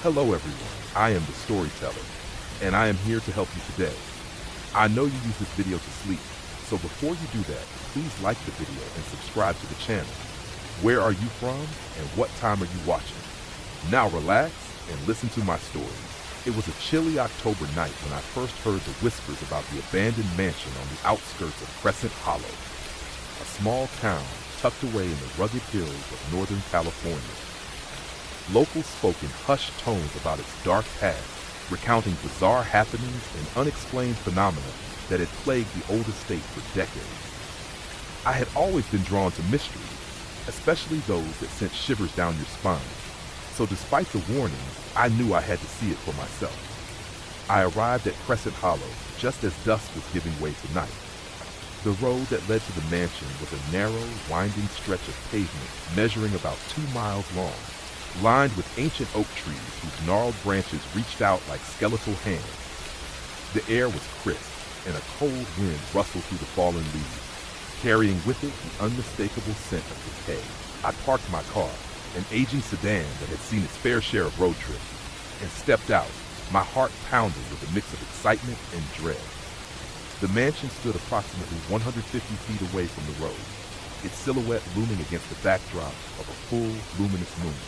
Hello everyone, I am the storyteller, and I am here to help you today. I know you use this video to sleep, so before you do that, please like the video and subscribe to the channel. Where are you from and what time are you watching? Now relax and listen to my story. It was a chilly October night when I first heard the whispers about the abandoned mansion on the outskirts of Crescent Hollow, a small town tucked away in the rugged hills of Northern California. Locals spoke in hushed tones about its dark past, recounting bizarre happenings and unexplained phenomena that had plagued the old estate for decades. I had always been drawn to mysteries, especially those that sent shivers down your spine. So despite the warnings, I knew I had to see it for myself. I arrived at Crescent Hollow just as dusk was giving way to night. The road that led to the mansion was a narrow, winding stretch of pavement measuring about 2 miles long, lined with ancient oak trees whose gnarled branches reached out like skeletal hands. The air was crisp, and a cold wind rustled through the fallen leaves, carrying with it the unmistakable scent of decay. I parked my car, an aging sedan that had seen its fair share of road trips, and stepped out, my heart pounding with a mix of excitement and dread. The mansion stood approximately 150 feet away from the road, its silhouette looming against the backdrop of a full, luminous moon.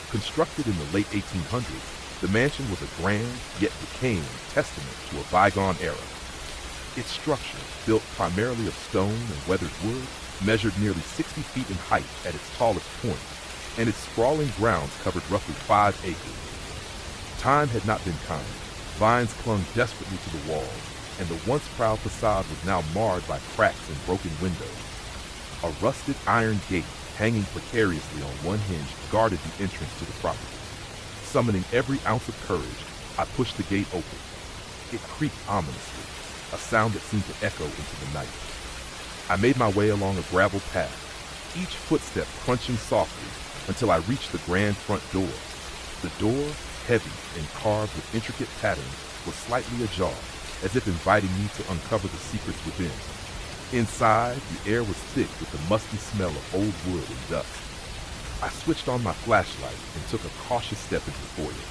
Constructed in the late 1800s, the mansion was a grand, yet decaying, testament to a bygone era. Its structure, built primarily of stone and weathered wood, measured nearly 60 feet in height at its tallest point, and its sprawling grounds covered roughly 5 acres. Time had not been kind. Vines clung desperately to the walls, and the once proud facade was now marred by cracks and broken windows. A rusted iron gate, hanging precariously on one hinge, guarded the entrance to the property. Summoning every ounce of courage, I pushed the gate open. It creaked ominously, a sound that seemed to echo into the night. I made my way along a gravel path, each footstep crunching softly until I reached the grand front door. The door, heavy and carved with intricate patterns, was slightly ajar, as if inviting me to uncover the secrets within. Inside, the air was thick with the musty smell of old wood and dust. I switched on my flashlight and took a cautious step into the foyer.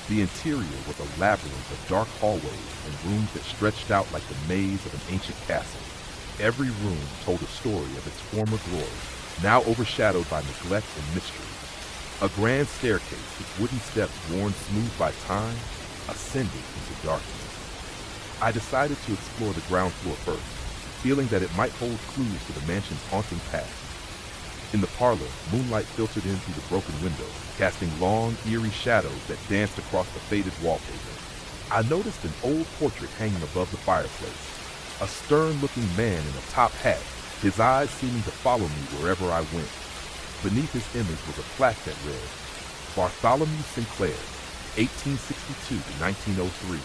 The interior was a labyrinth of dark hallways and rooms that stretched out like the maze of an ancient castle. Every room told a story of its former glory, now overshadowed by neglect and mystery. A grand staircase with wooden steps worn smooth by time ascended into darkness. I decided to explore the ground floor first, feeling that it might hold clues to the mansion's haunting past. In the parlor, moonlight filtered in through the broken windows, casting long, eerie shadows that danced across the faded wallpaper. I noticed an old portrait hanging above the fireplace, a stern-looking man in a top hat, his eyes seeming to follow me wherever I went. Beneath his image was a plaque that read, Bartholomew Sinclair, 1862 to 1903.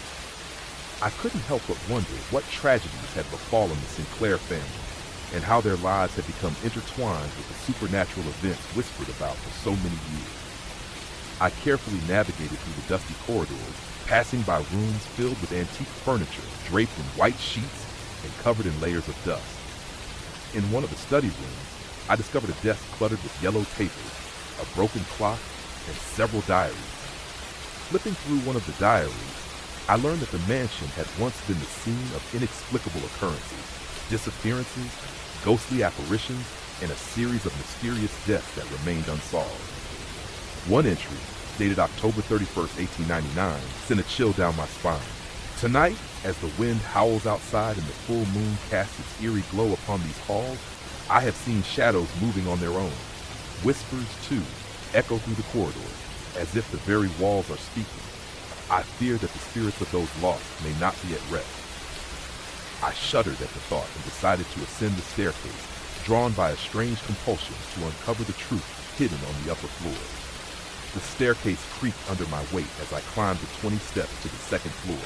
I couldn't help but wonder what tragedies had befallen the Sinclair family, and how their lives had become intertwined with the supernatural events whispered about for so many years. I carefully navigated through the dusty corridors, passing by rooms filled with antique furniture draped in white sheets and covered in layers of dust. In one of the study rooms, I discovered a desk cluttered with yellow papers, a broken clock, and several diaries. Flipping through one of the diaries, I learned that the mansion had once been the scene of inexplicable occurrences, disappearances, ghostly apparitions, and a series of mysterious deaths that remained unsolved. One entry, dated October 31st, 1899, sent a chill down my spine. Tonight, as the wind howls outside and the full moon casts its eerie glow upon these halls, I have seen shadows moving on their own. Whispers, too, echo through the corridors, as if the very walls are speaking. I fear that the spirits of those lost may not be at rest. I shuddered at the thought and decided to ascend the staircase, drawn by a strange compulsion to uncover the truth hidden on the upper floors. The staircase creaked under my weight as I climbed the 20 steps to the second floor.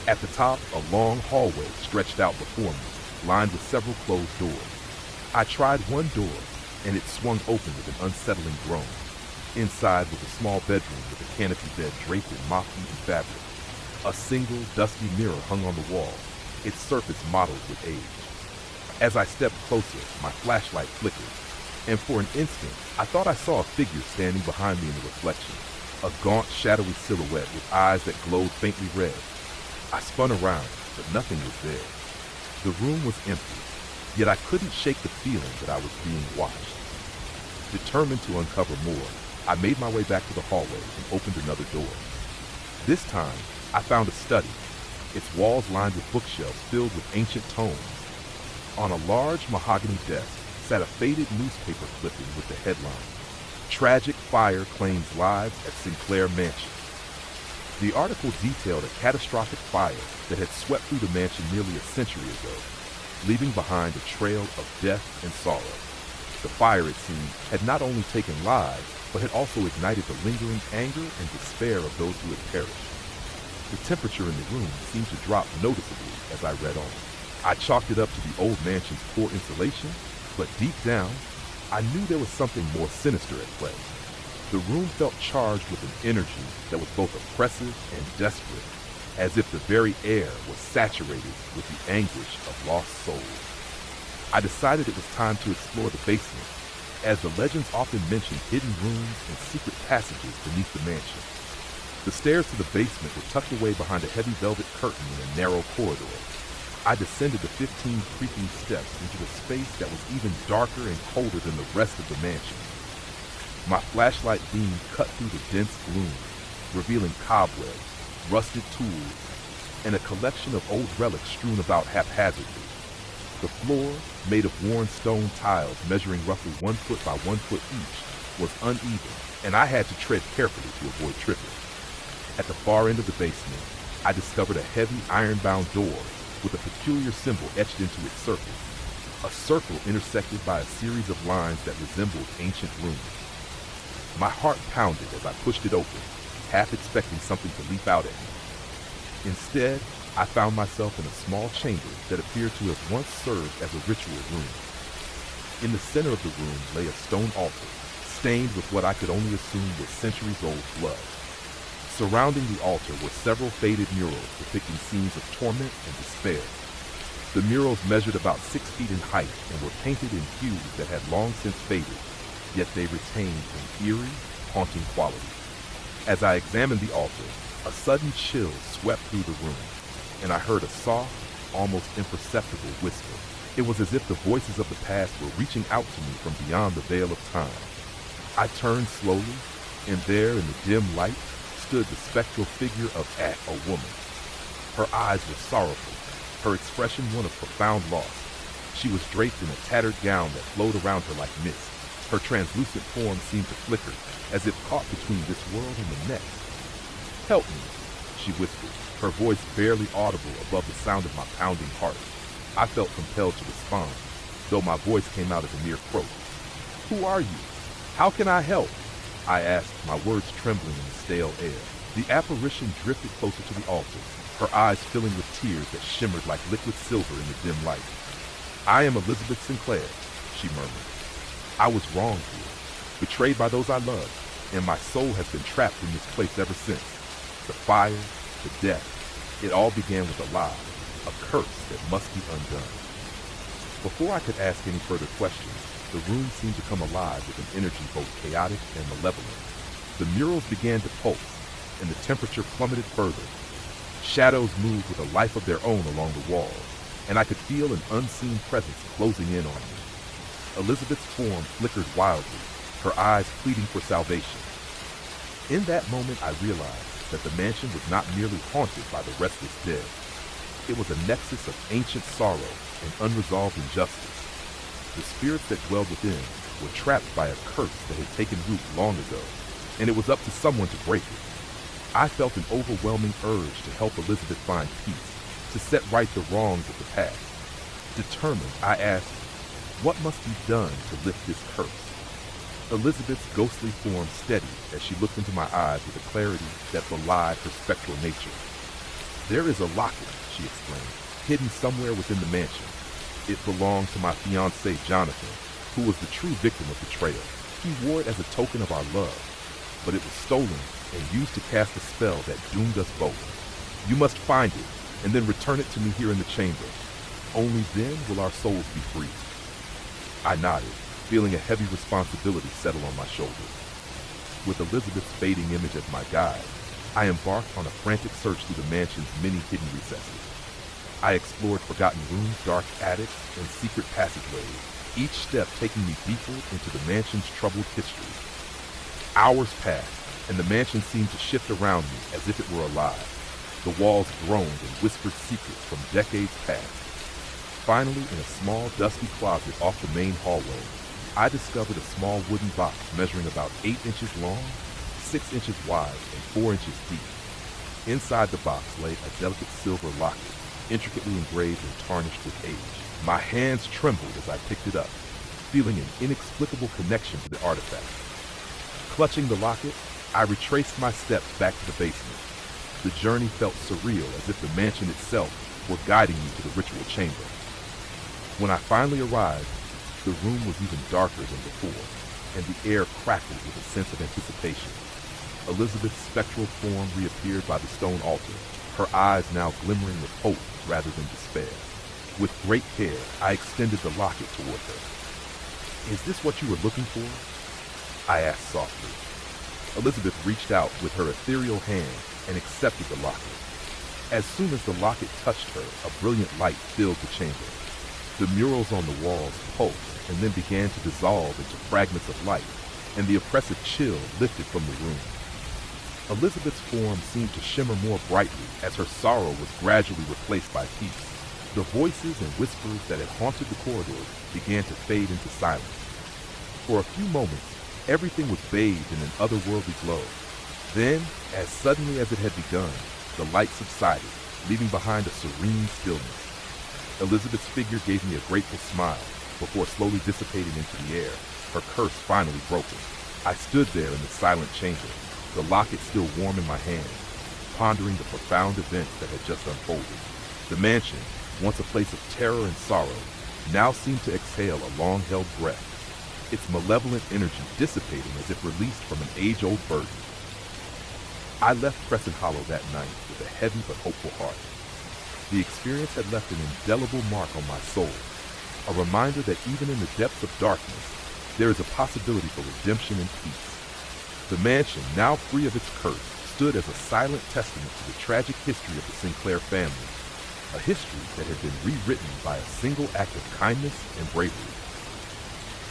At the top, a long hallway stretched out before me, lined with several closed doors. I tried one door, and it swung open with an unsettling groan. Inside was a small bedroom with a canopy bed draped in moth-eaten fabric. A single, dusty mirror hung on the wall, its surface mottled with age. As I stepped closer, my flashlight flickered, and for an instant, I thought I saw a figure standing behind me in the reflection. a gaunt, shadowy silhouette with eyes that glowed faintly red. I spun around, but nothing was there. The room was empty, yet I couldn't shake the feeling that I was being watched. Determined to uncover more, I made my way back to the hallway and opened another door. This time, I found a study, its walls lined with bookshelves filled with ancient tomes. On a large mahogany desk sat a faded newspaper clipping with the headline, "Tragic Fire Claims Lives at Sinclair Mansion." The article detailed a catastrophic fire that had swept through the mansion nearly a century ago, leaving behind a trail of death and sorrow. The fire, it seemed, had not only taken lives, but had also ignited the lingering anger and despair of those who had perished. The temperature in the room seemed to drop noticeably as I read on. I chalked it up to the old mansion's poor insulation, but deep down, I knew there was something more sinister at play. The room felt charged with an energy that was both oppressive and desperate, as if the very air was saturated with the anguish of lost souls. I decided it was time to explore the basement, as the legends often mentioned hidden rooms and secret passages beneath the mansion. The stairs to the basement were tucked away behind a heavy velvet curtain in a narrow corridor. I descended the 15 creaking steps into a space that was even darker and colder than the rest of the mansion. My flashlight beam cut through the dense gloom, revealing cobwebs, rusted tools, and a collection of old relics strewn about haphazardly. The floor, made of worn stone tiles measuring roughly 1 foot by 1 foot each, was uneven, and I had to tread carefully to avoid tripping. At the far end of the basement, I discovered a heavy iron-bound door with a peculiar symbol etched into its surface, a circle intersected by a series of lines that resembled ancient runes. My heart pounded as I pushed it open, half expecting something to leap out at me. Instead, I found myself in a small chamber that appeared to have once served as a ritual room. In the center of the room lay a stone altar, stained with what I could only assume was centuries-old blood. Surrounding the altar were several faded murals depicting scenes of torment and despair. The murals measured about 6 feet in height and were painted in hues that had long since faded, yet they retained an eerie, haunting quality. As I examined the altar, a sudden chill swept through the room, and I heard a soft, almost imperceptible whisper. It was as if the voices of the past were reaching out to me from beyond the veil of time. I turned slowly, and there in the dim light stood the spectral figure of a woman. Her eyes were sorrowful, her expression one of profound loss. She was draped in a tattered gown that flowed around her like mist. Her translucent form seemed to flicker, as if caught between this world and the next. "Help me," she whispered, her voice barely audible above the sound of my pounding heart. I felt compelled to respond, though my voice came out as a mere croak. "Who are you? How can I help?" I asked, my words trembling in the stale air. The apparition drifted closer to the altar, her eyes filling with tears that shimmered like liquid silver in the dim light. "I am Elizabeth Sinclair," she murmured. "I was wronged here, betrayed by those I loved, and my soul has been trapped in this place ever since. The fire, the death, it all began with a lie, a curse that must be undone." Before I could ask any further questions, the room seemed to come alive with an energy both chaotic and malevolent. The murals began to pulse, and the temperature plummeted further. Shadows moved with a life of their own along the walls, and I could feel an unseen presence closing in on me. Elizabeth's form flickered wildly, her eyes pleading for salvation. In that moment, I realized that the mansion was not merely haunted by the restless dead. It was a nexus of ancient sorrow and unresolved injustice. The spirits that dwelled within were trapped by a curse that had taken root long ago, and it was up to someone to break it. I felt an overwhelming urge to help Elizabeth find peace, to set right the wrongs of the past. Determined, I asked, what must be done to lift this curse? Elizabeth's ghostly form steadied as she looked into my eyes with a clarity that belied her spectral nature. "There is a locket," she explained, "hidden somewhere within the mansion. It belonged to my fiancé, Jonathan, who was the true victim of betrayal. He wore it as a token of our love, but it was stolen and used to cast a spell that doomed us both. You must find it and then return it to me here in the chamber. Only then will our souls be free." I nodded, feeling a heavy responsibility settle on my shoulders. With Elizabeth's fading image as my guide, I embarked on a frantic search through the mansion's many hidden recesses. I explored forgotten rooms, dark attics, and secret passageways, each step taking me deeper into the mansion's troubled history. Hours passed, and the mansion seemed to shift around me as if it were alive. The walls groaned and whispered secrets from decades past. Finally, in a small, dusty closet off the main hallway, I discovered a small wooden box measuring about 8 inches long, 6 inches wide, and 4 inches deep. Inside the box lay a delicate silver locket, intricately engraved and tarnished with age. My hands trembled as I picked it up, feeling an inexplicable connection to the artifact. Clutching the locket, I retraced my steps back to the basement. The journey felt surreal, as if the mansion itself were guiding me to the ritual chamber. When I finally arrived, the room was even darker than before, and the air crackled with a sense of anticipation. Elizabeth's spectral form reappeared by the stone altar, her eyes now glimmering with hope rather than despair. With great care, I extended the locket toward her. "Is this what you were looking for?" I asked softly. Elizabeth reached out with her ethereal hand and accepted the locket. As soon as the locket touched her, a brilliant light filled the chamber. The murals on the walls pulsed and then began to dissolve into fragments of light, and the oppressive chill lifted from the room. Elizabeth's form seemed to shimmer more brightly as her sorrow was gradually replaced by peace. The voices and whispers that had haunted the corridors began to fade into silence. For a few moments, everything was bathed in an otherworldly glow. Then, as suddenly as it had begun, the light subsided, leaving behind a serene stillness. Elizabeth's figure gave me a grateful smile before slowly dissipating into the air, her curse finally broken. I stood there in the silent chamber, the locket still warm in my hand, pondering the profound events that had just unfolded. The mansion, once a place of terror and sorrow, now seemed to exhale a long-held breath, its malevolent energy dissipating as if released from an age-old burden. I left Crescent Hollow that night with a heavy but hopeful heart. The experience had left an indelible mark on my soul, a reminder that even in the depths of darkness, there is a possibility for redemption and peace. The mansion, now free of its curse, stood as a silent testament to the tragic history of the Sinclair family, a history that had been rewritten by a single act of kindness and bravery.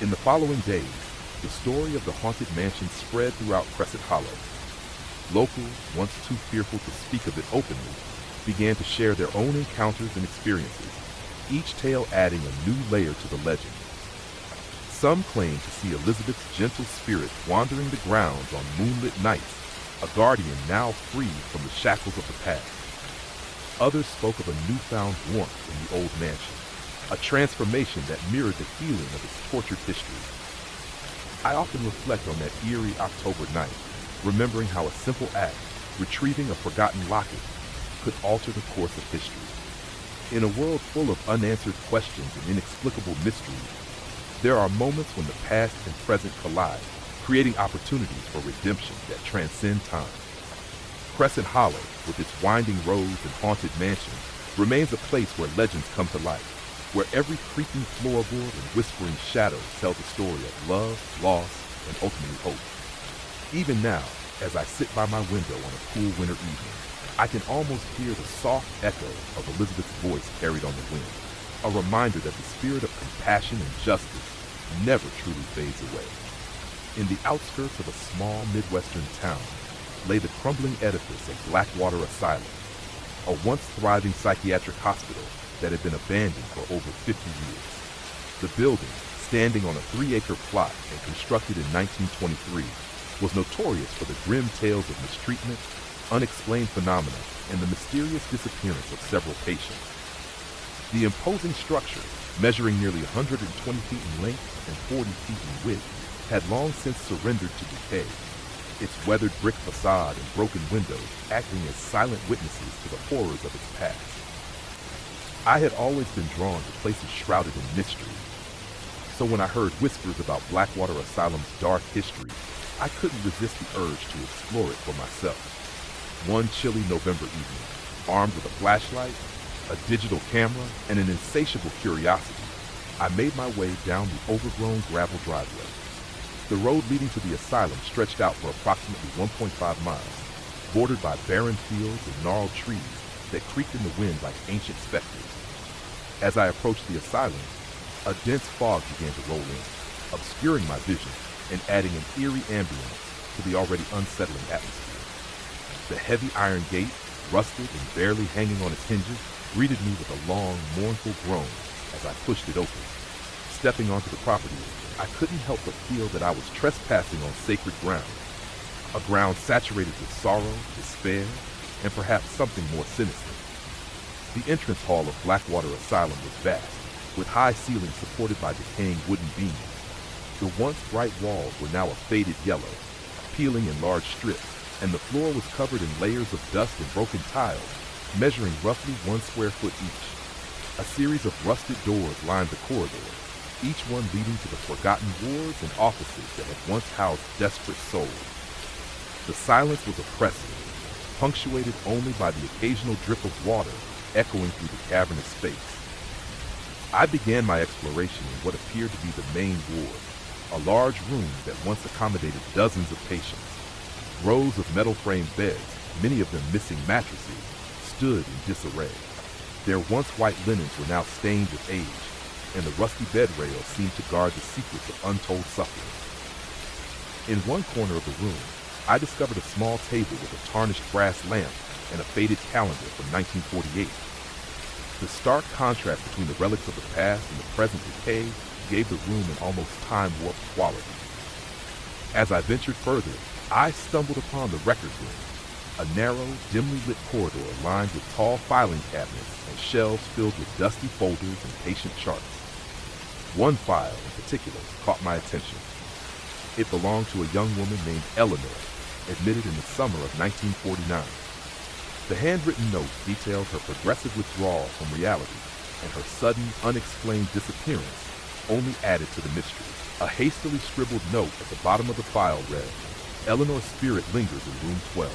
In the following days, the story of the haunted mansion spread throughout Crescent Hollow. Locals, once too fearful to speak of it openly, began to share their own encounters and experiences, each tale adding a new layer to the legend. Some claimed to see Elizabeth's gentle spirit wandering the grounds on moonlit nights, a guardian now freed from the shackles of the past. Others spoke of a newfound warmth in the old mansion, a transformation that mirrored the healing of its tortured history. I often reflect on that eerie October night, remembering how a simple act, retrieving a forgotten locket, could alter the course of history. In a world full of unanswered questions and inexplicable mysteries, there are moments when the past and present collide, creating opportunities for redemption that transcend time. Crescent Hollow, with its winding roads and haunted mansions, remains a place where legends come to life, where every creaking floorboard and whispering shadow tells a story of love, loss, and ultimately hope. Even now, as I sit by my window on a cool winter evening, I can almost hear the soft echo of Elizabeth's voice carried on the wind, a reminder that the spirit of compassion and justice never truly fades away. In the outskirts of a small Midwestern town lay the crumbling edifice of Blackwater Asylum, a once thriving psychiatric hospital that had been abandoned for over 50 years. The building, standing on a 3-acre plot and constructed in 1923, was notorious for the grim tales of mistreatment, unexplained phenomena, and the mysterious disappearance of several patients. The imposing structure, measuring nearly 120 feet in length and 40 feet in width, had long since surrendered to decay, its weathered brick facade and broken windows acting as silent witnesses to the horrors of its past. I had always been drawn to places shrouded in mystery, so when I heard whispers about Blackwater Asylum's dark history, I couldn't resist the urge to explore it for myself. One chilly November evening, armed with a flashlight, a digital camera, and an insatiable curiosity, I made my way down the overgrown gravel driveway. The road leading to the asylum stretched out for approximately 1.5 miles, bordered by barren fields and gnarled trees that creaked in the wind like ancient specters. As I approached the asylum, a dense fog began to roll in, obscuring my vision and adding an eerie ambiance to the already unsettling atmosphere. The heavy iron gate, rusted and barely hanging on its hinges, greeted me with a long, mournful groan as I pushed it open. Stepping onto the property, I couldn't help but feel that I was trespassing on sacred ground, a ground saturated with sorrow, despair, and perhaps something more sinister. The entrance hall of Blackwater Asylum was vast, with high ceilings supported by decaying wooden beams. The once bright walls were now a faded yellow, peeling in large strips, and the floor was covered in layers of dust and broken tiles, measuring roughly 1 square foot each. A series of rusted doors lined the corridor, each one leading to the forgotten wards and offices that had once housed desperate souls. The silence was oppressive, punctuated only by the occasional drip of water echoing through the cavernous space. I began my exploration in what appeared to be the main ward, a large room that once accommodated dozens of patients. Rows of metal-framed beds, many of them missing mattresses, stood in disarray. Their once white linens were now stained with age, and the rusty bed rails seemed to guard the secrets of untold suffering. In one corner of the room, I discovered a small table with a tarnished brass lamp and a faded calendar from 1948. The stark contrast between the relics of the past and the present decay gave the room an almost time-warped quality. As I ventured further, I stumbled upon the record room, a narrow, dimly lit corridor lined with tall filing cabinets and shelves filled with dusty folders and patient charts. One file in particular caught my attention. It belonged to a young woman named Eleanor, admitted in the summer of 1949. The handwritten note detailed her progressive withdrawal from reality, and her sudden, unexplained disappearance only added to the mystery. A hastily scribbled note at the bottom of the file read, "Eleanor's spirit lingers in room 12.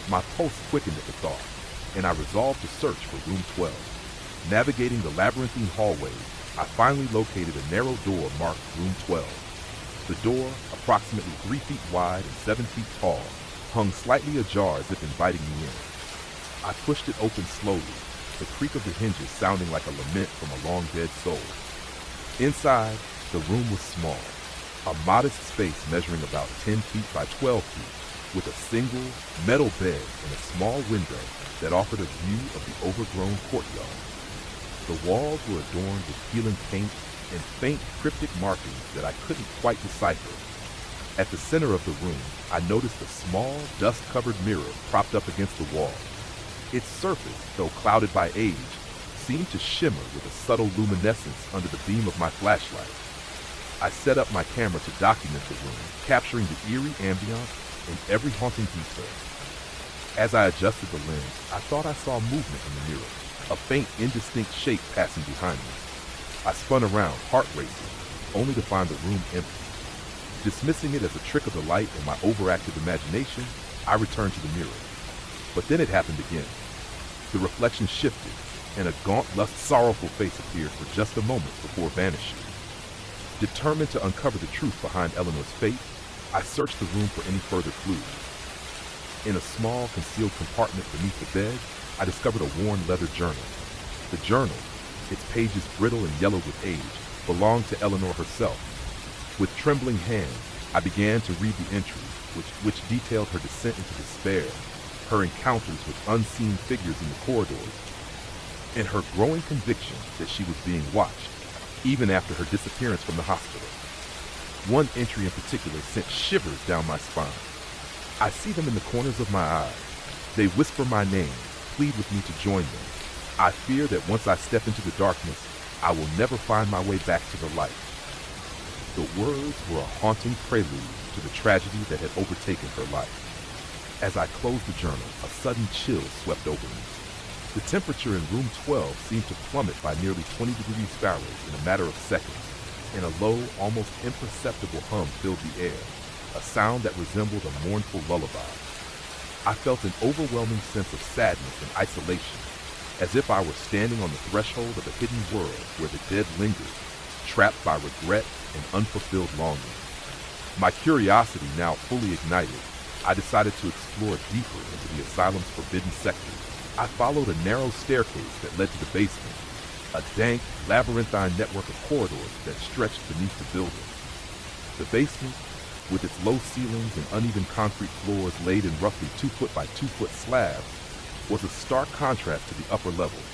My pulse quickened at the thought, and I resolved to search for room 12. Navigating the labyrinthine hallways, I finally located a narrow door marked room 12. The door, approximately 3 feet wide and 7 feet tall, hung slightly ajar as if inviting me in. I pushed it open slowly, the creak of the hinges sounding like a lament from a long-dead soul. Inside, the room was small, a modest space measuring about 10 feet by 12 feet, with a single, metal bed and a small window that offered a view of the overgrown courtyard. The walls were adorned with peeling paint and faint cryptic markings that I couldn't quite decipher. At the center of the room, I noticed a small, dust-covered mirror propped up against the wall. Its surface, though clouded by age, seemed to shimmer with a subtle luminescence under the beam of my flashlight. I set up my camera to document the room, capturing the eerie ambiance and every haunting detail. As I adjusted the lens, I thought I saw movement in the mirror, a faint, indistinct shape passing behind me. I spun around, heart racing, only to find the room empty. Dismissing it as a trick of the light and my overactive imagination, I returned to the mirror. But then it happened again. The reflection shifted, and a gaunt, sorrowful face appeared for just a moment before vanishing. Determined to uncover the truth behind Eleanor's fate, I searched the room for any further clues. In a small, concealed compartment beneath the bed, I discovered a worn leather journal. The journal, its pages brittle and yellowed with age, belonged to Eleanor herself. With trembling hands, I began to read the entries, which detailed her descent into despair, her encounters with unseen figures in the corridors, and her growing conviction that she was being watched, even after her disappearance from the hospital. One entry in particular sent shivers down my spine. I see them in the corners of my eyes. They whisper my name, plead with me to join them. I fear that once I step into the darkness, I will never find my way back to the light. The words were a haunting prelude to the tragedy that had overtaken her life. As I closed the journal, a sudden chill swept over me. The temperature in room 12 seemed to plummet by nearly 20 degrees Fahrenheit in a matter of seconds, and a low, almost imperceptible hum filled the air, a sound that resembled a mournful lullaby. I felt an overwhelming sense of sadness and isolation, as if I were standing on the threshold of a hidden world where the dead lingered, trapped by regret and unfulfilled longing. My curiosity now fully ignited, I decided to explore deeper into the asylum's forbidden sectors. I followed a narrow staircase that led to the basement, a dank, labyrinthine network of corridors that stretched beneath the building. The basement, with its low ceilings and uneven concrete floors laid in roughly 2-foot by 2-foot slabs, was a stark contrast to the upper levels.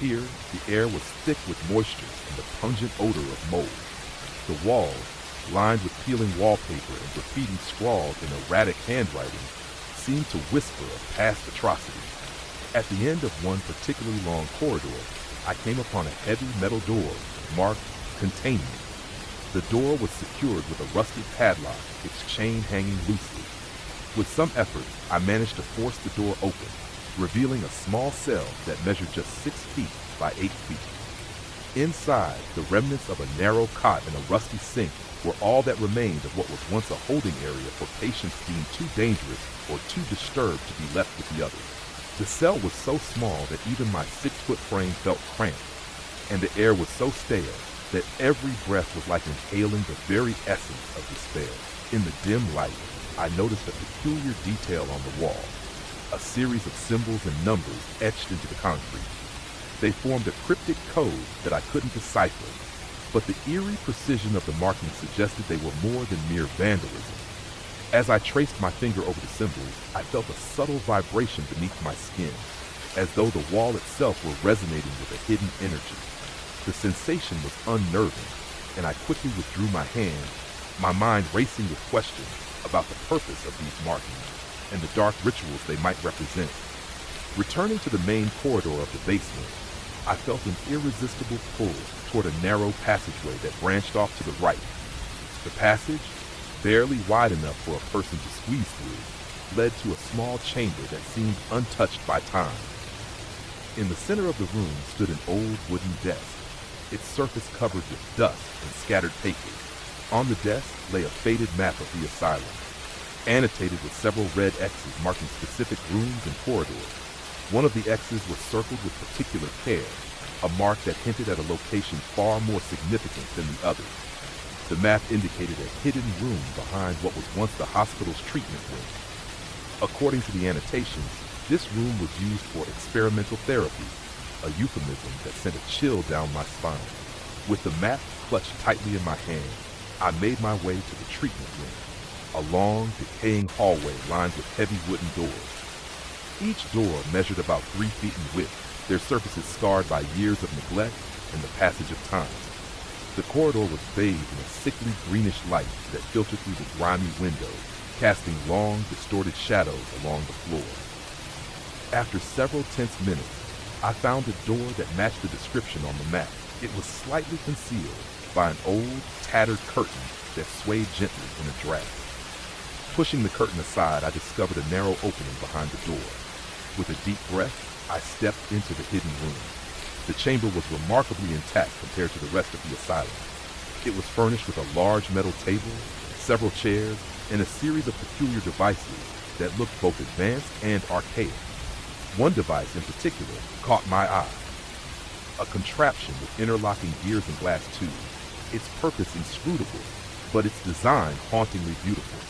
Here, the air was thick with moisture and the pungent odor of mold. The walls, lined with peeling wallpaper and graffiti scrawled in erratic handwriting, seemed to whisper of past atrocities. At the end of one particularly long corridor, I came upon a heavy metal door marked "Containment." The door was secured with a rusty padlock, its chain hanging loosely. With some effort, I managed to force the door open, revealing a small cell that measured just 6 feet by 8 feet. Inside, the remnants of a narrow cot and a rusty sink were all that remained of what was once a holding area for patients deemed too dangerous or too disturbed to be left with the others. The cell was so small that even my 6-foot frame felt cramped, and the air was so stale that every breath was like inhaling the very essence of despair. In the dim light, I noticed a peculiar detail on the wall, a series of symbols and numbers etched into the concrete. They formed a cryptic code that I couldn't decipher, but the eerie precision of the markings suggested they were more than mere vandalism. As I traced my finger over the symbols, I felt a subtle vibration beneath my skin, as though the wall itself were resonating with a hidden energy. The sensation was unnerving, and I quickly withdrew my hand, my mind racing with questions about the purpose of these markings and the dark rituals they might represent. Returning to the main corridor of the basement, I felt an irresistible pull toward a narrow passageway that branched off to the right. The passage, barely wide enough for a person to squeeze through, led to a small chamber that seemed untouched by time. In the center of the room stood an old wooden desk, its surface covered with dust and scattered papers. On the desk lay a faded map of the asylum, annotated with several red X's marking specific rooms and corridors. One of the X's was circled with particular care, a mark that hinted at a location far more significant than the others. The map indicated a hidden room behind what was once the hospital's treatment room. According to the annotations, this room was used for experimental therapy, a euphemism that sent a chill down my spine. With the map clutched tightly in my hand, I made my way to the treatment room, a long, decaying hallway lined with heavy wooden doors. Each door measured about 3 feet in width, their surfaces scarred by years of neglect and the passage of time. The corridor was bathed in a sickly greenish light that filtered through the grimy windows, casting long, distorted shadows along the floor. After several tense minutes, I found a door that matched the description on the map. It was slightly concealed by an old, tattered curtain that swayed gently in a draft. Pushing the curtain aside, I discovered a narrow opening behind the door. With a deep breath, I stepped into the hidden room. The chamber was remarkably intact compared to the rest of the asylum. It was furnished with a large metal table, several chairs, and a series of peculiar devices that looked both advanced and archaic. One device in particular caught my eye. A contraption with interlocking gears and glass tubes, its purpose inscrutable, but its design hauntingly beautiful.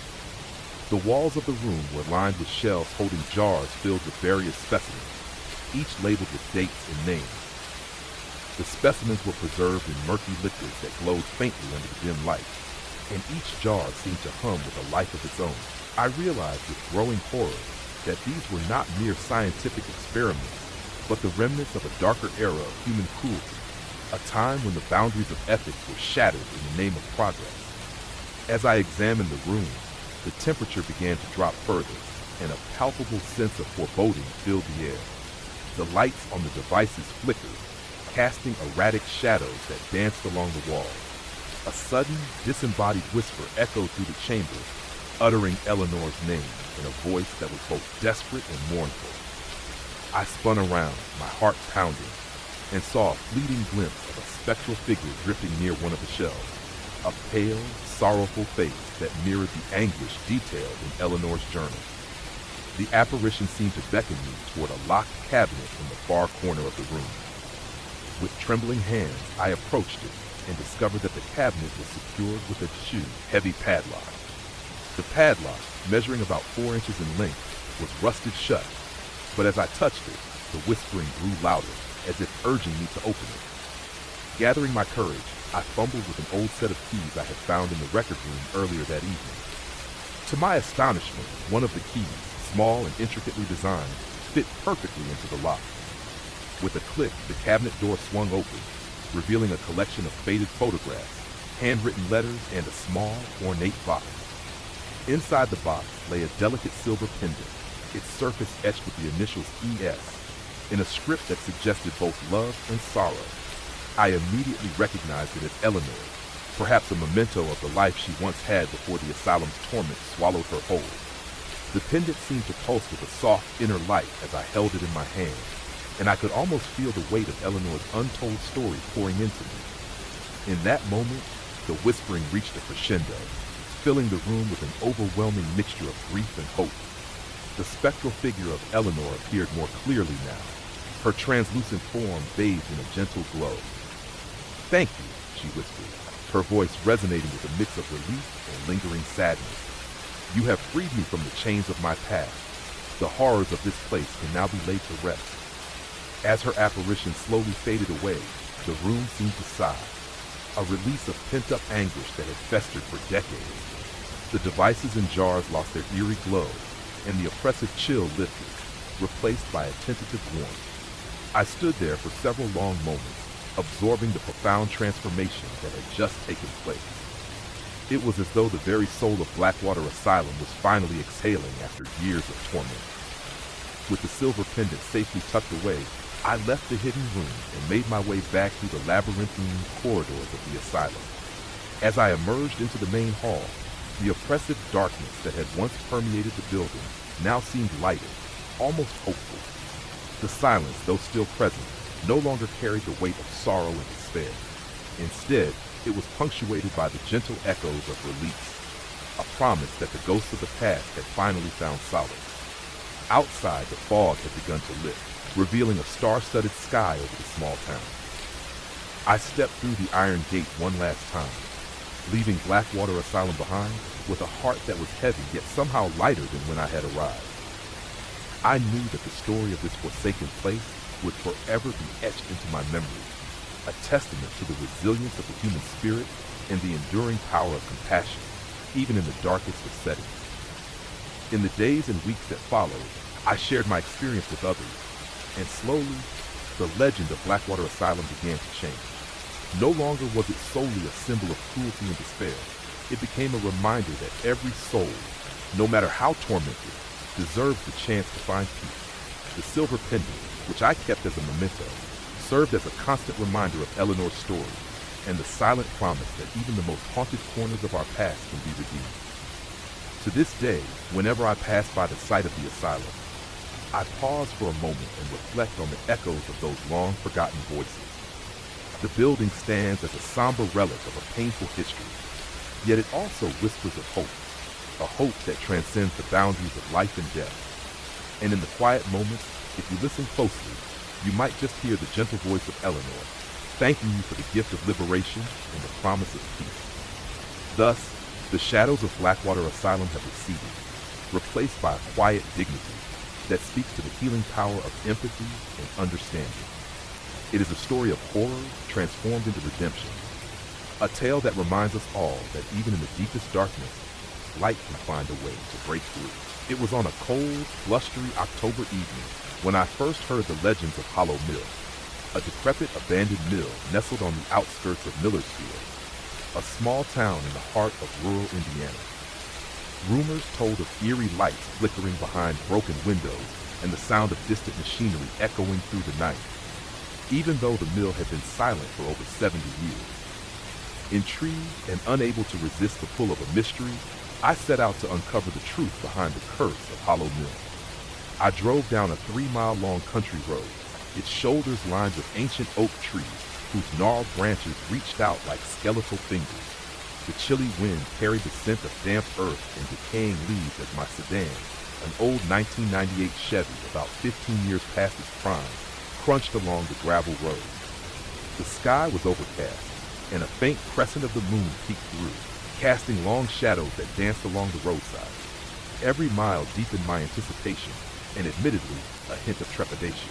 The walls of the room were lined with shelves holding jars filled with various specimens, each labeled with dates and names. The specimens were preserved in murky liquids that glowed faintly under the dim light, and each jar seemed to hum with a life of its own. I realized with growing horror that these were not mere scientific experiments, but the remnants of a darker era of human cruelty, a time when the boundaries of ethics were shattered in the name of progress. As I examined the room, the temperature began to drop further, and a palpable sense of foreboding filled the air. The lights on the devices flickered, casting erratic shadows that danced along the walls. A sudden, disembodied whisper echoed through the chamber, uttering Eleanor's name in a voice that was both desperate and mournful. I spun around, my heart pounding, and saw a fleeting glimpse of a spectral figure drifting near one of the shelves, a pale, sorrowful face that mirrored the anguish detailed in Eleanor's journal. The apparition seemed to beckon me toward a locked cabinet in the far corner of the room. With trembling hands, I approached it and discovered that the cabinet was secured with a heavy padlock. The padlock, measuring about 4 inches in length, was rusted shut, but as I touched it, the whispering grew louder, as if urging me to open it. Gathering my courage, I fumbled with an old set of keys I had found in the record room earlier that evening. To my astonishment, one of the keys, small and intricately designed, fit perfectly into the lock. With a click, the cabinet door swung open, revealing a collection of faded photographs, handwritten letters, and a small, ornate box. Inside the box lay a delicate silver pendant, its surface etched with the initials ES, in a script that suggested both love and sorrow. I immediately recognized it as Eleanor, perhaps a memento of the life she once had before the asylum's torment swallowed her whole. The pendant seemed to pulse with a soft inner light as I held it in my hand, and I could almost feel the weight of Eleanor's untold story pouring into me. In that moment, the whispering reached a crescendo, filling the room with an overwhelming mixture of grief and hope. The spectral figure of Eleanor appeared more clearly now, her translucent form bathed in a gentle glow. "Thank you," she whispered, her voice resonating with a mix of relief and lingering sadness. "You have freed me from the chains of my past. The horrors of this place can now be laid to rest." As her apparition slowly faded away, the room seemed to sigh, a release of pent-up anguish that had festered for decades. The devices and jars lost their eerie glow, and the oppressive chill lifted, replaced by a tentative warmth. I stood there for several long moments, absorbing the profound transformation that had just taken place. It was as though the very soul of Blackwater Asylum was finally exhaling after years of torment. With the silver pendant safely tucked away, I left the hidden room and made my way back through the labyrinthine corridors of the asylum. As I emerged into the main hall, the oppressive darkness that had once permeated the building now seemed lighter, almost hopeful. The silence, though still present, no longer carried the weight of sorrow and despair. Instead, it was punctuated by the gentle echoes of release, a promise that the ghosts of the past had finally found solace. Outside, the fog had begun to lift, revealing a star-studded sky over the small town. I stepped through the iron gate one last time, leaving Blackwater Asylum behind with a heart that was heavy yet somehow lighter than when I had arrived. I knew that the story of this forsaken place would forever be etched into my memory, a testament to the resilience of the human spirit and the enduring power of compassion, even in the darkest of settings. In the days and weeks that followed, I shared my experience with others, and slowly, the legend of Blackwater Asylum began to change. No longer was it solely a symbol of cruelty and despair. It became a reminder that every soul, no matter how tormented, deserves the chance to find peace. The silver pendant, which I kept as a memento, served as a constant reminder of Eleanor's story and the silent promise that even the most haunted corners of our past can be redeemed. To this day, whenever I pass by the site of the asylum, I pause for a moment and reflect on the echoes of those long-forgotten voices. The building stands as a somber relic of a painful history, yet it also whispers of hope, a hope that transcends the boundaries of life and death. And in the quiet moments, if you listen closely, you might just hear the gentle voice of Eleanor, thanking you for the gift of liberation and the promise of peace. Thus, the shadows of Blackwater Asylum have receded, replaced by a quiet dignity that speaks to the healing power of empathy and understanding. It is a story of horror transformed into redemption, a tale that reminds us all that even in the deepest darkness, light can find a way to break through. It was on a cold, blustery October evening when I first heard the legends of Hollow Mill, a decrepit abandoned mill nestled on the outskirts of Millersfield, a small town in the heart of rural Indiana. Rumors told of eerie lights flickering behind broken windows and the sound of distant machinery echoing through the night, even though the mill had been silent for over 70 years. Intrigued and unable to resist the pull of a mystery, I set out to uncover the truth behind the curse of Hollow Mill. I drove down a 3-mile-long country road, its shoulders lined with ancient oak trees whose gnarled branches reached out like skeletal fingers. The chilly wind carried the scent of damp earth and decaying leaves as my sedan, an old 1998 Chevy about 15 years past its prime, crunched along the gravel road. The sky was overcast, and a faint crescent of the moon peeked through, casting long shadows that danced along the roadside. Every mile deepened my anticipation, and admittedly, a hint of trepidation.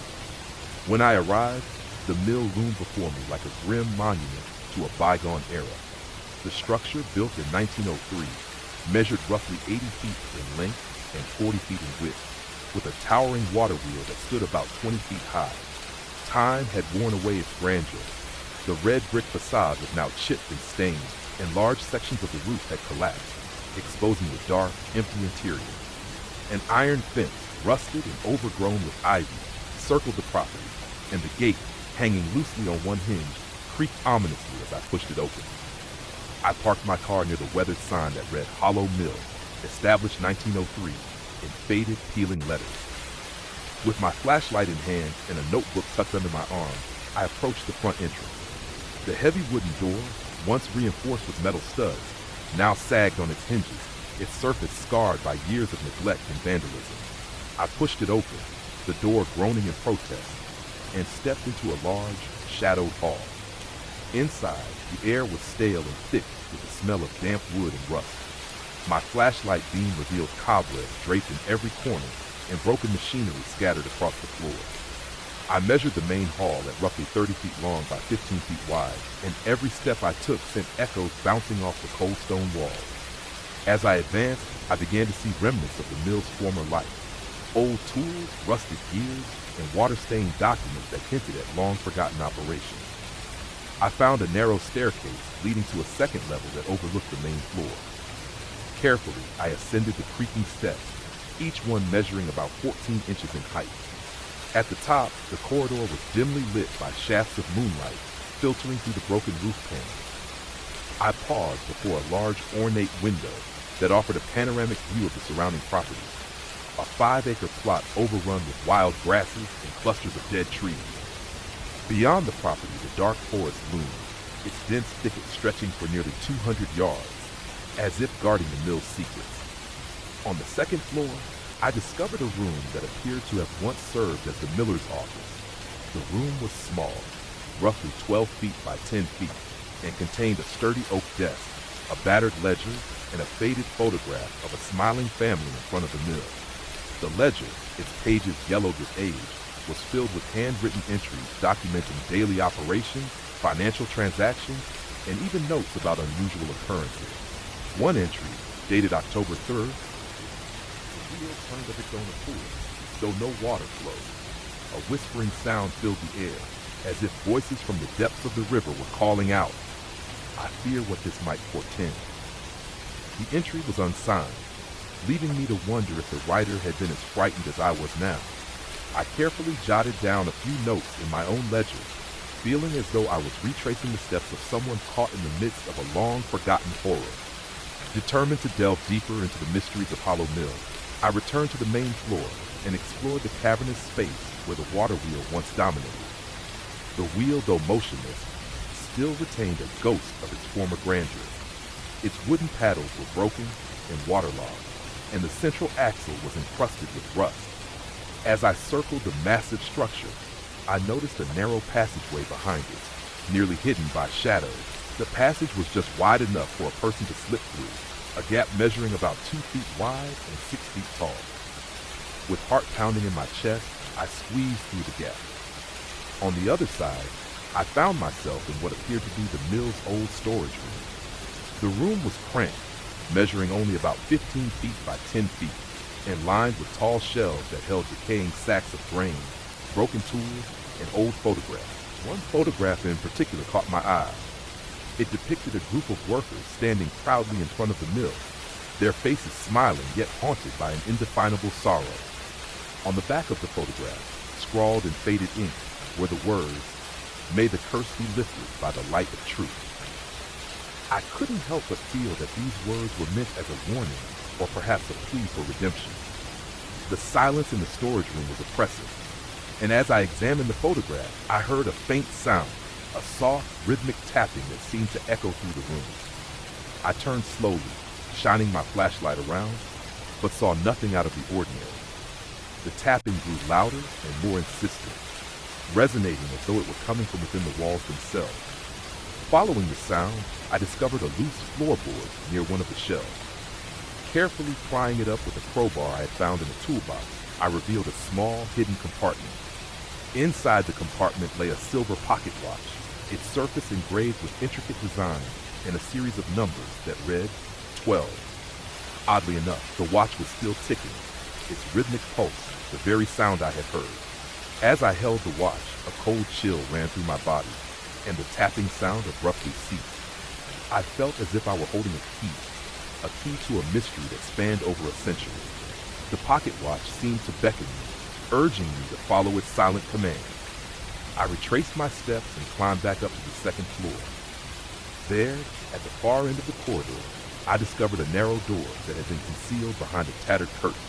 When I arrived, the mill loomed before me like a grim monument to a bygone era. The structure, built in 1903, measured roughly 80 feet in length and 40 feet in width, with a towering water wheel that stood about 20 feet high. Time had worn away its grandeur. The red brick facade was now chipped and stained, and large sections of the roof had collapsed, exposing the dark, empty interior. An iron fence, rusted and overgrown with ivy, circled the property, and the gate, hanging loosely on one hinge, creaked ominously as I pushed it open. I parked my car near the weathered sign that read Hollow Mill, established 1903, in faded, peeling letters. With my flashlight in hand and a notebook tucked under my arm, I approached the front entrance. The heavy wooden door, once reinforced with metal studs, now sagged on its hinges, its surface scarred by years of neglect and vandalism. I pushed it open, the door groaning in protest, and stepped into a large, shadowed hall. Inside, the air was stale and thick with the smell of damp wood and rust. My flashlight beam revealed cobwebs draped in every corner and broken machinery scattered across the floor. I measured the main hall at roughly 30 feet long by 15 feet wide, and every step I took sent echoes bouncing off the cold stone walls. As I advanced, I began to see remnants of the mill's former life. Old tools, rusted gears, and water-stained documents that hinted at long-forgotten operations. I found a narrow staircase leading to a second level that overlooked the main floor. Carefully, I ascended the creaking steps, each one measuring about 14 inches in height. At the top, the corridor was dimly lit by shafts of moonlight filtering through the broken roof panels. I paused before a large ornate window that offered a panoramic view of the surrounding property, a 5-acre plot overrun with wild grasses and clusters of dead trees. Beyond the property, the dark forest loomed, its dense thicket stretching for nearly 200 yards, as if guarding the mill's secrets. On the second floor, I discovered a room that appeared to have once served as the miller's office. The room was small, roughly 12 feet by 10 feet, and contained a sturdy oak desk, a battered ledger, and a faded photograph of a smiling family in front of the mill. The ledger, its pages yellowed with age, was filled with handwritten entries documenting daily operations, financial transactions, and even notes about unusual occurrences. One entry, dated October 3rd, the wheel turned of its own accord, though no water flowed. A whispering sound filled the air, as if voices from the depths of the river were calling out. I fear what this might portend. The entry was unsigned, leaving me to wonder if the writer had been as frightened as I was now. I carefully jotted down a few notes in my own ledger, feeling as though I was retracing the steps of someone caught in the midst of a long-forgotten horror. Determined to delve deeper into the mysteries of Hollow Mill, I returned to the main floor and explored the cavernous space where the water wheel once dominated. The wheel, though motionless, still retained a ghost of its former grandeur. Its wooden paddles were broken and waterlogged, and the central axle was encrusted with rust. As I circled the massive structure, I noticed a narrow passageway behind it, nearly hidden by shadows. The passage was just wide enough for a person to slip through, a gap measuring about 2 feet wide and 6 feet tall. With heart pounding in my chest, I squeezed through the gap. On the other side, I found myself in what appeared to be the mill's old storage room. The room was cramped, measuring only about 15 feet by 10 feet, and lined with tall shelves that held decaying sacks of grain, broken tools, and old photographs. One photograph in particular caught my eye. It depicted a group of workers standing proudly in front of the mill, their faces smiling yet haunted by an indefinable sorrow. On the back of the photograph, scrawled in faded ink, were the words, "May the curse be lifted by the light of truth." I couldn't help but feel that these words were meant as a warning, or perhaps a plea for redemption. The silence in the storage room was oppressive, and as I examined the photograph, I heard a faint sound, a soft, rhythmic tapping that seemed to echo through the room. I turned slowly, shining my flashlight around, but saw nothing out of the ordinary. The tapping grew louder and more insistent, resonating as though it were coming from within the walls themselves. Following the sound, I discovered a loose floorboard near one of the shelves. Carefully prying it up with a crowbar I had found in a toolbox, I revealed a small, hidden compartment. Inside the compartment lay a silver pocket watch, its surface engraved with intricate designs and a series of numbers that read 12. Oddly enough, the watch was still ticking, its rhythmic pulse, the very sound I had heard. As I held the watch, a cold chill ran through my body, and the tapping sound abruptly ceased. I felt as if I were holding a key to a mystery that spanned over a century. The pocket watch seemed to beckon me, urging me to follow its silent command. I retraced my steps and climbed back up to the second floor. There, at the far end of the corridor, I discovered a narrow door that had been concealed behind a tattered curtain.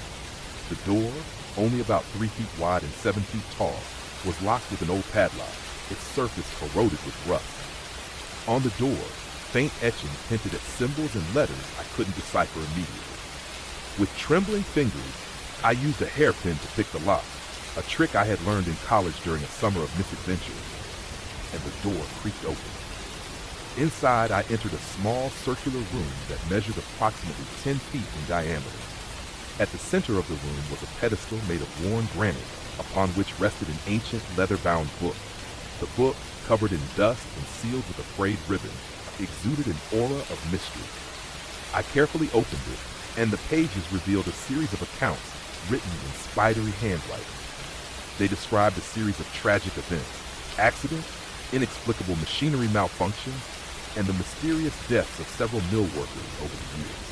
The door, only about 3 feet wide and 7 feet tall, was locked with an old padlock, its surface corroded with rust. On the door, faint etchings hinted at symbols and letters I couldn't decipher immediately. With trembling fingers, I used a hairpin to pick the lock, a trick I had learned in college during a summer of misadventure, and the door creaked open. Inside, I entered a small circular room that measured approximately 10 feet in diameter. At the center of the room was a pedestal made of worn granite, upon which rested an ancient leather-bound book. The book, covered in dust and sealed with a frayed ribbon, exuded an aura of mystery. I carefully opened it, and the pages revealed a series of accounts written in spidery handwriting. They described a series of tragic events, accidents, inexplicable machinery malfunctions, and the mysterious deaths of several mill workers over the years.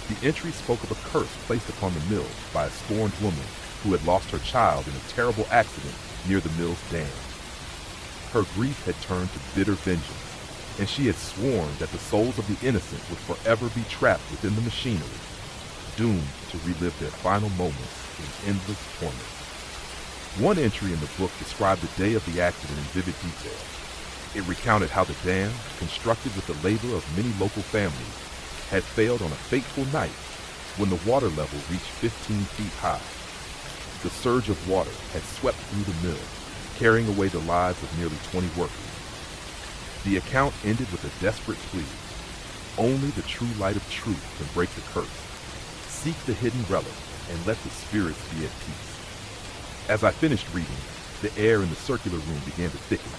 The entry spoke of a curse placed upon the mill by a scorned woman who had lost her child in a terrible accident near the mill's dam. Her grief had turned to bitter vengeance, and she had sworn that the souls of the innocent would forever be trapped within the machinery, doomed to relive their final moments in endless torment. One entry in the book described the day of the accident in vivid detail. It recounted how the dam, constructed with the labor of many local families, had failed on a fateful night when the water level reached 15 feet high. The surge of water had swept through the mill, carrying away the lives of nearly 20 workers. The account ended with a desperate plea. Only the true light of truth can break the curse. Seek the hidden relic and let the spirits be at peace. As I finished reading, the air in the circular room began to thicken,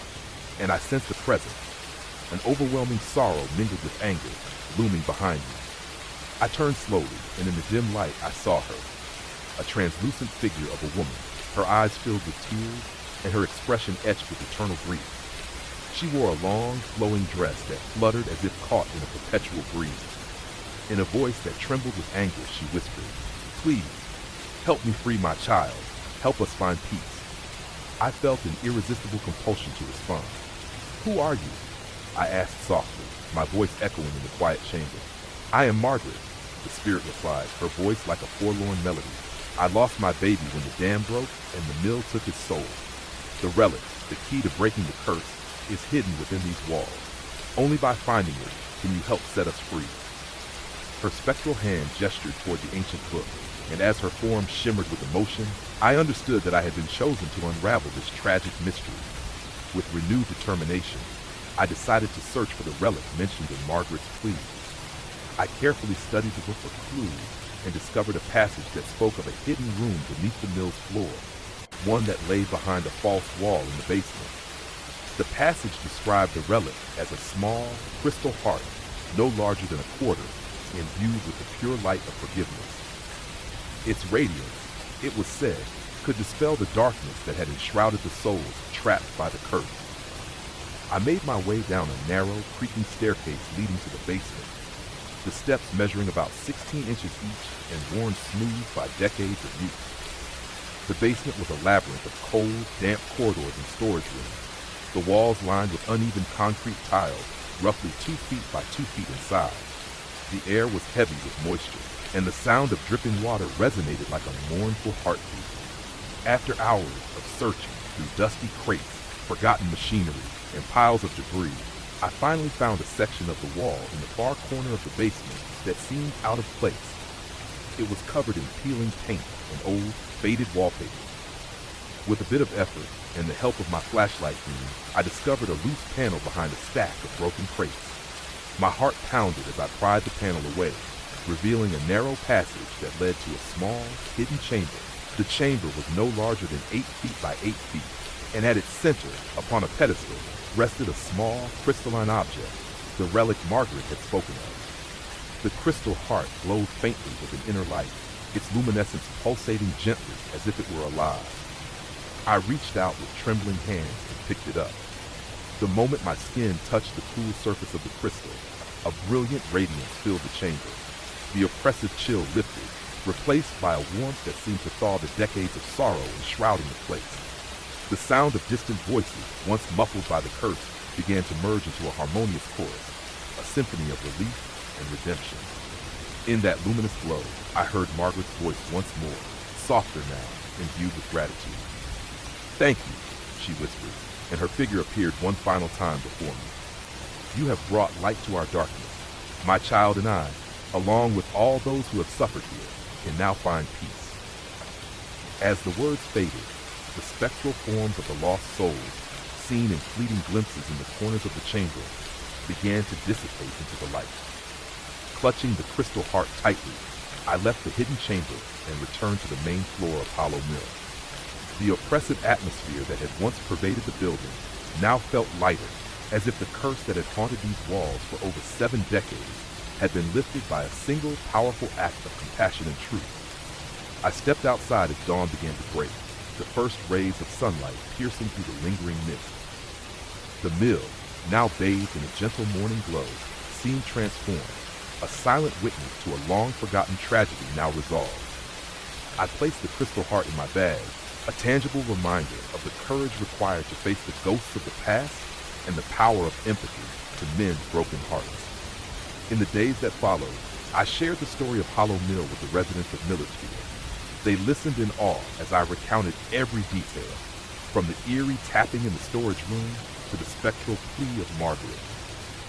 and I sensed a presence, an overwhelming sorrow mingled with anger, looming behind me. I turned slowly, and in the dim light I saw her, a translucent figure of a woman, her eyes filled with tears, and her expression etched with eternal grief. She wore a long, flowing dress that fluttered as if caught in a perpetual breeze. In a voice that trembled with anguish, she whispered, "Please, help me free my child. Help us find peace." I felt an irresistible compulsion to respond. "Who are you?" I asked softly, my voice echoing in the quiet chamber. "I am Margaret," the spirit replied, her voice like a forlorn melody. "I lost my baby when the dam broke and the mill took his soul. The relic, the key to breaking the curse, is hidden within these walls. Only by finding it can you help set us free." Her spectral hand gestured toward the ancient book, and as her form shimmered with emotion, I understood that I had been chosen to unravel this tragic mystery. With renewed determination, I decided to search for the relic mentioned in Margaret's plea. I carefully studied the book for clues and discovered a passage that spoke of a hidden room beneath the mill's floor, one that lay behind a false wall in the basement. The passage described the relic as a small, crystal heart, no larger than a quarter, imbued with the pure light of forgiveness. Its radiance, it was said, could dispel the darkness that had enshrouded the souls trapped by the curse. I made my way down a narrow, creaking staircase leading to the basement, the steps measuring about 16 inches each and worn smooth by decades of use. The basement was a labyrinth of cold, damp corridors and storage rooms, the walls lined with uneven concrete tiles, roughly 2 feet by 2 feet in size. The air was heavy with moisture, and the sound of dripping water resonated like a mournful heartbeat. After hours of searching through dusty crates, forgotten machinery, and piles of debris, I finally found a section of the wall in the far corner of the basement that seemed out of place. It was covered in peeling paint and old, faded wallpaper. With a bit of effort and the help of my flashlight beam, I discovered a loose panel behind a stack of broken crates. My heart pounded as I pried the panel away, revealing a narrow passage that led to a small, hidden chamber. The chamber was no larger than 8 feet by 8 feet, and at its center, upon a pedestal, rested a small, crystalline object, the relic Margaret had spoken of. The crystal heart glowed faintly with an inner light, its luminescence pulsating gently as if it were alive. I reached out with trembling hands and picked it up. The moment my skin touched the cool surface of the crystal, a brilliant radiance filled the chamber. The oppressive chill lifted, replaced by a warmth that seemed to thaw the decades of sorrow enshrouding the place. The sound of distant voices, once muffled by the curse, began to merge into a harmonious chorus, a symphony of relief and redemption. In that luminous glow, I heard Margaret's voice once more, softer now, imbued with gratitude. "Thank you," she whispered, and her figure appeared one final time before me. "You have brought light to our darkness. My child and I, along with all those who have suffered here, can now find peace." As the words faded, the spectral forms of the lost souls, seen in fleeting glimpses in the corners of the chamber, began to dissipate into the light. Clutching the crystal heart tightly, I left the hidden chamber and returned to the main floor of Hollow Mill. The oppressive atmosphere that had once pervaded the building now felt lighter, as if the curse that had haunted these walls for over 7 decades had been lifted by a single powerful act of compassion and truth. I stepped outside as dawn began to break, the first rays of sunlight piercing through the lingering mist. The mill, now bathed in a gentle morning glow, seemed transformed, a silent witness to a long-forgotten tragedy now resolved. I placed the crystal heart in my bag, a tangible reminder of the courage required to face the ghosts of the past and the power of empathy to mend broken hearts. In the days that followed, I shared the story of Hollow Mill with the residents of Millersfield. They listened in awe as I recounted every detail, from the eerie tapping in the storage room to the spectral plea of Margaret.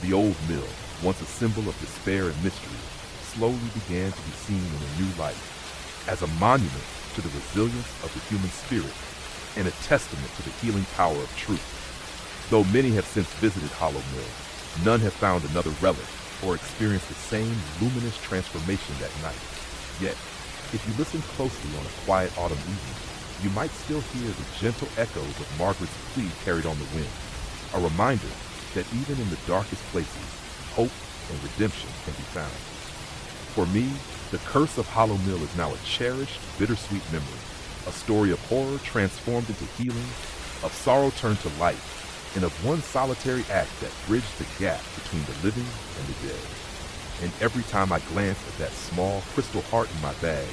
The old mill, once a symbol of despair and mystery, slowly began to be seen in a new light, as a monument to the resilience of the human spirit and a testament to the healing power of truth. Though many have since visited Hollow Mill, none have found another relic or experienced the same luminous transformation that night. Yet, if you listen closely on a quiet autumn evening, you might still hear the gentle echoes of Margaret's plea carried on the wind, a reminder that even in the darkest places, hope and redemption can be found. For me, the curse of Hollow Mill is now a cherished, bittersweet memory, a story of horror transformed into healing, of sorrow turned to light, and of one solitary act that bridged the gap between the living and the dead. And every time I glance at that small crystal heart in my bag,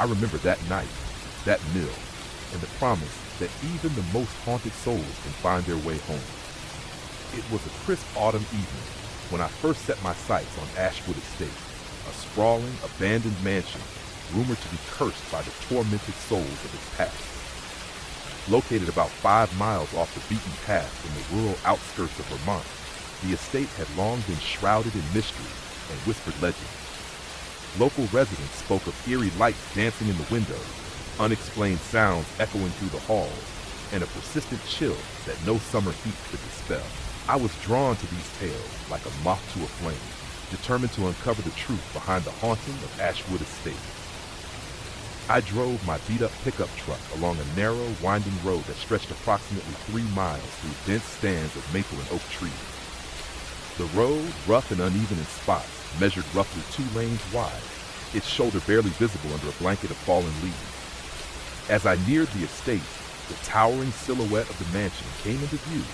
I remember that night, that mill, and the promise that even the most haunted souls can find their way home. It was a crisp autumn evening when I first set my sights on Ashwood Estate, a sprawling, abandoned mansion rumored to be cursed by the tormented souls of its past. Located about 5 miles off the beaten path in the rural outskirts of Vermont, the estate had long been shrouded in mystery and whispered legends. Local residents spoke of eerie lights dancing in the windows, unexplained sounds echoing through the halls, and a persistent chill that no summer heat could dispel. I was drawn to these tales like a moth to a flame, determined to uncover the truth behind the haunting of Ashwood Estate. I drove my beat-up pickup truck along a narrow, winding road that stretched approximately 3 miles through dense stands of maple and oak trees. The road, rough and uneven in spots, measured roughly 2 lanes wide, its shoulder barely visible under a blanket of fallen leaves. As I neared the estate, the towering silhouette of the mansion came into view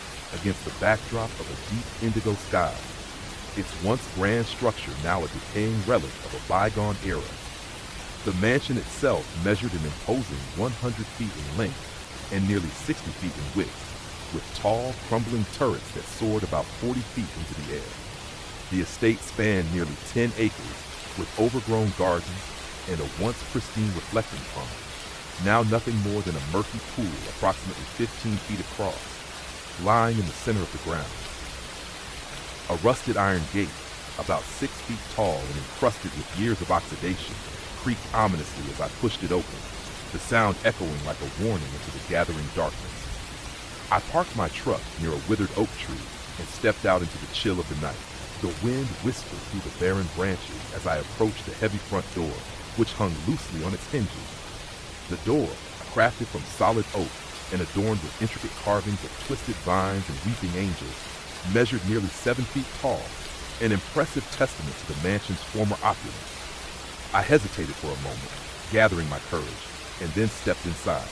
against the backdrop of a deep indigo sky, its once grand structure now a decaying relic of a bygone era. The mansion itself measured an imposing 100 feet in length and nearly 60 feet in width, with tall, crumbling turrets that soared about 40 feet into the air. The estate spanned nearly 10 acres, with overgrown gardens and a once pristine reflecting pond, now nothing more than a murky pool approximately 15 feet across, lying in the center of the ground. A rusted iron gate, about 6 feet tall and encrusted with years of oxidation, creaked ominously as I pushed it open, the sound echoing like a warning into the gathering darkness. I parked my truck near a withered oak tree and stepped out into the chill of the night, The wind whispered through the barren branches as I approached the heavy front door, which hung loosely on its hinges. The door, crafted from solid oak and adorned with intricate carvings of twisted vines and weeping angels, measured nearly 7 feet tall, an impressive testament to the mansion's former opulence. I hesitated for a moment, gathering my courage, and then stepped inside.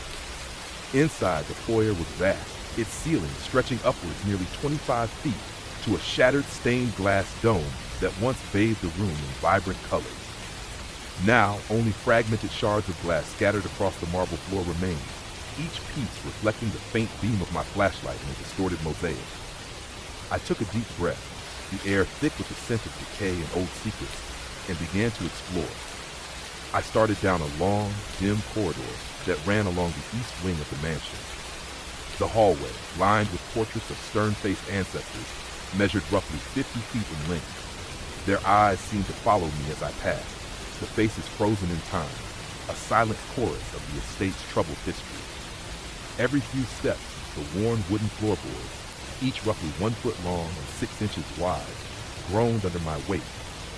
Inside, the foyer was vast, its ceiling stretching upwards nearly 25 feet to a shattered stained glass dome that once bathed the room in vibrant colors. Now, only fragmented shards of glass scattered across the marble floor remained, each piece reflecting the faint beam of my flashlight in a distorted mosaic. I took a deep breath, the air thick with the scent of decay and old secrets, and began to explore. I started down a long, dim corridor that ran along the east wing of the mansion. The hallway, lined with portraits of stern-faced ancestors, measured roughly 50 feet in length. Their eyes seemed to follow me as I passed, the faces frozen in time, a silent chorus of the estate's troubled history. Every few steps, the worn wooden floorboards, each roughly 1 foot long and 6 inches wide, groaned under my weight,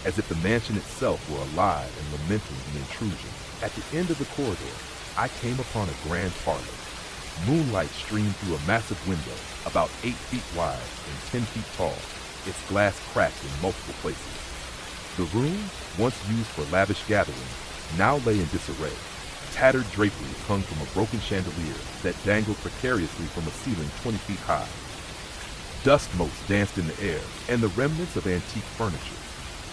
as if the mansion itself were alive and lamenting the intrusion. At the end of the corridor, I came upon a grand parlor. Moonlight streamed through a massive window, about 8 feet wide and 10 feet tall, its glass cracked in multiple places. The room, once used for lavish gatherings, now lay in disarray. Tattered draperies hung from a broken chandelier that dangled precariously from a ceiling 20 feet high. Dust motes danced in the air, and the remnants of antique furniture,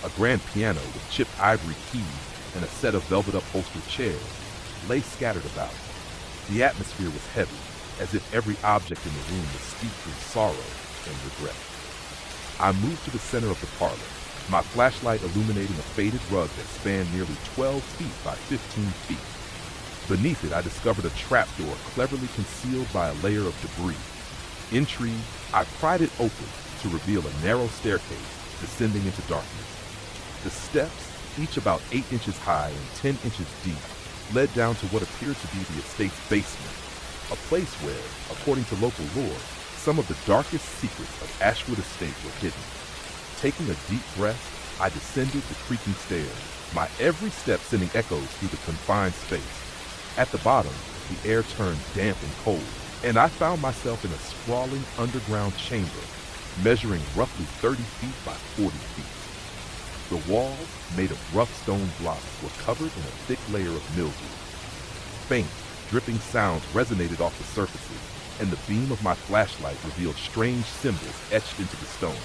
a grand piano with chipped ivory keys and a set of velvet-upholstered chairs, lay scattered about. The atmosphere was heavy, as if every object in the room was steeped in sorrow and regret. I moved to the center of the parlor, my flashlight illuminating a faded rug that spanned nearly 12 feet by 15 feet. Beneath it, I discovered a trapdoor cleverly concealed by a layer of debris. Intrigued, I pried it open to reveal a narrow staircase descending into darkness. The steps, each about 8 inches high and 10 inches deep, led down to what appeared to be the estate's basement, a place where, according to local lore, some of the darkest secrets of Ashwood Estate were hidden. Taking a deep breath, I descended the creaking stairs, my every step sending echoes through the confined space. At the bottom, the air turned damp and cold, and I found myself in a sprawling underground chamber, measuring roughly 30 feet by 40 feet. The walls, made of rough stone blocks, were covered in a thick layer of mildew. Faint, dripping sounds resonated off the surfaces, and the beam of my flashlight revealed strange symbols etched into the stone,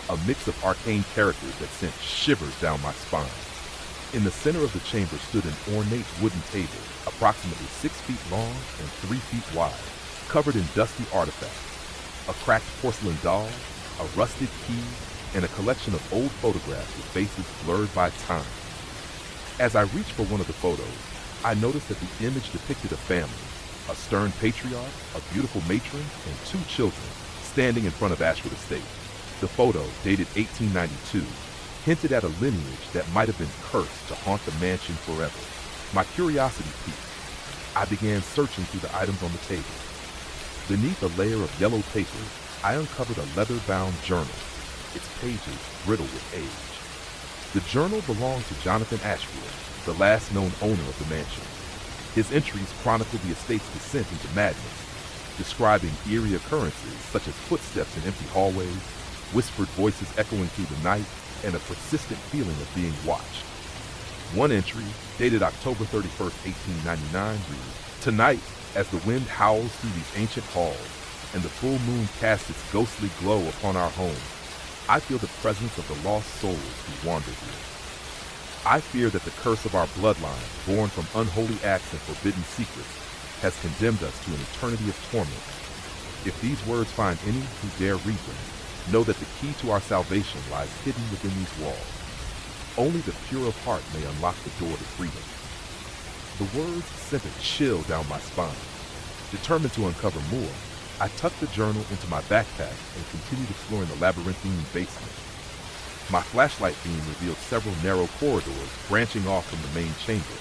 a mix of arcane characters that sent shivers down my spine. In the center of the chamber stood an ornate wooden table, approximately 6 feet long and 3 feet wide, covered in dusty artifacts, a cracked porcelain doll, a rusted key, and a collection of old photographs with faces blurred by time. As I reached for one of the photos, I noticed that the image depicted a family, a stern patriarch, a beautiful matron, and 2 children, standing in front of Ashwood Estate. The photo, dated 1892, hinted at a lineage that might have been cursed to haunt the mansion forever. My curiosity piqued. I began searching through the items on the table. Beneath a layer of yellow paper, I uncovered a leather-bound journal, its pages brittle with age. The journal belonged to Jonathan Ashwood, the last known owner of the mansion. His entries chronicled the estate's descent into madness, describing eerie occurrences such as footsteps in empty hallways, whispered voices echoing through the night, and a persistent feeling of being watched. One entry, dated October 31st, 1899, reads, "Tonight, as the wind howls through these ancient halls, and the full moon casts its ghostly glow upon our home, I feel the presence of the lost souls who wander here. I fear that the curse of our bloodline, born from unholy acts and forbidden secrets, has condemned us to an eternity of torment. If these words find any who dare read them, know that the key to our salvation lies hidden within these walls. Only the pure of heart may unlock the door to freedom." The words sent a chill down my spine. Determined to uncover more, I tucked the journal into my backpack and continued exploring the labyrinthine basement. My flashlight beam revealed several narrow corridors branching off from the main chamber,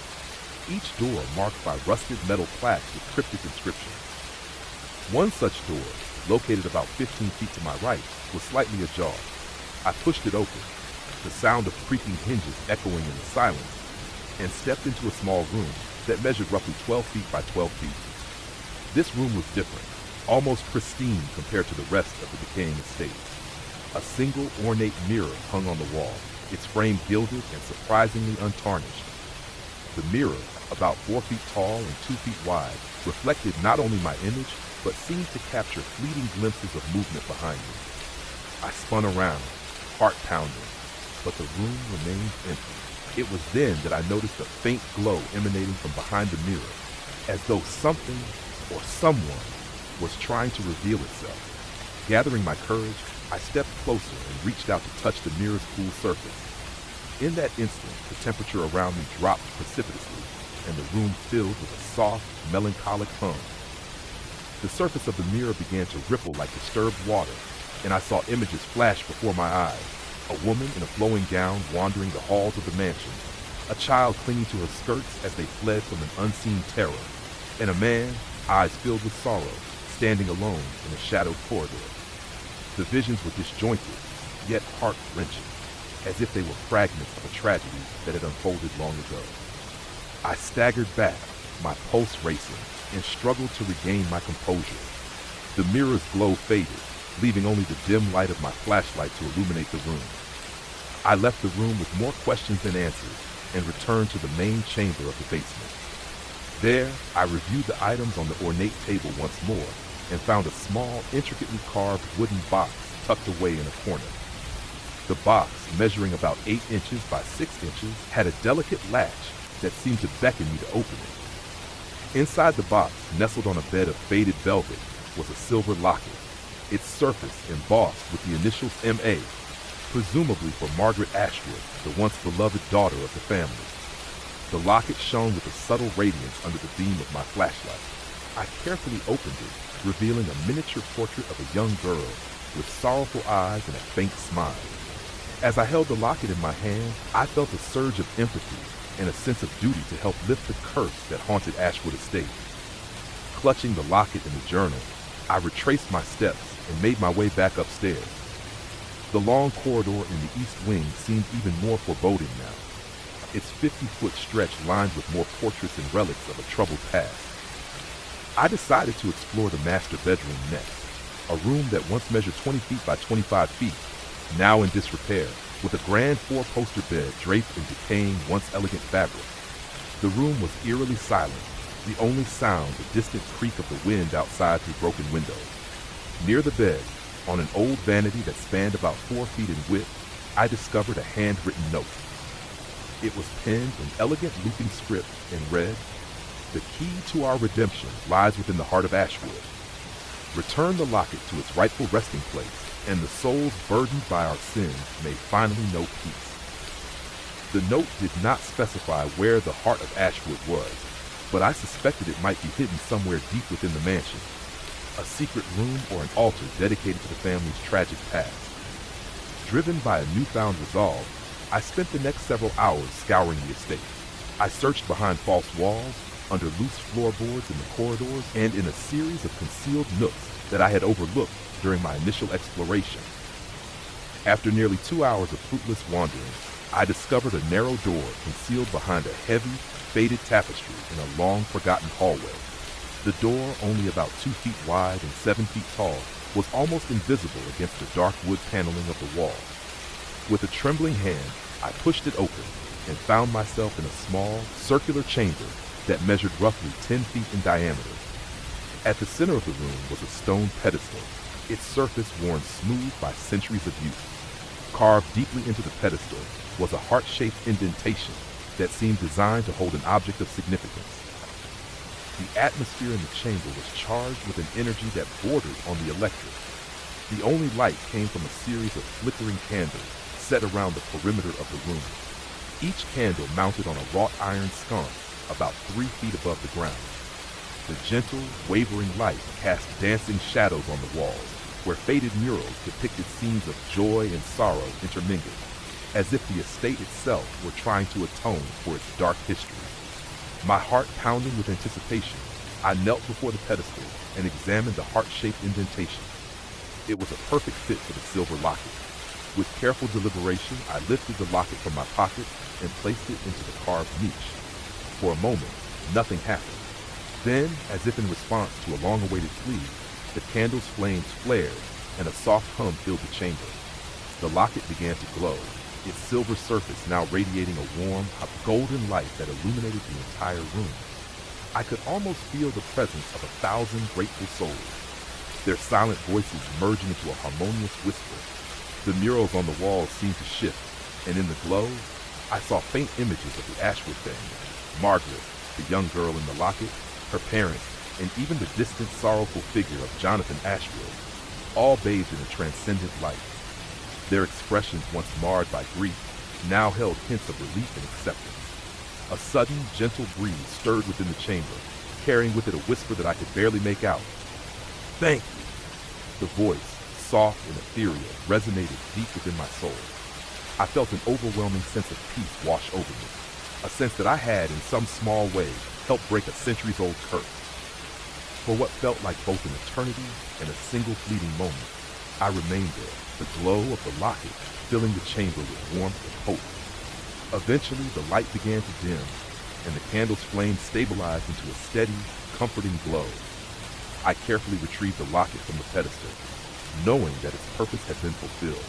each door marked by rusted metal plaques with cryptic inscriptions. One such door, located about 15 feet to my right, was slightly ajar. I pushed it open, the sound of creaking hinges echoing in the silence, and stepped into a small room that measured roughly 12 feet by 12 feet. This room was different, almost pristine compared to the rest of the decaying estate. A single ornate mirror hung on the wall, its frame gilded and surprisingly untarnished. The mirror, about 4 feet tall and 2 feet wide, reflected not only my image, but seemed to capture fleeting glimpses of movement behind me. I spun around, heart pounding, but the room remained empty. It was then that I noticed a faint glow emanating from behind the mirror, as though something or someone was trying to reveal itself. Gathering my courage, I stepped closer and reached out to touch the mirror's cool surface. In that instant, the temperature around me dropped precipitously, and the room filled with a soft, melancholic hum. The surface of the mirror began to ripple like disturbed water, and I saw images flash before my eyes. A woman in a flowing gown wandering the halls of the mansion, a child clinging to her skirts as they fled from an unseen terror, and a man, eyes filled with sorrow, standing alone in a shadowed corridor. The visions were disjointed, yet heart-wrenching, as if they were fragments of a tragedy that had unfolded long ago. I staggered back, my pulse racing, and struggled to regain my composure. The mirror's glow faded, leaving only the dim light of my flashlight to illuminate the room. I left the room with more questions than answers and returned to the main chamber of the basement. There, I reviewed the items on the ornate table once more and found a small, intricately carved wooden box tucked away in a corner. The box, measuring about 8 inches by 6 inches, had a delicate latch that seemed to beckon me to open it. Inside the box, nestled on a bed of faded velvet, was a silver locket, its surface embossed with the initials M.A., presumably for Margaret Ashwood, the once beloved daughter of the family. The locket shone with a subtle radiance under the beam of my flashlight. I carefully opened it, revealing a miniature portrait of a young girl with sorrowful eyes and a faint smile. As I held the locket in my hand, I felt a surge of empathy and a sense of duty to help lift the curse that haunted Ashwood Estate. Clutching the locket in the journal, I retraced my steps and made my way back upstairs. The long corridor in the east wing seemed even more foreboding now, its 50-foot stretch lined with more portraits and relics of a troubled past. I decided to explore the master bedroom next, a room that once measured 20 feet by 25 feet, now in disrepair, with a grand 4-poster bed draped in decaying, once elegant fabric. The room was eerily silent, the only sound the distant creak of the wind outside through broken windows. Near the bed, on an old vanity that spanned about 4 feet in width, I discovered a handwritten note. It was penned in elegant looping script and read, "The key to our redemption lies within the heart of Ashwood. Return the locket to its rightful resting place, and the souls burdened by our sins may finally know peace." The note did not specify where the heart of Ashwood was, but I suspected it might be hidden somewhere deep within the mansion, a secret room or an altar dedicated to the family's tragic past. Driven by a newfound resolve, I spent the next several hours scouring the estate. I searched behind false walls, under loose floorboards in the corridors, and in a series of concealed nooks that I had overlooked during my initial exploration. After nearly 2 hours of fruitless wandering, I discovered a narrow door concealed behind a heavy, faded tapestry in a long-forgotten hallway. The door, only about 2 feet wide and 7 feet tall, was almost invisible against the dark wood paneling of the wall. With a trembling hand, I pushed it open and found myself in a small, circular chamber that measured roughly 10 feet in diameter. At the center of the room was a stone pedestal, its surface worn smooth by centuries of use. Carved deeply into the pedestal was a heart-shaped indentation that seemed designed to hold an object of significance. The atmosphere in the chamber was charged with an energy that bordered on the electric. The only light came from a series of flickering candles set around the perimeter of the room, each candle mounted on a wrought iron sconce about 3 feet above the ground. The gentle, wavering light cast dancing shadows on the walls, where faded murals depicted scenes of joy and sorrow intermingled, as if the estate itself were trying to atone for its dark history. My heart pounding with anticipation, I knelt before the pedestal and examined the heart-shaped indentation. It was a perfect fit for the silver locket. With careful deliberation, I lifted the locket from my pocket and placed it into the carved niche. For a moment, nothing happened. Then, as if in response to a long-awaited plea, the candle's flames flared and a soft hum filled the chamber. The locket began to glow, its silver surface now radiating a warm, golden light that illuminated the entire room. I could almost feel the presence of 1,000 grateful souls, their silent voices merging into a harmonious whisper. The murals on the walls seemed to shift, and in the glow, I saw faint images of the Ashwood family, Margaret, the young girl in the locket, her parents, and even the distant, sorrowful figure of Jonathan Ashwood, all bathed in a transcendent light. Their expressions, once marred by grief, now held hints of relief and acceptance. A sudden, gentle breeze stirred within the chamber, carrying with it a whisper that I could barely make out. "Thank you." The voice, soft and ethereal, resonated deep within my soul. I felt an overwhelming sense of peace wash over me, a sense that I had, in some small way, helped break a centuries-old curse. For what felt like both an eternity and a single fleeting moment, I remained there, the glow of the locket filling the chamber with warmth and hope. Eventually, the light began to dim, and the candle's flame stabilized into a steady, comforting glow. I carefully retrieved the locket from the pedestal, knowing that its purpose had been fulfilled.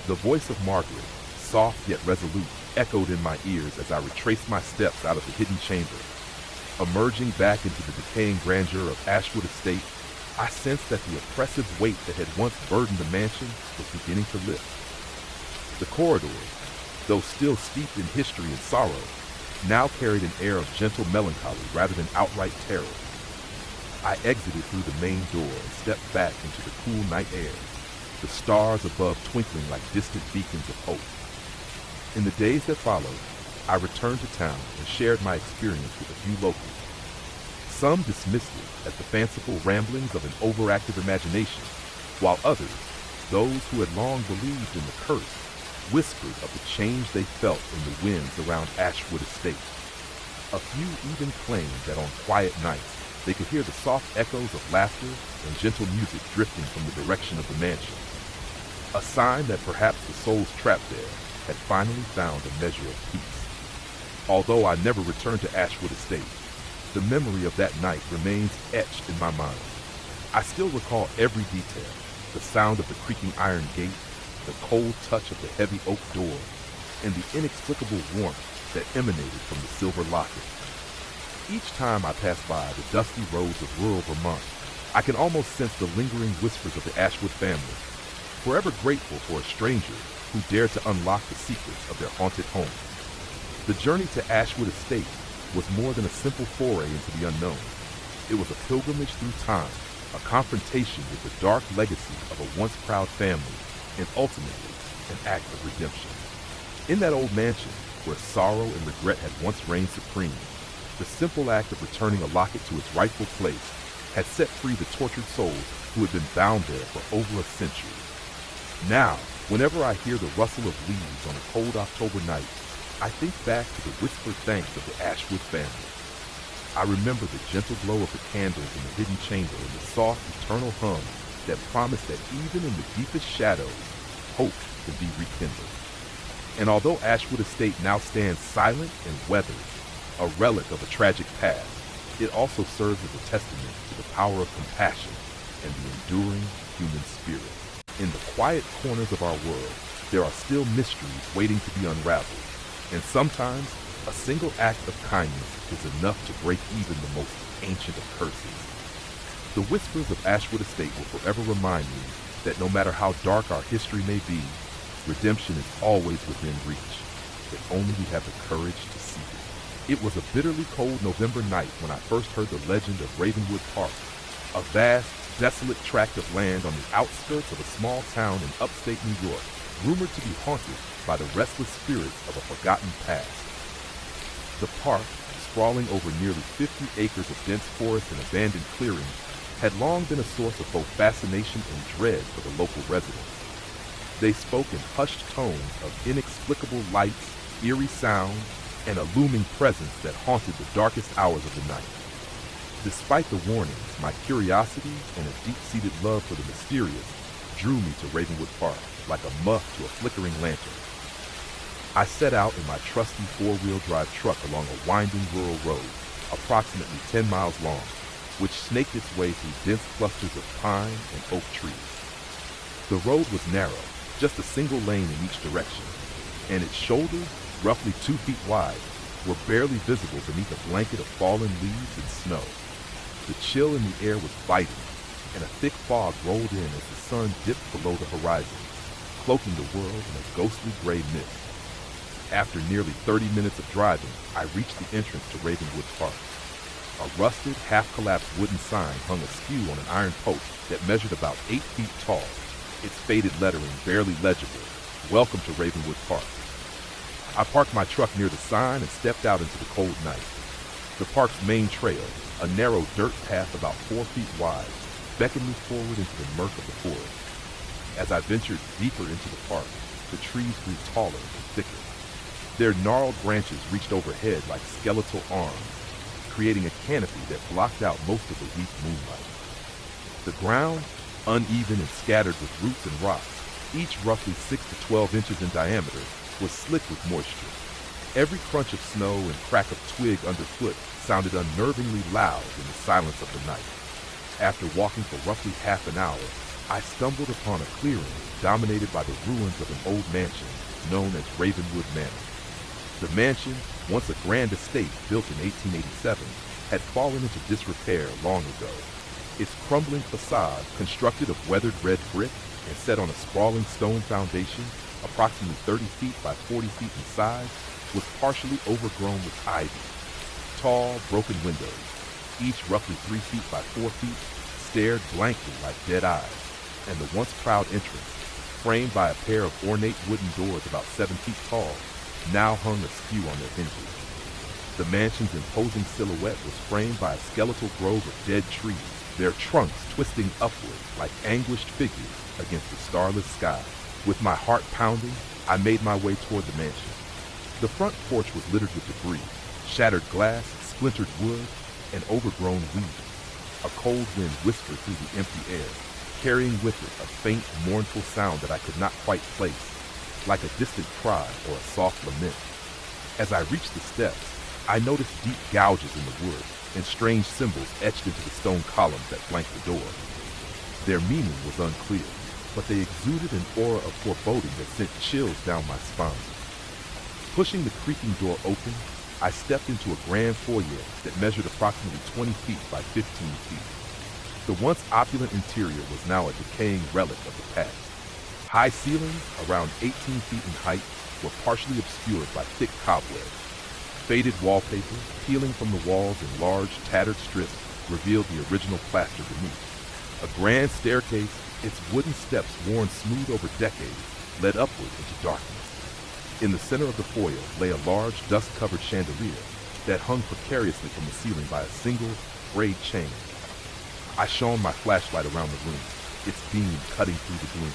The voice of Margaret, soft yet resolute, echoed in my ears as I retraced my steps out of the hidden chamber. Emerging back into the decaying grandeur of Ashwood Estate, I sensed that the oppressive weight that had once burdened the mansion was beginning to lift. The corridors, though still steeped in history and sorrow, now carried an air of gentle melancholy rather than outright terror. I exited through the main door and stepped back into the cool night air, the stars above twinkling like distant beacons of hope. In the days that followed, I returned to town and shared my experience with a few locals. Some dismissed it as the fanciful ramblings of an overactive imagination, while others, those who had long believed in the curse, whispered of the change they felt in the winds around Ashwood Estate. A few even claimed that on quiet nights they could hear the soft echoes of laughter and gentle music drifting from the direction of the mansion, a sign that perhaps the souls trapped there had finally found a measure of peace. Although I never returned to Ashwood Estate, the memory of that night remains etched in my mind. I still recall every detail, the sound of the creaking iron gate, the cold touch of the heavy oak door, and the inexplicable warmth that emanated from the silver locket. Each time I pass by the dusty roads of rural Vermont, I can almost sense the lingering whispers of the Ashwood family, forever grateful for a stranger who dared to unlock the secrets of their haunted home. The journey to Ashwood Estate was more than a simple foray into the unknown. It was a pilgrimage through time, a confrontation with the dark legacy of a once proud family, and ultimately, an act of redemption. In that old mansion, where sorrow and regret had once reigned supreme, the simple act of returning a locket to its rightful place had set free the tortured souls who had been bound there for over a century. Now, whenever I hear the rustle of leaves on a cold October night, I think back to the whispered thanks of the Ashwood family. I remember the gentle glow of the candles in the hidden chamber and the soft, eternal hum that promised that even in the deepest shadows, hope could be rekindled. And although Ashwood Estate now stands silent and weathered, a relic of a tragic past, it also serves as a testament to the power of compassion and the enduring human spirit. In the quiet corners of our world, there are still mysteries waiting to be unraveled, and sometimes a single act of kindness is enough to break even the most ancient of curses. The whispers of Ashwood Estate will forever remind me that no matter how dark our history may be, redemption is always within reach, if only we have the courage to seek it. It was a bitterly cold November night when I first heard the legend of Ravenwood Park, a vast, desolate tract of land on the outskirts of a small town in upstate New York, rumored to be haunted by the restless spirits of a forgotten past. The park, sprawling over nearly 50 acres of dense forest and abandoned clearings, had long been a source of both fascination and dread for the local residents. They spoke in hushed tones of inexplicable lights, eerie sounds, and a looming presence that haunted the darkest hours of the night. Despite the warnings, my curiosity and a deep-seated love for the mysterious drew me to Ravenwood Park like a moth to a flickering lantern. I set out in my trusty four-wheel drive truck along a winding rural road, approximately 10 miles long, which snaked its way through dense clusters of pine and oak trees. The road was narrow, just a single lane in each direction, and its shoulders, roughly 2 feet wide, were barely visible beneath a blanket of fallen leaves and snow. The chill in the air was biting, and a thick fog rolled in as the sun dipped below the horizon, cloaking the world in a ghostly gray mist. After nearly 30 minutes of driving, I reached the entrance to Ravenwood Park. A rusted, half-collapsed wooden sign hung askew on an iron post that measured about 8 feet tall, its faded lettering barely legible, "Welcome to Ravenwood Park." I parked my truck near the sign and stepped out into the cold night. The park's main trail, a narrow dirt path about 4 feet wide, beckoned me forward into the murk of the forest. As I ventured deeper into the park, the trees grew taller and thicker. Their gnarled branches reached overhead like skeletal arms, creating a canopy that blocked out most of the weak moonlight. The ground, uneven and scattered with roots and rocks, each roughly 6 to 12 inches in diameter, was slick with moisture. Every crunch of snow and crack of twig underfoot sounded unnervingly loud in the silence of the night. After walking for roughly half an hour, I stumbled upon a clearing dominated by the ruins of an old mansion known as Ravenwood Manor. The mansion, once a grand estate built in 1887, had fallen into disrepair long ago. Its crumbling facade, constructed of weathered red brick and set on a sprawling stone foundation, approximately 30 feet by 40 feet in size, was partially overgrown with ivy. Tall, broken windows, each roughly 3 feet by 4 feet, stared blankly like dead eyes, and the once proud entrance, framed by a pair of ornate wooden doors about 7 feet tall, now hung askew on their hinges. The mansion's imposing silhouette was framed by a skeletal grove of dead trees, their trunks twisting upward like anguished figures against the starless sky. With my heart pounding, I made my way toward the mansion. The front porch was littered with debris, shattered glass, splintered wood, and overgrown weeds. A cold wind whispered through the empty air, carrying with it a faint, mournful sound that I could not quite place, like a distant cry or a soft lament. As I reached the steps, I noticed deep gouges in the wood and strange symbols etched into the stone columns that flanked the door. Their meaning was unclear, but they exuded an aura of foreboding that sent chills down my spine. Pushing the creaking door open, I stepped into a grand foyer that measured approximately 20 feet by 15 feet. The once opulent interior was now a decaying relic of the past. High ceilings, around 18 feet in height, were partially obscured by thick cobwebs. Faded wallpaper, peeling from the walls in large, tattered strips, revealed the original plaster beneath. A grand staircase, its wooden steps worn smooth over decades, led upward into darkness. In the center of the foyer lay a large, dust-covered chandelier that hung precariously from the ceiling by a single, frayed chain. I shone my flashlight around the room, its beam cutting through the gloom.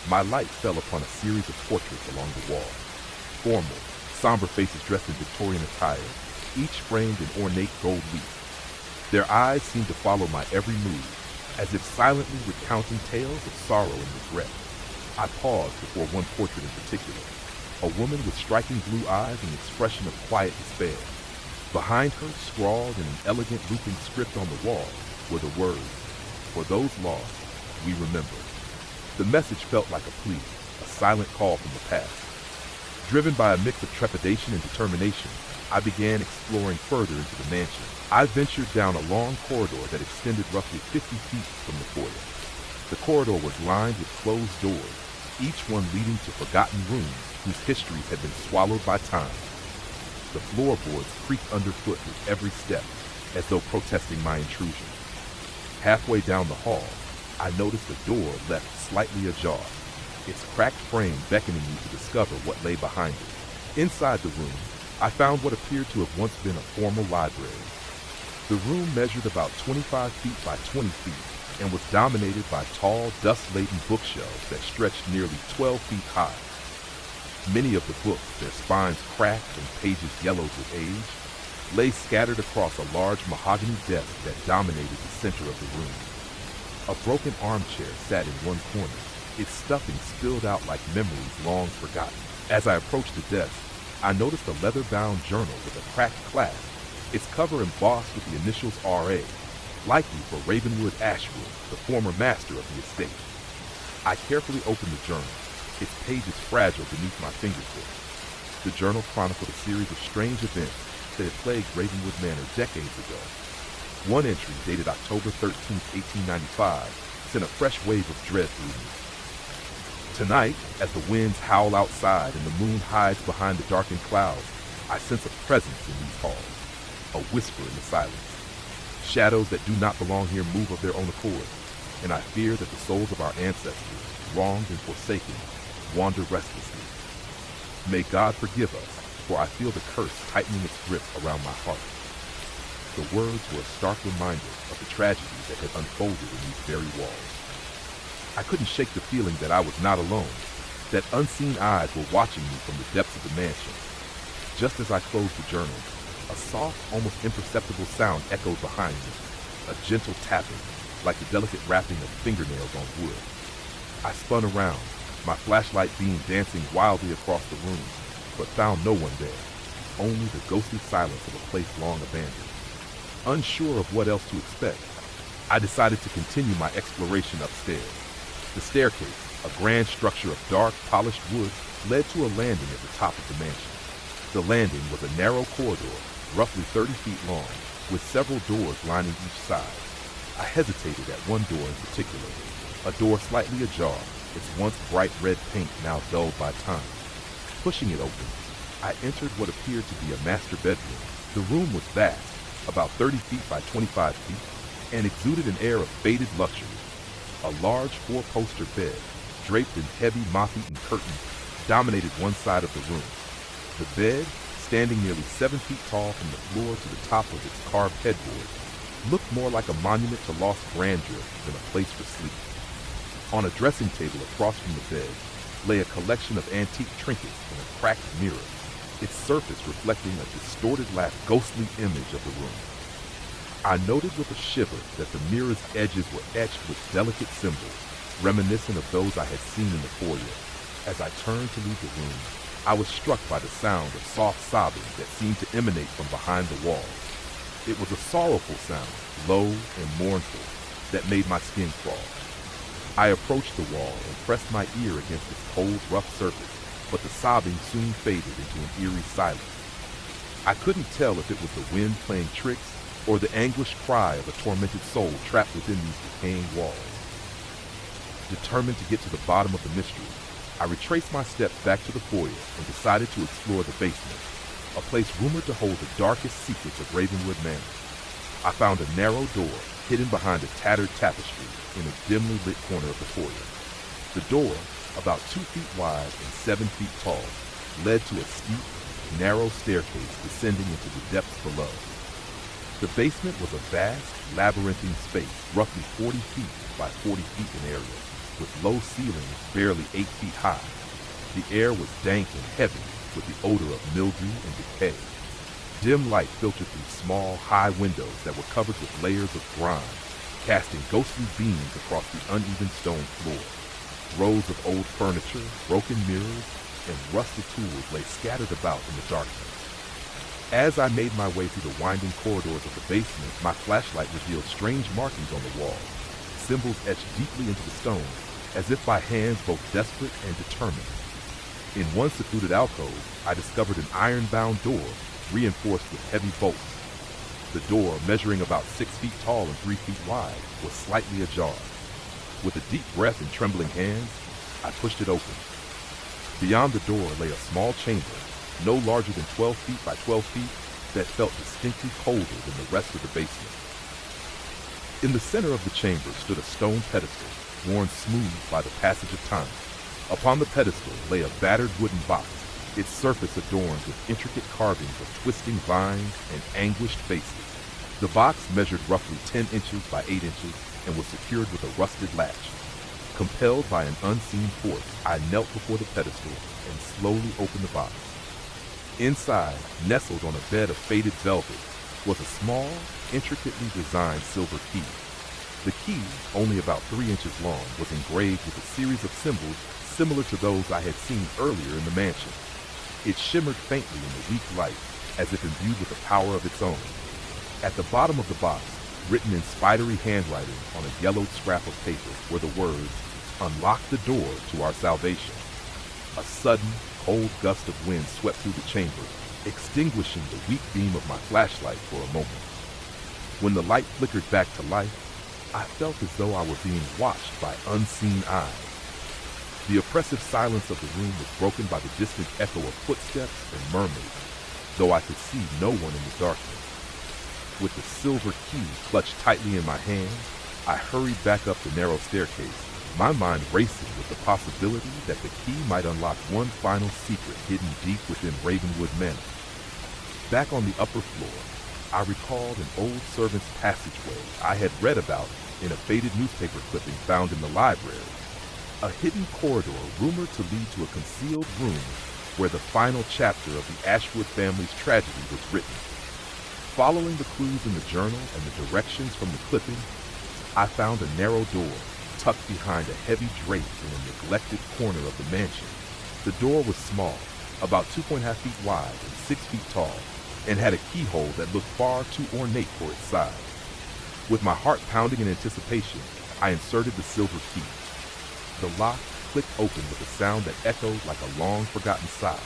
My light fell upon a series of portraits along the wall. Formal, somber faces dressed in Victorian attire, each framed in ornate gold leaf. Their eyes seemed to follow my every move, as if silently recounting tales of sorrow and regret. I paused before one portrait in particular, a woman with striking blue eyes and an expression of quiet despair. Behind her, scrawled in an elegant looping script on the wall, were the words, "For those lost, we remember." The message felt like a plea, a silent call from the past. Driven by a mix of trepidation and determination, I began exploring further into the mansion. I ventured down a long corridor that extended roughly 50 feet from the foyer. The corridor was lined with closed doors, each one leading to forgotten rooms whose histories had been swallowed by time. The floorboards creaked underfoot with every step, as though protesting my intrusion. Halfway down the hall, I noticed a door left slightly ajar, its cracked frame beckoning me to discover what lay behind it. Inside the room, I found what appeared to have once been a formal library. The room measured about 25 feet by 20 feet and was dominated by tall, dust-laden bookshelves that stretched nearly 12 feet high. Many of the books, their spines cracked and pages yellowed with age, lay scattered across a large mahogany desk that dominated the center of the room. A broken armchair sat in one corner, its stuffing spilled out like memories long forgotten. As I approached the desk, I noticed a leather-bound journal with a cracked clasp, its cover embossed with the initials R.A., likely for Ravenwood Ashwood, the former master of the estate. I carefully opened the journal, its pages fragile beneath my fingertips. The journal chronicled a series of strange events that had plagued Ravenwood Manor decades ago. One entry, dated October 13, 1895, sent a fresh wave of dread through me. Tonight, as the winds howl outside and the moon hides behind the darkened clouds, I sense a presence in these halls, a whisper in the silence. Shadows that do not belong here move of their own accord, and I fear that the souls of our ancestors, wronged and forsaken, wander restlessly. May God forgive us, for I feel the curse tightening its grip around my heart. The words were a stark reminder of the tragedy that had unfolded in these very walls. I couldn't shake the feeling that I was not alone, that unseen eyes were watching me from the depths of the mansion. Just as I closed the journal, a soft, almost imperceptible sound echoed behind me, a gentle tapping, like the delicate wrapping of fingernails on wood. I spun around, my flashlight beam dancing wildly across the room, but found no one there, only the ghostly silence of a place long abandoned. Unsure of what else to expect, I decided to continue my exploration upstairs. The staircase, a grand structure of dark, polished wood, led to a landing at the top of the mansion. The landing was a narrow corridor, roughly 30 feet long, with several doors lining each side. I hesitated at one door in particular, a door slightly ajar, its once bright red paint now dulled by time. Pushing it open, I entered what appeared to be a master bedroom. The room was vast, about 30 feet by 25 feet, and exuded an air of faded luxury. A large four-poster bed, draped in heavy moth-eaten curtains, dominated one side of the room. The bed, standing nearly 7 feet tall from the floor to the top of its carved headboard, looked more like a monument to lost grandeur than a place for sleep. On a dressing table across from the bed lay a collection of antique trinkets and a cracked mirror, its surface reflecting a distorted-laughed, ghostly image of the room. I noted with a shiver that the mirror's edges were etched with delicate symbols, reminiscent of those I had seen in the foyer. As I turned to leave the room, I was struck by the sound of soft sobbing that seemed to emanate from behind the walls. It was a sorrowful sound, low and mournful, that made my skin crawl. I approached the wall and pressed my ear against its cold, rough surface, but the sobbing soon faded into an eerie silence. I couldn't tell if it was the wind playing tricks or the anguished cry of a tormented soul trapped within these decaying walls. Determined to get to the bottom of the mystery, I retraced my steps back to the foyer and decided to explore the basement, a place rumored to hold the darkest secrets of Ravenwood Manor. I found a narrow door hidden behind a tattered tapestry in a dimly lit corner of the foyer. The door, about 2 feet wide and 7 feet tall, led to a steep, narrow staircase descending into the depths below. The basement was a vast, labyrinthine space, roughly 40 feet by 40 feet in area, with low ceilings barely 8 feet high. The air was dank and heavy with the odor of mildew and decay. Dim light filtered through small, high windows that were covered with layers of grime, casting ghostly beams across the uneven stone floor. Rows of old furniture, broken mirrors, and rusted tools lay scattered about in the darkness. As I made my way through the winding corridors of the basement, my flashlight revealed strange markings on the walls, symbols etched deeply into the stone, as if by hands both desperate and determined. In one secluded alcove, I discovered an iron-bound door reinforced with heavy bolts. The door, measuring about 6 feet tall and 3 feet wide, was slightly ajar. With a deep breath and trembling hands, I pushed it open. Beyond the door lay a small chamber, no larger than 12 feet by 12 feet, that felt distinctly colder than the rest of the basement. In the center of the chamber stood a stone pedestal, worn smooth by the passage of time. Upon the pedestal lay a battered wooden box, its surface adorned with intricate carvings of twisting vines and anguished faces. The box measured roughly 10 inches by 8 inches and was secured with a rusted latch. Compelled by an unseen force, I knelt before the pedestal and slowly opened the box. Inside, nestled on a bed of faded velvet, was a small, intricately designed silver key. The key, only about 3 inches long, was engraved with a series of symbols similar to those I had seen earlier in the mansion. It shimmered faintly in the weak light, as if imbued with a power of its own. At the bottom of the box, written in spidery handwriting on a yellowed scrap of paper, were the words, "Unlock the door to our salvation." A sudden, cold gust of wind swept through the chamber, extinguishing the weak beam of my flashlight for a moment. When the light flickered back to life, I felt as though I were being watched by unseen eyes. The oppressive silence of the room was broken by the distant echo of footsteps and murmurs, though I could see no one in the darkness. With the silver key clutched tightly in my hand, I hurried back up the narrow staircase, my mind racing with the possibility that the key might unlock one final secret hidden deep within Ravenwood Manor. Back on the upper floor, I recalled an old servant's passageway I had read about in a faded newspaper clipping found in the library. A hidden corridor rumored to lead to a concealed room where the final chapter of the Ashwood family's tragedy was written. Following the clues in the journal and the directions from the clipping, I found a narrow door tucked behind a heavy drape in a neglected corner of the mansion. The door was small, about 2.5 feet wide and 6 feet tall, and had a keyhole that looked far too ornate for its size. With my heart pounding in anticipation, I inserted the silver key. The lock clicked open with a sound that echoed like a long-forgotten sigh.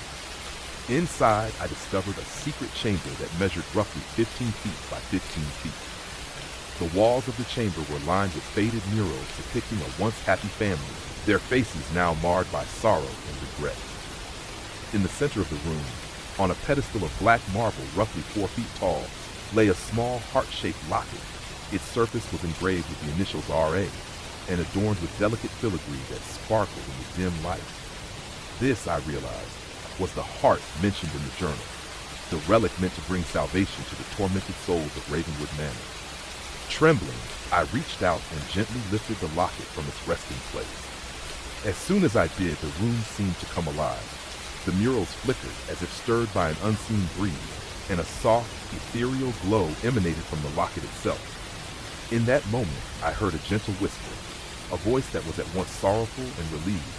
Inside, I discovered a secret chamber that measured roughly 15 feet by 15 feet. The walls of the chamber were lined with faded murals depicting a once happy family, their faces now marred by sorrow and regret. In the center of the room, on a pedestal of black marble roughly 4 feet tall, lay a small heart-shaped locket. Its surface was engraved with the initials R.A. and adorned with delicate filigree that sparkled in the dim light. This, I realized, was the heart mentioned in the journal, the relic meant to bring salvation to the tormented souls of Ravenwood Manor. Trembling, I reached out and gently lifted the locket from its resting place. As soon as I did, the room seemed to come alive. The murals flickered as if stirred by an unseen breeze, and a soft, ethereal glow emanated from the locket itself. In that moment, I heard a gentle whisper, a voice that was at once sorrowful and relieved.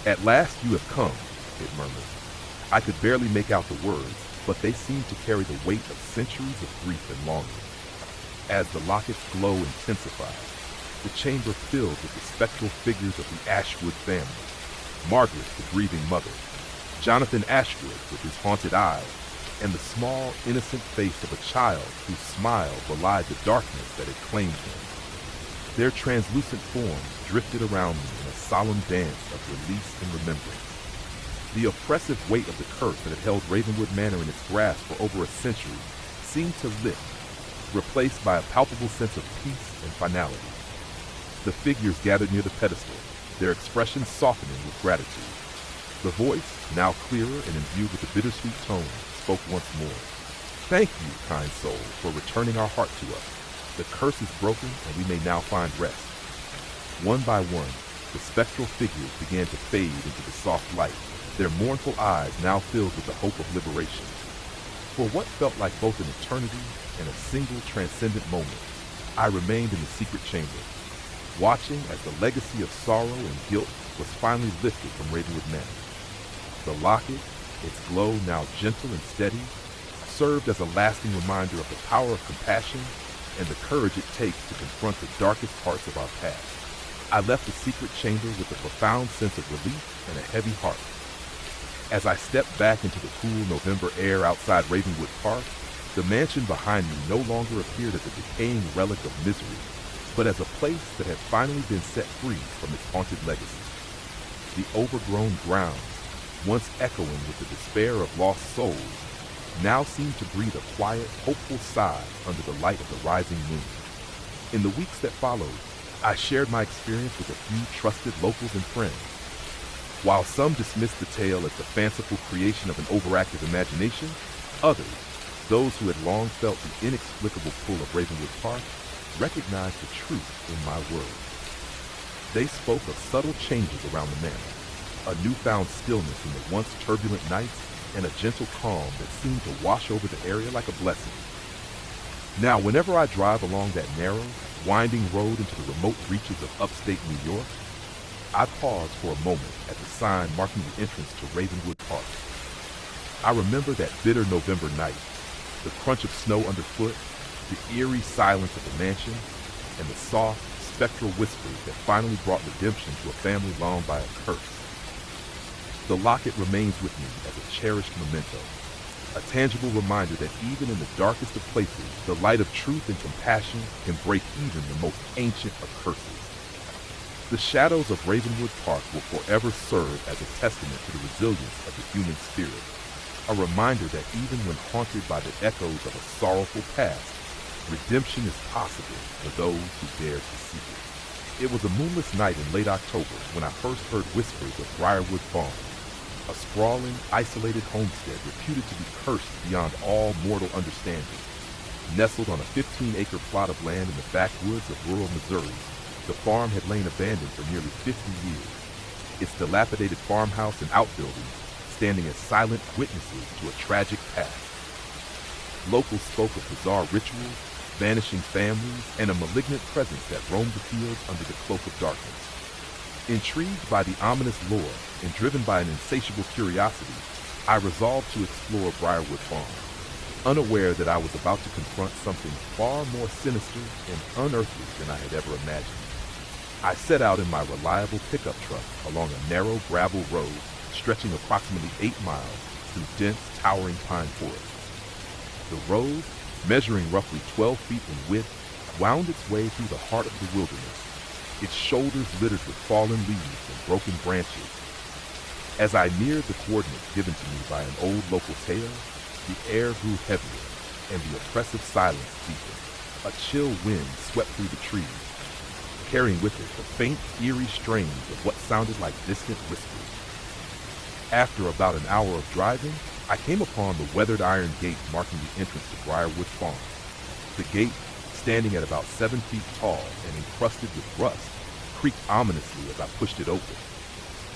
"At last you have come," it murmured. I could barely make out the words, but they seemed to carry the weight of centuries of grief and longing. As the locket's glow intensified, the chamber filled with the spectral figures of the Ashwood family. Margaret, the grieving mother, Jonathan Ashwood with his haunted eyes, and the small, innocent face of a child whose smile belied the darkness that had claimed him. Their translucent forms drifted around me in a solemn dance of release and remembrance. The oppressive weight of the curse that had held Ravenwood Manor in its grasp for over a century seemed to lift, replaced by a palpable sense of peace and finality. The figures gathered near the pedestal, their expressions softening with gratitude. The voice, now clearer and imbued with a bittersweet tone, spoke once more. "Thank you, kind soul, for returning our heart to us. The curse is broken and we may now find rest." One by one, the spectral figures began to fade into the soft light, their mournful eyes now filled with the hope of liberation. For what felt like both an eternity and a single transcendent moment, I remained in the secret chamber, watching as the legacy of sorrow and guilt was finally lifted from Ravenwood Manor. The locket, its glow now gentle and steady, served as a lasting reminder of the power of compassion and the courage it takes to confront the darkest parts of our past. I left the secret chamber with a profound sense of relief and a heavy heart. As I stepped back into the cool November air outside Ravenwood Park, the mansion behind me no longer appeared as a decaying relic of misery, but as a place that had finally been set free from its haunted legacy. The overgrown grounds, once echoing with the despair of lost souls, now seemed to breathe a quiet, hopeful sigh under the light of the rising moon. In the weeks that followed, I shared my experience with a few trusted locals and friends. While some dismissed the tale as the fanciful creation of an overactive imagination, others, those who had long felt the inexplicable pull of Ravenwood Park, recognized the truth in my words. They spoke of subtle changes around the manor, a newfound stillness in the once turbulent nights, and a gentle calm that seemed to wash over the area like a blessing. Now, whenever I drive along that narrow, winding road into the remote reaches of upstate New York, I paused for a moment at the sign marking the entrance to Ravenwood Park. I remember that bitter November night, the crunch of snow underfoot, the eerie silence of the mansion, and the soft, spectral whispers that finally brought redemption to a family long by a curse. The locket remains with me as a cherished memento, a tangible reminder that even in the darkest of places, the light of truth and compassion can break even the most ancient of curses. The shadows of Ravenwood Park will forever serve as a testament to the resilience of the human spirit, a reminder that even when haunted by the echoes of a sorrowful past, redemption is possible for those who dare to seek it. It was a moonless night in late October when I first heard whispers of Briarwood Farm, a sprawling, isolated homestead reputed to be cursed beyond all mortal understanding. Nestled on a 15-acre plot of land in the backwoods of rural Missouri, the farm had lain abandoned for nearly 50 years, its dilapidated farmhouse and outbuildings standing as silent witnesses to a tragic past. Locals spoke of bizarre rituals, vanishing families, and a malignant presence that roamed the fields under the cloak of darkness. Intrigued by the ominous lore and driven by an insatiable curiosity, I resolved to explore Briarwood Farm, unaware that I was about to confront something far more sinister and unearthly than I had ever imagined. I set out in my reliable pickup truck along a narrow gravel road stretching approximately 8 miles through dense, towering pine forest. The road, measuring roughly 12 feet in width, wound its way through the heart of the wilderness, its shoulders littered with fallen leaves and broken branches. As I neared the coordinates given to me by an old local tale, the air grew heavier and the oppressive silence deepened. A chill wind swept through the trees, carrying with it the faint, eerie strains of what sounded like distant whispers. After about an hour of driving, I came upon the weathered iron gate marking the entrance to Briarwood Farm. The gate, standing at about 7 feet tall and encrusted with rust, creaked ominously as I pushed it open.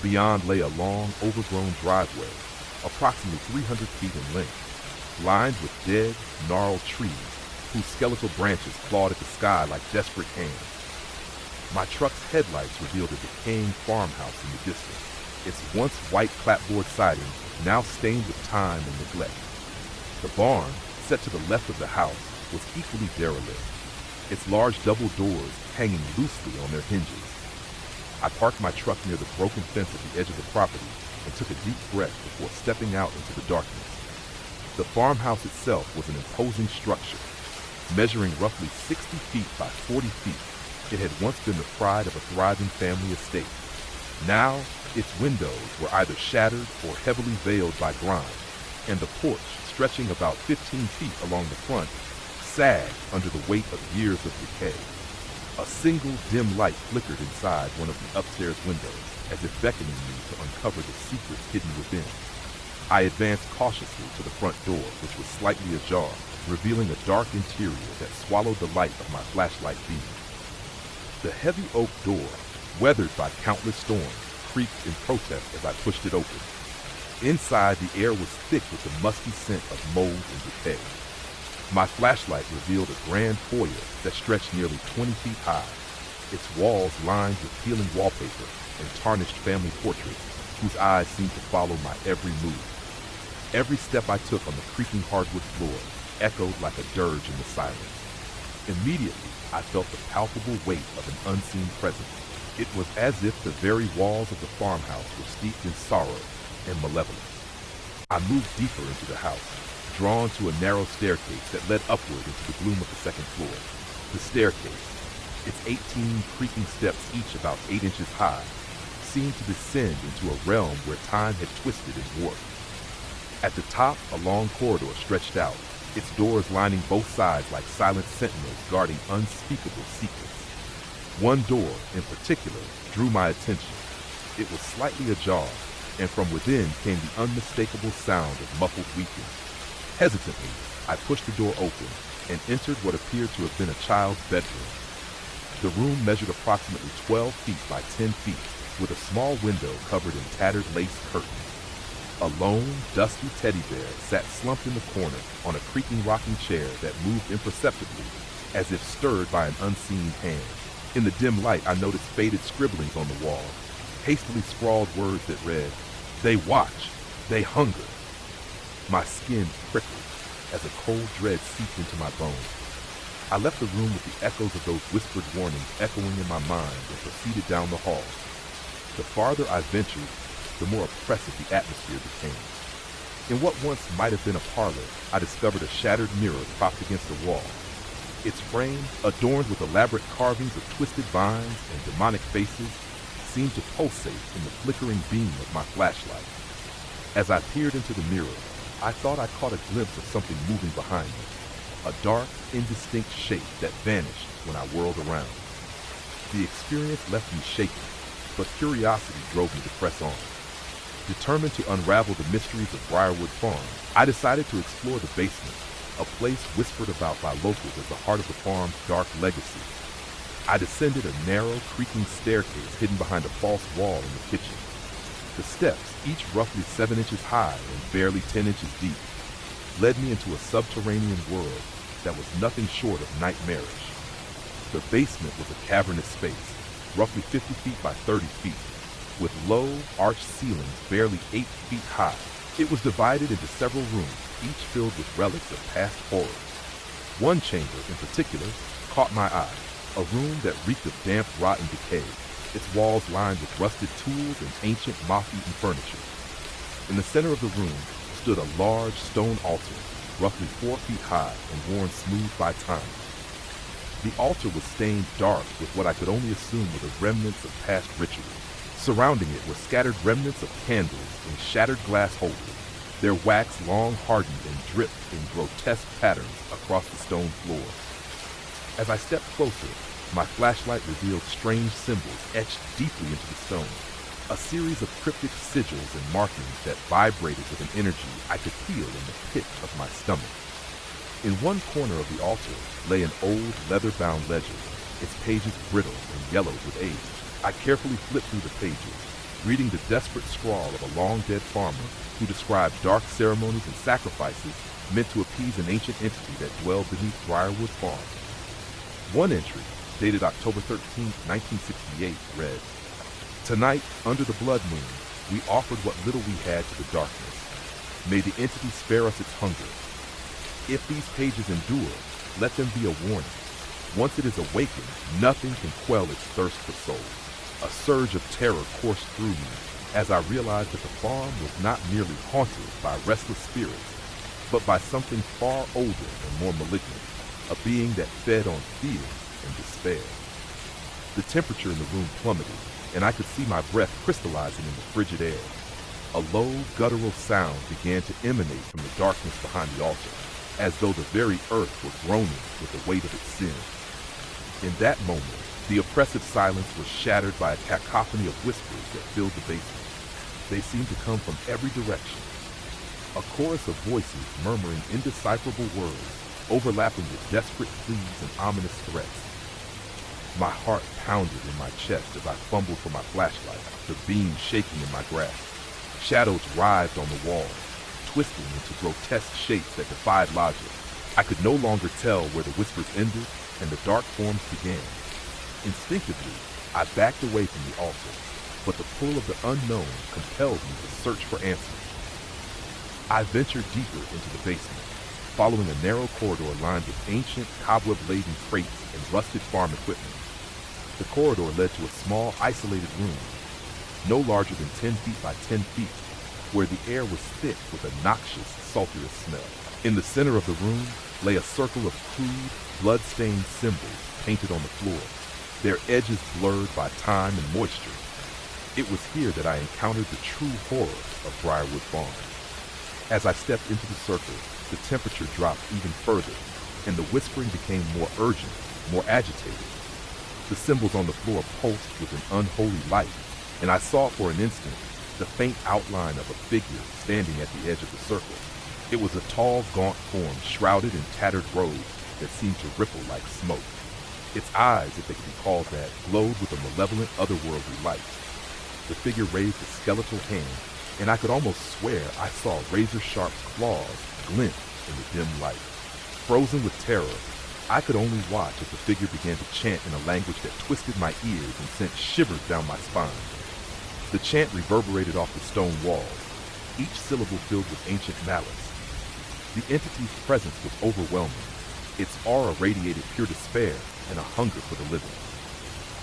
Beyond lay a long, overgrown driveway, approximately 300 feet in length, lined with dead, gnarled trees whose skeletal branches clawed at the sky like desperate hands. My truck's headlights revealed a decaying farmhouse in the distance, its once white clapboard siding now stained with time and neglect. The barn, set to the left of the house, was equally derelict, its large double doors hanging loosely on their hinges. I parked my truck near the broken fence at the edge of the property and took a deep breath before stepping out into the darkness. The farmhouse itself was an imposing structure, measuring roughly 60 feet by 40 feet. It had once been the pride of a thriving family estate. Now, its windows were either shattered or heavily veiled by grime, and the porch, stretching about 15 feet along the front, sagged under the weight of years of decay. A single dim light flickered inside one of the upstairs windows, as if beckoning me to uncover the secrets hidden within. I advanced cautiously to the front door, which was slightly ajar, revealing a dark interior that swallowed the light of my flashlight beam. The heavy oak door, weathered by countless storms, creaked in protest as I pushed it open. Inside, the air was thick with the musty scent of mold and decay. My flashlight revealed a grand foyer that stretched nearly 20 feet high, its walls lined with peeling wallpaper and tarnished family portraits whose eyes seemed to follow my every move. Every step I took on the creaking hardwood floor echoed like a dirge in the silence. Immediately, I felt the palpable weight of an unseen presence. It was as if the very walls of the farmhouse were steeped in sorrow and malevolence. I moved deeper into the house, drawn to a narrow staircase that led upward into the gloom of the second floor. The staircase, its 18 creaking steps each about 8 inches high, seemed to descend into a realm where time had twisted and warped. At the top, a long corridor stretched out, its doors lining both sides like silent sentinels guarding unspeakable secrets. One door, in particular, drew my attention. It was slightly ajar, and from within came the unmistakable sound of muffled weeping. Hesitantly, I pushed the door open and entered what appeared to have been a child's bedroom. The room measured approximately 12 feet by 10 feet, with a small window covered in tattered lace curtains. A lone, dusty teddy bear sat slumped in the corner on a creaking rocking chair that moved imperceptibly, as if stirred by an unseen hand. In the dim light, I noticed faded scribblings on the wall, hastily scrawled words that read, "They watch, they hunger." My skin prickled as a cold dread seeped into my bones. I left the room with the echoes of those whispered warnings echoing in my mind and proceeded down the hall. The farther I ventured, the more oppressive the atmosphere became. In what once might have been a parlor, I discovered a shattered mirror propped against the wall. Its frame, adorned with elaborate carvings of twisted vines and demonic faces, seemed to pulsate in the flickering beam of my flashlight. As I peered into the mirror, I thought I caught a glimpse of something moving behind me, a dark, indistinct shape that vanished when I whirled around. The experience left me shaken, but curiosity drove me to press on. Determined to unravel the mysteries of Briarwood Farm, I decided to explore the basement, a place whispered about by locals as the heart of the farm's dark legacy. I descended a narrow, creaking staircase hidden behind a false wall in the kitchen. The steps, each roughly 7 inches high and barely 10 inches deep, led me into a subterranean world that was nothing short of nightmarish. The basement was a cavernous space, roughly 50 feet by 30 feet, with low, arched ceilings barely 8 feet high. It was divided into several rooms, each filled with relics of past horrors. One chamber, in particular, caught my eye, a room that reeked of damp, rotten decay, its walls lined with rusted tools and ancient, moth-eaten furniture. In the center of the room stood a large stone altar, roughly 4 feet high and worn smooth by time. The altar was stained dark with what I could only assume were the remnants of past rituals. Surrounding it were scattered remnants of candles in shattered glass holders, their wax long hardened and dripped in grotesque patterns across the stone floor. As I stepped closer, my flashlight revealed strange symbols etched deeply into the stone, a series of cryptic sigils and markings that vibrated with an energy I could feel in the pit of my stomach. In one corner of the altar lay an old leather-bound ledger, its pages brittle and yellowed with age. I carefully flipped through the pages, reading the desperate scrawl of a long-dead farmer who described dark ceremonies and sacrifices meant to appease an ancient entity that dwelled beneath Briarwood Farm. One entry, dated October 13, 1968, read, "Tonight, under the blood moon, we offered what little we had to the darkness. May the entity spare us its hunger. If these pages endure, let them be a warning. Once it is awakened, nothing can quell its thirst for souls." A surge of terror coursed through me as I realized that the farm was not merely haunted by restless spirits, but by something far older and more malignant, a being that fed on fear and despair. The temperature in the room plummeted, and I could see my breath crystallizing in the frigid air. A low, guttural sound began to emanate from the darkness behind the altar, as though the very earth were groaning with the weight of its sin. In that moment, the oppressive silence was shattered by a cacophony of whispers that filled the basement. They seemed to come from every direction. A chorus of voices murmuring indecipherable words, overlapping with desperate pleas and ominous threats. My heart pounded in my chest as I fumbled for my flashlight, the beam shaking in my grasp. Shadows writhed on the walls, twisting into grotesque shapes that defied logic. I could no longer tell where the whispers ended and the dark forms began. Instinctively, I backed away from the altar, but the pull of the unknown compelled me to search for answers. I ventured deeper into the basement, following a narrow corridor lined with ancient, cobweb-laden crates and rusted farm equipment. The corridor led to a small, isolated room, no larger than 10 feet by 10 feet, where the air was thick with a noxious, sulphurous smell. In the center of the room lay a circle of crude, blood-stained symbols painted on the floor, their edges blurred by time and moisture. It was here that I encountered the true horror of Briarwood Farm. As I stepped into the circle, the temperature dropped even further, and the whispering became more urgent, more agitated. The symbols on the floor pulsed with an unholy light, and I saw for an instant the faint outline of a figure standing at the edge of the circle. It was a tall, gaunt form shrouded in tattered robes that seemed to ripple like smoke. Its eyes, if they could be called that, glowed with a malevolent, otherworldly light. The figure raised a skeletal hand, and I could almost swear I saw razor-sharp claws glint in the dim light. Frozen with terror, I could only watch as the figure began to chant in a language that twisted my ears and sent shivers down my spine. The chant reverberated off the stone walls, each syllable filled with ancient malice. The entity's presence was overwhelming. Its aura radiated pure despair and a hunger for the living.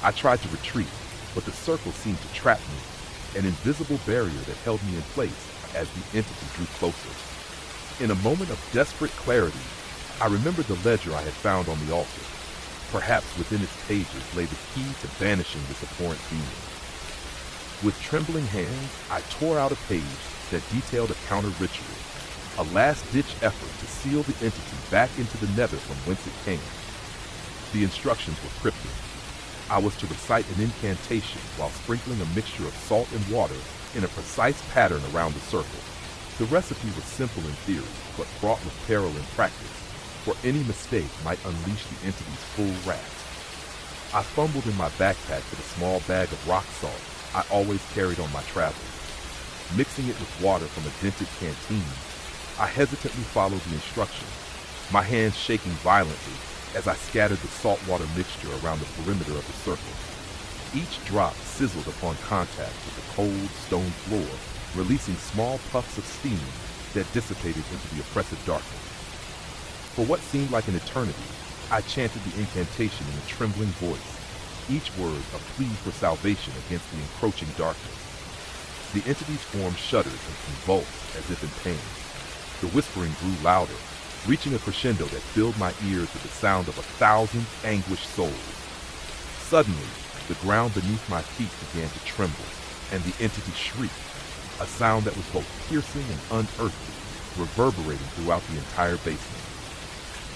I tried to retreat, but the circle seemed to trap me, an invisible barrier that held me in place as the entity drew closer. In a moment of desperate clarity, I remembered the ledger I had found on the altar. Perhaps within its pages lay the key to banishing this abhorrent being. With trembling hands, I tore out a page that detailed a counter-ritual, a last-ditch effort to seal the entity back into the nether from whence it came. The instructions were cryptic. I was to recite an incantation while sprinkling a mixture of salt and water in a precise pattern around the circle. The recipe was simple in theory, but fraught with peril in practice, for any mistake might unleash the entity's full wrath. I fumbled in my backpack for the small bag of rock salt I always carried on my travels. Mixing it with water from a dented canteen, I hesitantly followed the instructions, my hands shaking violently as I scattered the saltwater mixture around the perimeter of the circle. Each drop sizzled upon contact with the cold stone floor, releasing small puffs of steam that dissipated into the oppressive darkness. For what seemed like an eternity, I chanted the incantation in a trembling voice, each word a plea for salvation against the encroaching darkness. The entity's form shuddered and convulsed as if in pain. The whispering grew louder, reaching a crescendo that filled my ears with the sound of 1,000 anguished souls. Suddenly, the ground beneath my feet began to tremble, and the entity shrieked, a sound that was both piercing and unearthly, reverberating throughout the entire basement.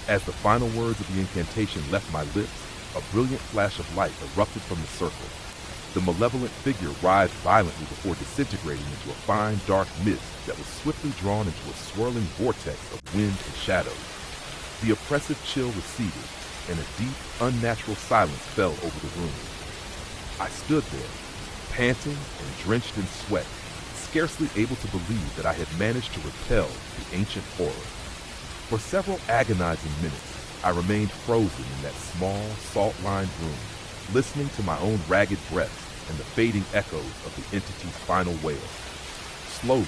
As the final words of the incantation left my lips, a brilliant flash of light erupted from the circle. The malevolent figure writhed violently before disintegrating into a fine, dark mist that was swiftly drawn into a swirling vortex of wind and shadows. The oppressive chill receded, and a deep, unnatural silence fell over the room. I stood there, panting and drenched in sweat, scarcely able to believe that I had managed to repel the ancient horror. For several agonizing minutes, I remained frozen in that small, salt-lined room, listening to my own ragged breaths and the fading echoes of the entity's final wail. Slowly,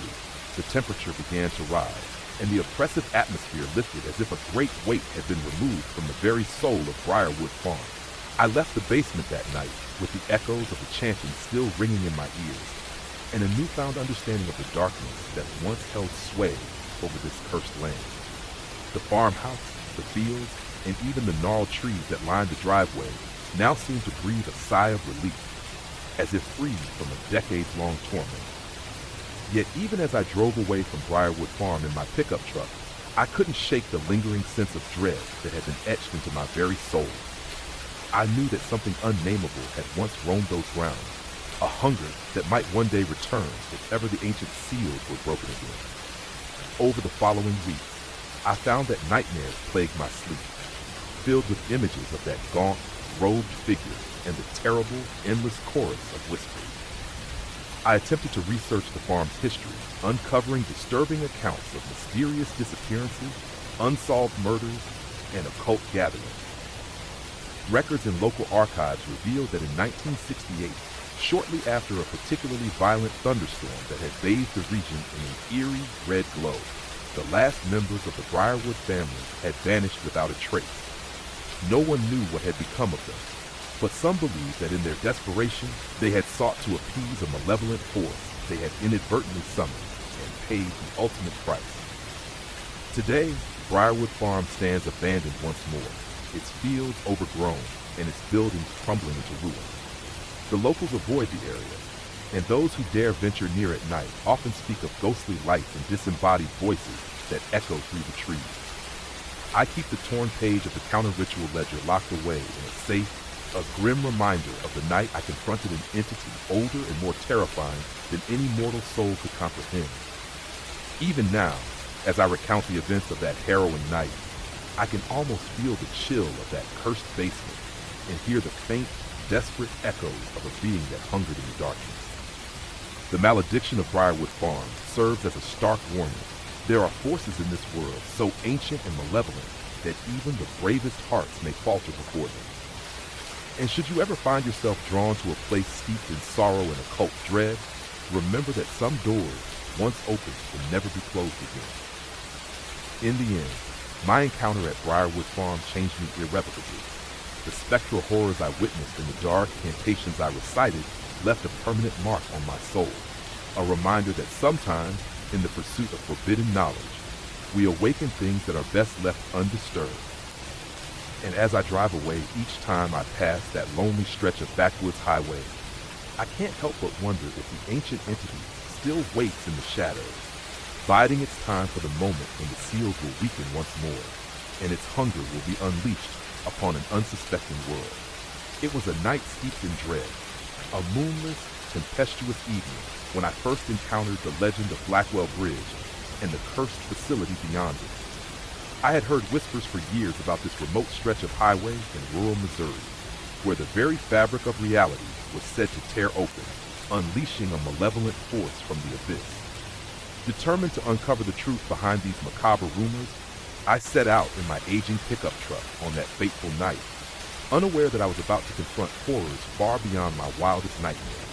the temperature began to rise, and the oppressive atmosphere lifted as if a great weight had been removed from the very soul of Briarwood Farm. I left the basement that night with the echoes of the chanting still ringing in my ears, and a newfound understanding of the darkness that once held sway over this cursed land. The farmhouse, the fields, and even the gnarled trees that lined the driveway now seemed to breathe a sigh of relief, as if freed from a decades-long torment. Yet even as I drove away from Briarwood Farm in my pickup truck, I couldn't shake the lingering sense of dread that had been etched into my very soul. I knew that something unnameable had once roamed those grounds, a hunger that might one day return if ever the ancient seals were broken again. Over the following weeks, I found that nightmares plagued my sleep, filled with images of that gaunt, robed figure and the terrible, endless chorus of whispers. I attempted to research the farm's history, uncovering disturbing accounts of mysterious disappearances, unsolved murders, and occult gatherings. Records in local archives revealed that in 1968, shortly after a particularly violent thunderstorm that had bathed the region in an eerie red glow, the last members of the Briarwood family had vanished without a trace. No one knew what had become of them, but some believed that in their desperation, they had sought to appease a malevolent force they had inadvertently summoned and paid the ultimate price. Today, Briarwood Farm stands abandoned once more, its fields overgrown and its buildings crumbling into ruins. The locals avoid the area, and those who dare venture near at night often speak of ghostly lights and disembodied voices that echo through the trees. I keep the torn page of the counter-ritual ledger locked away in a safe, a grim reminder of the night I confronted an entity older and more terrifying than any mortal soul could comprehend. Even now, as I recount the events of that harrowing night, I can almost feel the chill of that cursed basement and hear the faint, desperate echoes of a being that hungered in the darkness. The malediction of Briarwood Farm serves as a stark warning. There are forces in this world so ancient and malevolent that even the bravest hearts may falter before them. And should you ever find yourself drawn to a place steeped in sorrow and occult dread, remember that some doors, once opened, will never be closed again. In the end, my encounter at Briarwood Farm changed me irrevocably. The spectral horrors I witnessed and the dark incantations I recited left a permanent mark on my soul, a reminder that sometimes, in the pursuit of forbidden knowledge, we awaken things that are best left undisturbed. And as I drive away each time I pass that lonely stretch of backwoods highway, I can't help but wonder if the ancient entity still waits in the shadows, biding its time for the moment when the seals will weaken once more, and its hunger will be unleashed upon an unsuspecting world. It was a night steeped in dread, a moonless, tempestuous evening when I first encountered the legend of Blackwell Bridge and the cursed facility beyond it. I had heard whispers for years about this remote stretch of highway in rural Missouri, where the very fabric of reality was said to tear open, unleashing a malevolent force from the abyss. Determined to uncover the truth behind these macabre rumors, I set out in my aging pickup truck on that fateful night, unaware that I was about to confront horrors far beyond my wildest nightmares.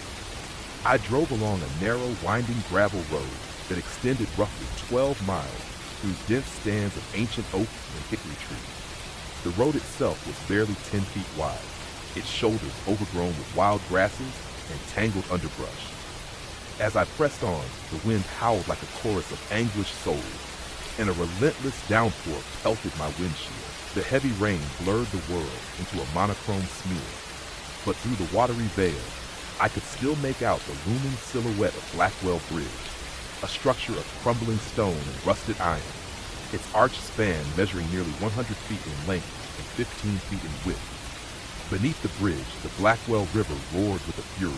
I drove along a narrow, winding gravel road that extended roughly 12 miles through dense stands of ancient oak and hickory trees. The road itself was barely 10 feet wide, its shoulders overgrown with wild grasses and tangled underbrush. As I pressed on, the wind howled like a chorus of anguished souls, and a relentless downpour pelted my windshield. The heavy rain blurred the world into a monochrome smear, but through the watery veil, I could still make out the looming silhouette of Blackwell Bridge, a structure of crumbling stone and rusted iron, its arched span measuring nearly 100 feet in length and 15 feet in width. Beneath the bridge, the Blackwell River roared with a fury,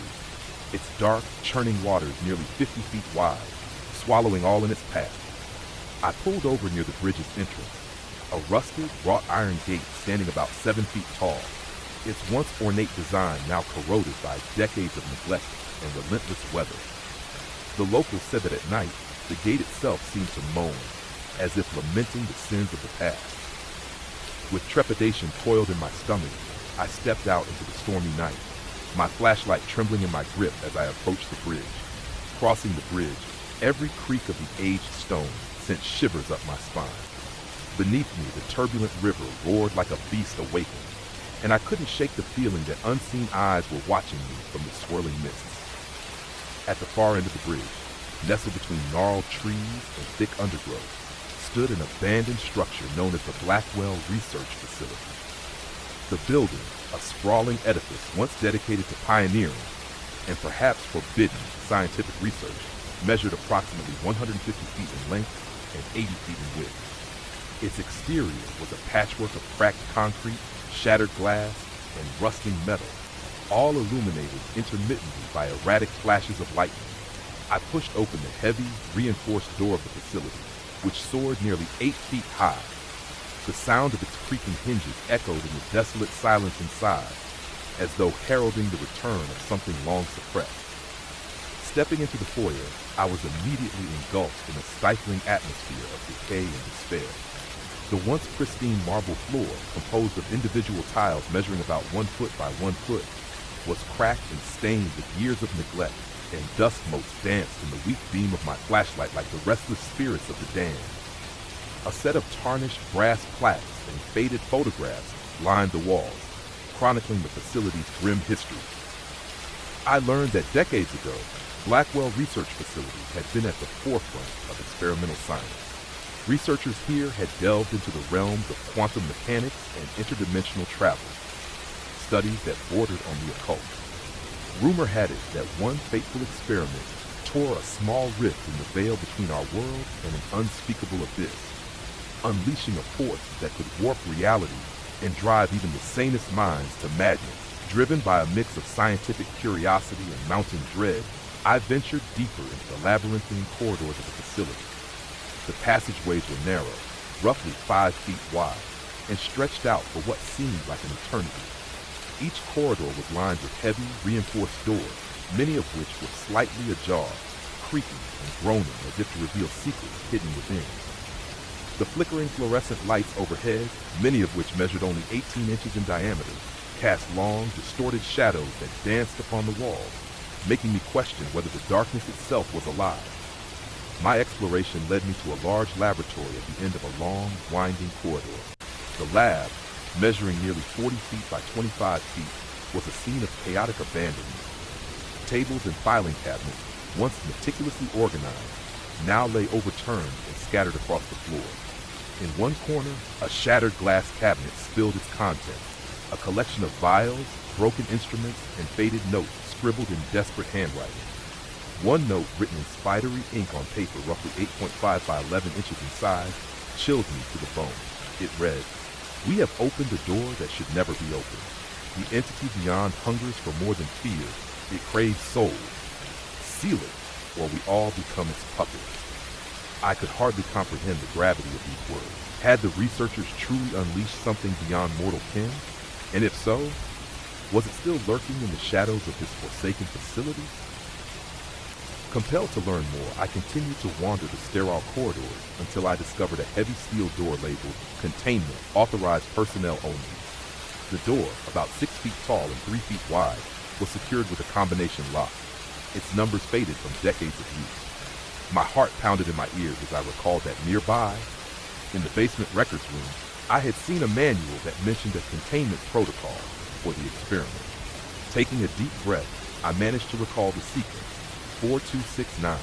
its dark, churning waters nearly 50 feet wide, swallowing all in its path. I pulled over near the bridge's entrance, a rusted, wrought iron gate standing about 7 feet tall, its once ornate design now corroded by decades of neglect and relentless weather. The locals said that at night, the gate itself seemed to moan, as if lamenting the sins of the past. With trepidation coiled in my stomach, I stepped out into the stormy night, my flashlight trembling in my grip as I approached the bridge. Crossing the bridge, every creak of the aged stone sent shivers up my spine. Beneath me, the turbulent river roared like a beast awakened, and I couldn't shake the feeling that unseen eyes were watching me from the swirling mists. At the far end of the bridge, nestled between gnarled trees and thick undergrowth, stood an abandoned structure known as the Blackwell Research Facility. The building, a sprawling edifice once dedicated to pioneering and perhaps forbidden scientific research, measured approximately 150 feet in length and 80 feet in width. Its exterior was a patchwork of cracked concrete, shattered glass, and rusting metal, all illuminated intermittently by erratic flashes of lightning. I pushed open the heavy, reinforced door of the facility, which soared nearly 8 feet high. The sound of its creaking hinges echoed in the desolate silence inside, as though heralding the return of something long suppressed. Stepping into the foyer, I was immediately engulfed in a stifling atmosphere of decay and despair. The once pristine marble floor, composed of individual tiles measuring about 1 foot by 1 foot, was cracked and stained with years of neglect, and dust motes danced in the weak beam of my flashlight like the restless spirits of the damned. A set of tarnished brass plaques and faded photographs lined the walls, chronicling the facility's grim history. I learned that decades ago, Blackwell Research Facility had been at the forefront of experimental science. Researchers here had delved into the realms of quantum mechanics and interdimensional travel, studies that bordered on the occult. Rumor had it that one fateful experiment tore a small rift in the veil between our world and an unspeakable abyss, unleashing a force that could warp reality and drive even the sanest minds to madness. Driven by a mix of scientific curiosity and mounting dread, I ventured deeper into the labyrinthine corridors of the facility. The passageways were narrow, roughly 5 feet wide, and stretched out for what seemed like an eternity. Each corridor was lined with heavy, reinforced doors, many of which were slightly ajar, creaking and groaning as if to reveal secrets hidden within. The flickering fluorescent lights overhead, many of which measured only 18 inches in diameter, cast long, distorted shadows that danced upon the walls, making me question whether the darkness itself was alive. My exploration led me to a large laboratory at the end of a long, winding corridor. The lab, measuring nearly 40 feet by 25 feet, was a scene of chaotic abandonment. Tables and filing cabinets, once meticulously organized, now lay overturned and scattered across the floor. In one corner, a shattered glass cabinet spilled its contents, a collection of vials, broken instruments, and faded notes scribbled in desperate handwriting. One note, written in spidery ink on paper roughly 8.5 by 11 inches in size, chilled me to the bone. It read, "We have opened a door that should never be opened. The entity beyond hungers for more than fear. It craves souls. Seal it, or we all become its puppets." I could hardly comprehend the gravity of these words. Had the researchers truly unleashed something beyond mortal ken? And if so, was it still lurking in the shadows of this forsaken facility? Compelled to learn more, I continued to wander the sterile corridors until I discovered a heavy steel door labeled "Containment, Authorized Personnel Only." The door, about 6 feet tall and 3 feet wide, was secured with a combination lock. Its numbers faded from decades of use. My heart pounded in my ears as I recalled that nearby, in the basement records room, I had seen a manual that mentioned a containment protocol for the experiment. Taking a deep breath, I managed to recall the sequence: 4269.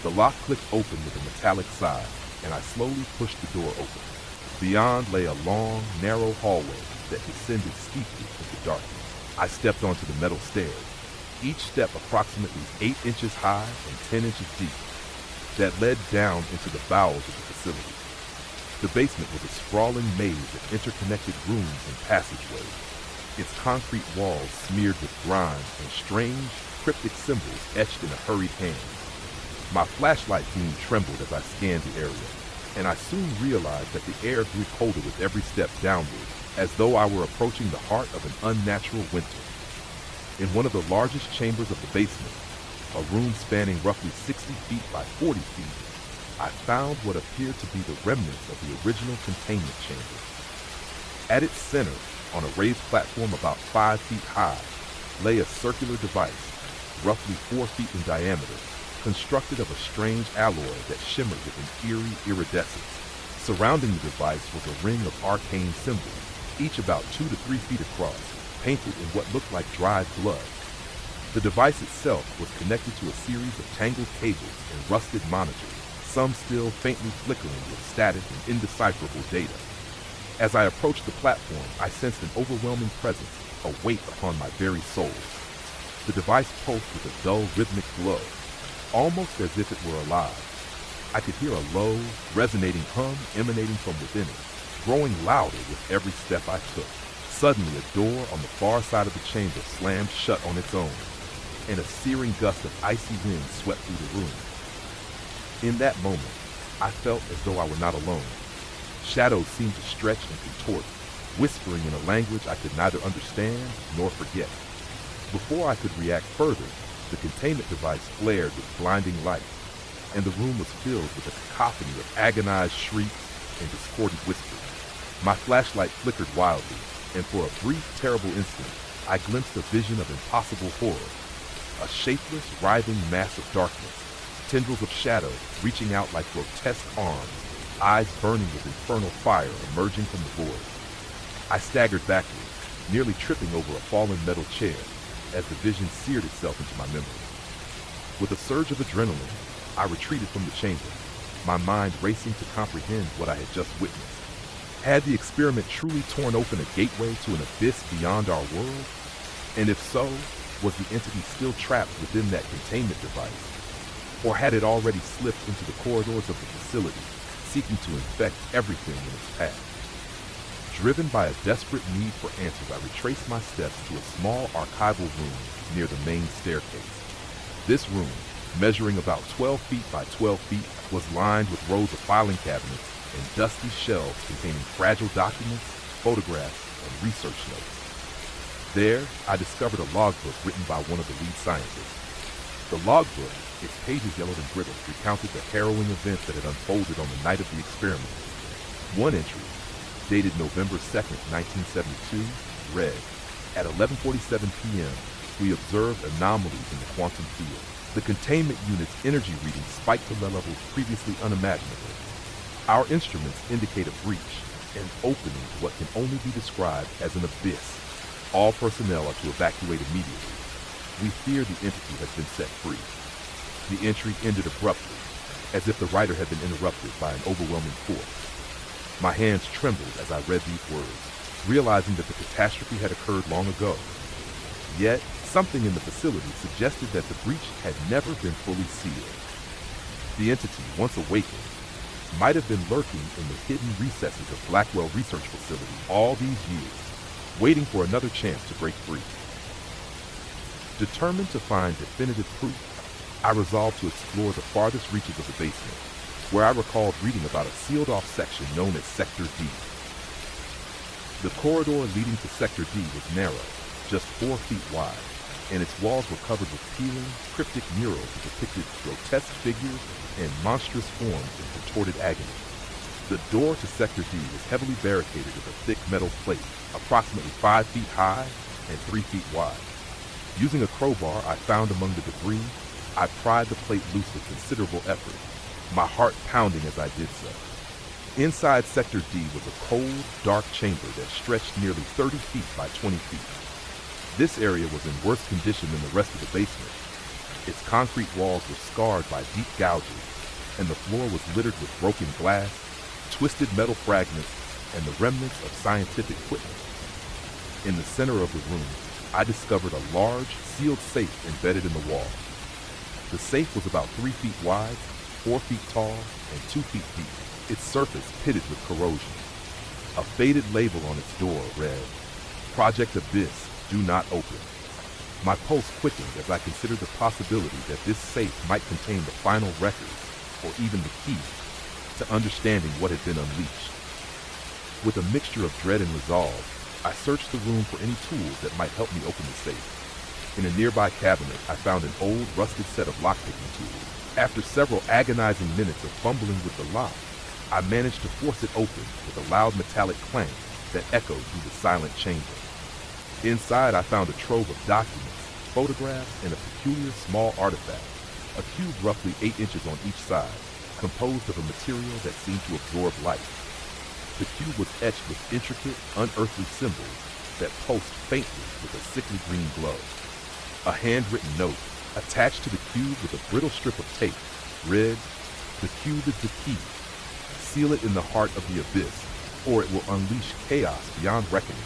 The lock clicked open with a metallic sigh, and I slowly pushed the door open. Beyond lay a long, narrow hallway that descended steeply into darkness. I stepped onto the metal stairs, each step approximately 8 inches high and 10 inches deep, that led down into the bowels of the facility. The basement was a sprawling maze of interconnected rooms and passageways, its concrete walls smeared with grime and strange, cryptic symbols etched in a hurried hand. My flashlight beam trembled as I scanned the area, and I soon realized that the air grew colder with every step downward, as though I were approaching the heart of an unnatural winter. In one of the largest chambers of the basement, a room spanning roughly 60 feet by 40 feet, I found what appeared to be the remnants of the original containment chamber. At its center, on a raised platform about 5 feet high, lay a circular device, roughly 4 feet in diameter, constructed of a strange alloy that shimmered with an eerie iridescence. Surrounding the device was a ring of arcane symbols, each about 2 to 3 feet across, painted in what looked like dried blood. The device itself was connected to a series of tangled cables and rusted monitors, some still faintly flickering with static and indecipherable data. As I approached the platform, I sensed an overwhelming presence, a weight upon my very soul. The device pulsed with a dull, rhythmic glow, almost as if it were alive. I could hear a low, resonating hum emanating from within it, growing louder with every step I took. Suddenly, a door on the far side of the chamber slammed shut on its own, and a searing gust of icy wind swept through the room. In that moment, I felt as though I were not alone. Shadows seemed to stretch and contort, whispering in a language I could neither understand nor forget. Before I could react further, the containment device flared with blinding light, and the room was filled with a cacophony of agonized shrieks and discordant whispers. My flashlight flickered wildly, and for a brief, terrible instant, I glimpsed a vision of impossible horror. A shapeless, writhing mass of darkness, tendrils of shadow reaching out like grotesque arms, eyes burning with infernal fire emerging from the void. I staggered backwards, nearly tripping over a fallen metal chair, as the vision seared itself into my memory. With a surge of adrenaline, I retreated from the chamber, my mind racing to comprehend what I had just witnessed. Had the experiment truly torn open a gateway to an abyss beyond our world? And if so, was the entity still trapped within that containment device? Or had it already slipped into the corridors of the facility, seeking to infect everything in its path? Driven by a desperate need for answers, I retraced my steps to a small archival room near the main staircase. This room, measuring about 12 feet by 12 feet, was lined with rows of filing cabinets and dusty shelves containing fragile documents, photographs, and research notes. There, I discovered a logbook written by one of the lead scientists. The logbook, its pages yellowed and brittle, recounted the harrowing events that had unfolded on the night of the experiment, One entry, dated November 2nd, 1972, read, "At 11:47 p.m., we observed anomalies in the quantum field. The containment unit's energy reading spiked to levels previously unimaginable. Our instruments indicate a breach, an opening to what can only be described as an abyss. All personnel are to evacuate immediately. We fear the entity has been set free." The entry ended abruptly, as if the writer had been interrupted by an overwhelming force. My hands trembled as I read these words, realizing that the catastrophe had occurred long ago. Yet, something in the facility suggested that the breach had never been fully sealed. The entity, once awakened, might have been lurking in the hidden recesses of Blackwell Research Facility all these years, waiting for another chance to break free. Determined to find definitive proof, I resolved to explore the farthest reaches of the basement, where I recalled reading about a sealed-off section known as Sector D. The corridor leading to Sector D was narrow, just 4 feet wide, and its walls were covered with peeling, cryptic murals that depicted grotesque figures and monstrous forms in contorted agony. The door to Sector D was heavily barricaded with a thick metal plate, approximately 5 feet high and 3 feet wide. Using a crowbar I found among the debris, I pried the plate loose with considerable effort, my heart pounding as I did so. Inside Sector D was a cold, dark chamber that stretched nearly 30 feet by 20 feet. This area was in worse condition than the rest of the basement. Its concrete walls were scarred by deep gouges, and the floor was littered with broken glass, twisted metal fragments, and the remnants of scientific equipment. In the center of the room, I discovered a large, sealed safe embedded in the wall. The safe was about 3 feet wide, 4 feet tall, and 2 feet deep, its surface pitted with corrosion. A faded label on its door read, "Project Abyss, do not open." My pulse quickened as I considered the possibility that this safe might contain the final records, or even the key, to understanding what had been unleashed. With a mixture of dread and resolve, I searched the room for any tools that might help me open the safe. In a nearby cabinet, I found an old, rusted set of lockpicking tools. After several agonizing minutes of fumbling with the lock, I managed to force it open with a loud metallic clang that echoed through the silent chamber. Inside, I found a trove of documents, photographs, and a peculiar small artifact, a cube roughly 8 inches on each side, composed of a material that seemed to absorb light. The cube was etched with intricate, unearthly symbols that pulsed faintly with a sickly green glow. A handwritten note, attached to the cube with a brittle strip of tape, read, "The cube is the key. Seal it in the heart of the abyss, or it will unleash chaos beyond reckoning."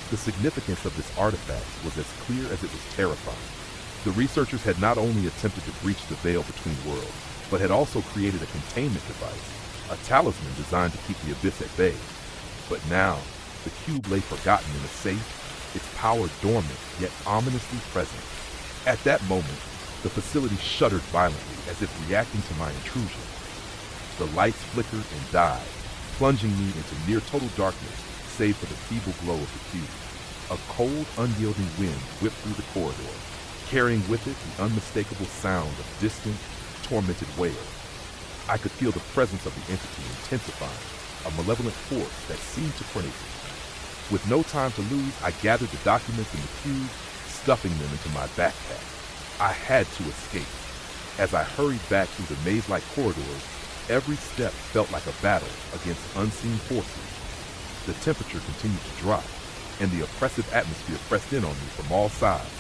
The significance of this artifact was as clear as it was terrifying. The researchers had not only attempted to breach the veil between worlds, but had also created a containment device, a talisman designed to keep the abyss at bay. But now, the cube lay forgotten in a safe, its power dormant yet ominously present. At that moment, the facility shuddered violently as if reacting to my intrusion. The lights flickered and died, plunging me into near total darkness, save for the feeble glow of the cube. A cold, unyielding wind whipped through the corridor, carrying with it the unmistakable sound of distant, tormented wails. I could feel the presence of the entity intensifying, a malevolent force that seemed to pray me. With no time to lose, I gathered the documents in the cube, stuffing them into my backpack. I had to escape. As I hurried back through the maze-like corridors, every step felt like a battle against unseen forces. The temperature continued to drop, and the oppressive atmosphere pressed in on me from all sides.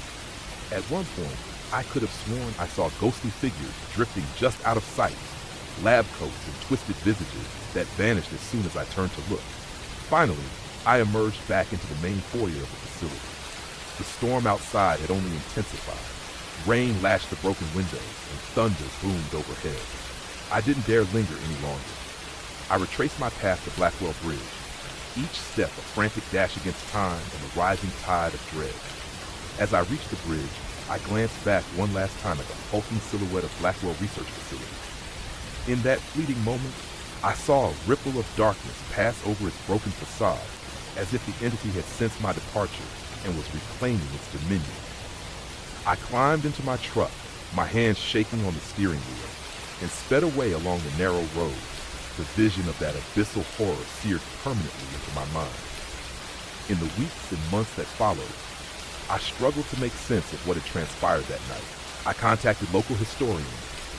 At one point, I could have sworn I saw ghostly figures drifting just out of sight, lab coats and twisted visages that vanished as soon as I turned to look. Finally, I emerged back into the main foyer of the facility. The storm outside had only intensified. Rain lashed the broken windows, and thunder boomed overhead. I didn't dare linger any longer. I retraced my path to Blackwell Bridge, each step a frantic dash against time and a rising tide of dread. As I reached the bridge, I glanced back one last time at the hulking silhouette of Blackwell Research Facility. In that fleeting moment, I saw a ripple of darkness pass over its broken facade, as if the entity had sensed my departure and was reclaiming its dominion. I climbed into my truck, my hands shaking on the steering wheel, and sped away along the narrow road. the vision of that abyssal horror seared permanently into my mind. In the weeks and months that followed, I struggled to make sense of what had transpired that night. I contacted local historians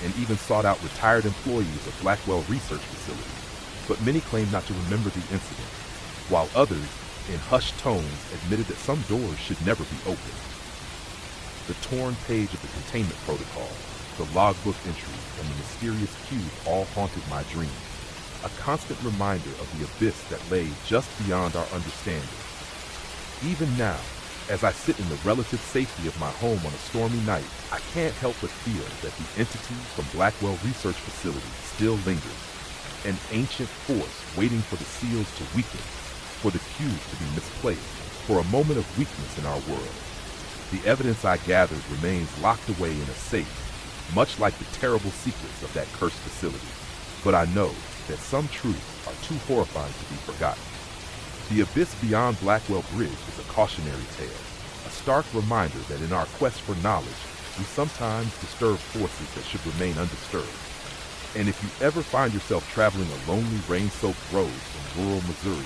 and even sought out retired employees of Blackwell Research Facility, but many claimed not to remember the incident, while others, in hushed tones, admitted that some doors should never be opened. The torn page of the containment protocol, the logbook entries, and the mysterious cube all haunted my dreams, a constant reminder of the abyss that lay just beyond our understanding. Even now, as I sit in the relative safety of my home on a stormy night, I can't help but feel that the entity from Blackwell Research Facility still lingers, an ancient force waiting for the seals to weaken, for the cube to be misplaced, for a moment of weakness in our world. The evidence I gathered remains locked away in a safe, much like the terrible secrets of that cursed facility. But I know that some truths are too horrifying to be forgotten. The abyss beyond Blackwell Bridge is a cautionary tale, a stark reminder that in our quest for knowledge, we sometimes disturb forces that should remain undisturbed. And if you ever find yourself traveling a lonely, rain-soaked road in rural Missouri,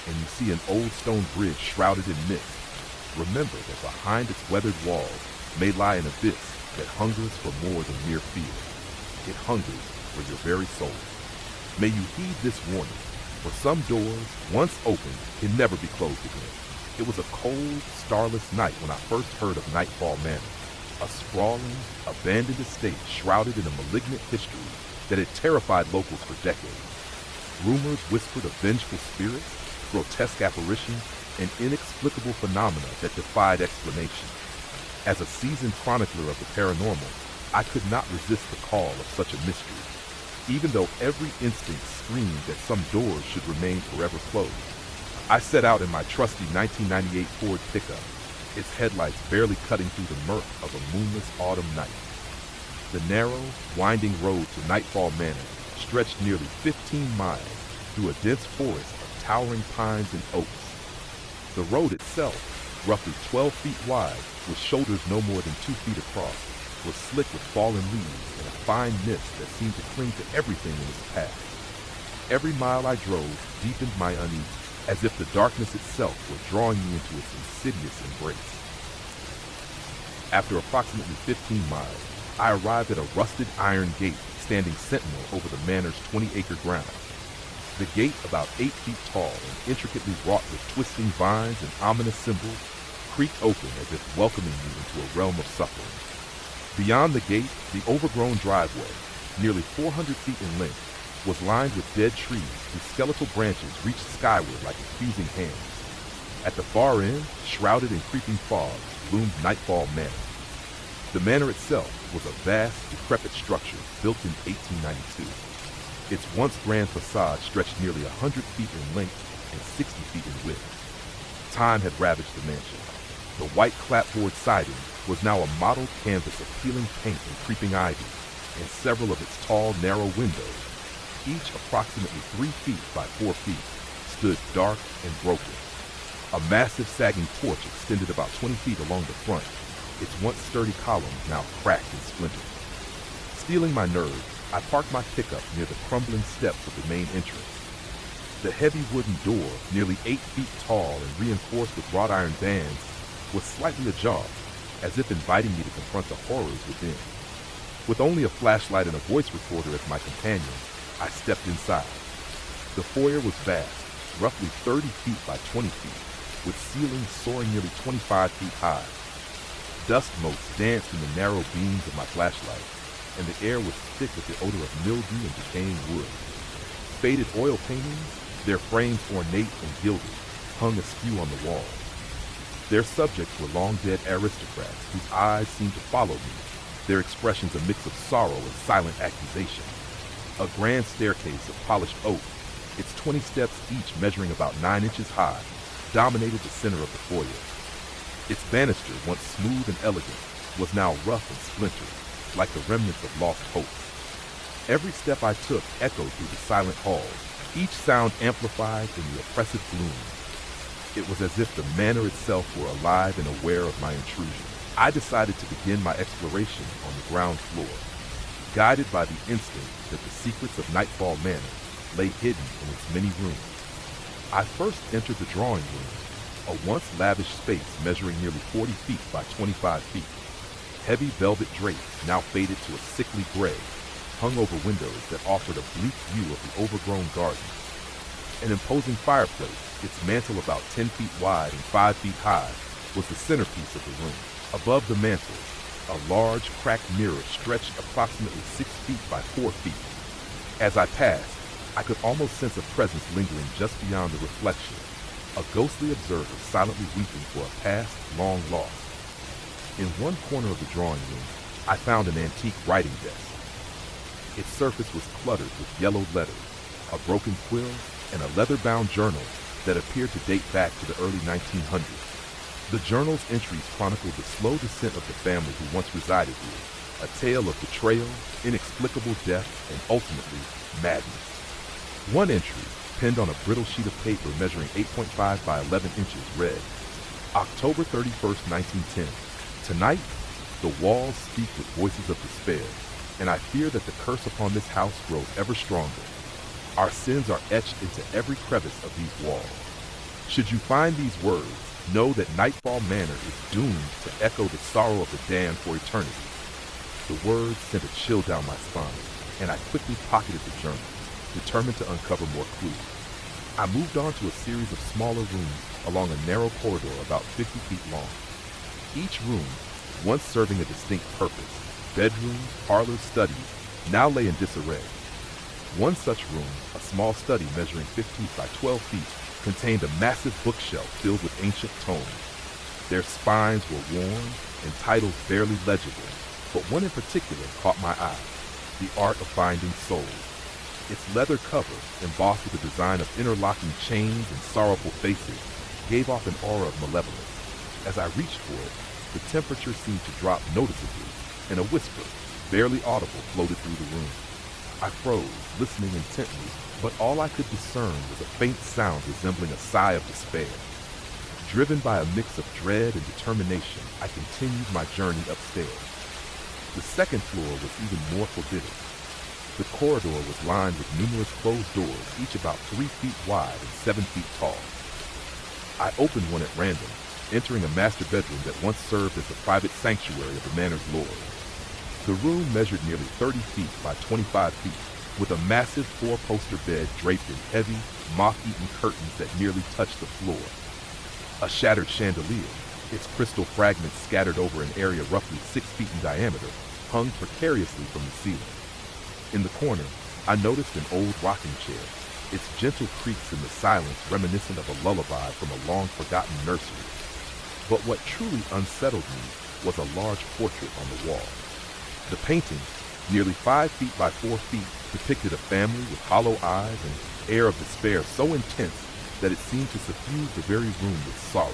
and you see an old stone bridge shrouded in mist, remember that behind its weathered walls may lie an abyss that hungers for more than mere fear. It hungers for your very soul. May you heed this warning, for some doors, once opened, can never be closed again. It was a cold, starless night when I first heard of Nightfall Manor, a sprawling, abandoned estate shrouded in a malignant history that had terrified locals for decades. Rumors whispered of vengeful spirits, grotesque apparitions, and inexplicable phenomena that defied explanation. As a seasoned chronicler of the paranormal, I could not resist the call of such a mystery, even though every instinct screamed that some doors should remain forever closed. I set out in my trusty 1998 Ford pickup, its headlights barely cutting through the murk of a moonless autumn night. The narrow, winding road to Nightfall Manor stretched nearly 15 miles through a dense forest of towering pines and oaks. The road itself, roughly 12 feet wide, with shoulders no more than 2 feet across, was slick with fallen leaves and a fine mist that seemed to cling to everything in its path. Every mile I drove deepened my unease, as if the darkness itself were drawing me into its insidious embrace. After approximately 15 miles, I arrived at a rusted iron gate standing sentinel over the manor's 20-acre grounds. The gate, about 8 feet tall and intricately wrought with twisting vines and ominous symbols, creaked open as if welcoming me into a realm of suffering. Beyond the gate, the overgrown driveway, nearly 400 feet in length, was lined with dead trees whose skeletal branches reached skyward like accusing hands. At the far end, shrouded in creeping fog, loomed Nightfall Manor. The manor itself was a vast, decrepit structure built in 1892. Its once grand facade stretched nearly 100 feet in length and 60 feet in width. Time had ravaged the mansion. The white clapboard siding was now a mottled canvas of peeling paint and creeping ivy, and several of its tall, narrow windows, each approximately 3 feet by 4 feet, stood dark and broken. A massive sagging porch extended about 20 feet along the front, its once sturdy columns now cracked and splintered. Stealing my nerve, I parked my pickup near the crumbling steps of the main entrance. The heavy wooden door, nearly 8 feet tall and reinforced with wrought iron bands, was slightly ajar, as if inviting me to confront the horrors within. With only a flashlight and a voice recorder as my companion, I stepped inside. The foyer was vast, roughly 30 feet by 20 feet, with ceilings soaring nearly 25 feet high. Dust motes danced in the narrow beams of my flashlight, and the air was thick with the odor of mildew and decaying wood. Faded oil paintings, their frames ornate and gilded, hung askew on the walls. Their subjects were long-dead aristocrats whose eyes seemed to follow me, their expressions a mix of sorrow and silent accusation. A grand staircase of polished oak, its 20 steps each measuring about 9 inches high, dominated the center of the foyer. Its banister, once smooth and elegant, was now rough and splintered, like the remnants of lost hopes. Every step I took echoed through the silent halls, each sound amplified in the oppressive gloom. It was as if the manor itself were alive and aware of my intrusion. I decided to begin my exploration on the ground floor, guided by the instinct that the secrets of Nightfall Manor lay hidden in its many rooms. I first entered the drawing room, a once lavish space measuring nearly 40 feet by 25 feet. Heavy velvet drapes, now faded to a sickly gray, hung over windows that offered a bleak view of the overgrown garden. An imposing fireplace, its mantel about 10 feet wide and 5 feet high, was the centerpiece of the room. Above the mantel, a large cracked mirror stretched approximately 6 feet by 4 feet. As I passed, I could almost sense a presence lingering just beyond the reflection, a ghostly observer silently weeping for a past long lost. In one corner of the drawing room, I found an antique writing desk. Its surface was cluttered with yellowed letters, a broken quill, and a leather-bound journal that appeared to date back to the early 1900s. The journal's entries chronicled the slow descent of the family who once resided here, a tale of betrayal, inexplicable death, and ultimately, madness. One entry, pinned on a brittle sheet of paper measuring 8.5 by 11 inches, read, October 31st, 1910. Tonight, the walls speak with voices of despair, and I fear that the curse upon this house grows ever stronger. Our sins are etched into every crevice of these walls. Should you find these words, know that Nightfall Manor is doomed to echo the sorrow of the damned for eternity. The words sent a chill down my spine, and I quickly pocketed the journal, determined to uncover more clues. I moved on to a series of smaller rooms along a narrow corridor about 50 feet long. Each room, once serving a distinct purpose, bedrooms, parlors, studies, now lay in disarray. One such room, a small study measuring 15 by 12 feet, contained a massive bookshelf filled with ancient tomes. Their spines were worn and titles barely legible, but one in particular caught my eye, The Art of Binding Souls. Its leather cover, embossed with a design of interlocking chains and sorrowful faces, gave off an aura of malevolence. As I reached for it, the temperature seemed to drop noticeably, and a whisper, barely audible, floated through the room. I froze, listening intently, but all I could discern was a faint sound resembling a sigh of despair. Driven by a mix of dread and determination, I continued my journey upstairs. The second floor was even more forbidding. The corridor was lined with numerous closed doors, each about 3 feet wide and 7 feet tall. I opened one at random, entering a master bedroom that once served as the private sanctuary of the manor's lord. The room measured nearly 30 feet by 25 feet, with a massive 4-poster bed draped in heavy, moth-eaten curtains that nearly touched the floor. A shattered chandelier, its crystal fragments scattered over an area roughly 6 feet in diameter, hung precariously from the ceiling. In the corner, I noticed an old rocking chair, its gentle creaks in the silence reminiscent of a lullaby from a long-forgotten nursery. But what truly unsettled me was a large portrait on the wall. The painting, nearly 5 feet by 4 feet, depicted a family with hollow eyes and an air of despair so intense that it seemed to suffuse the very room with sorrow.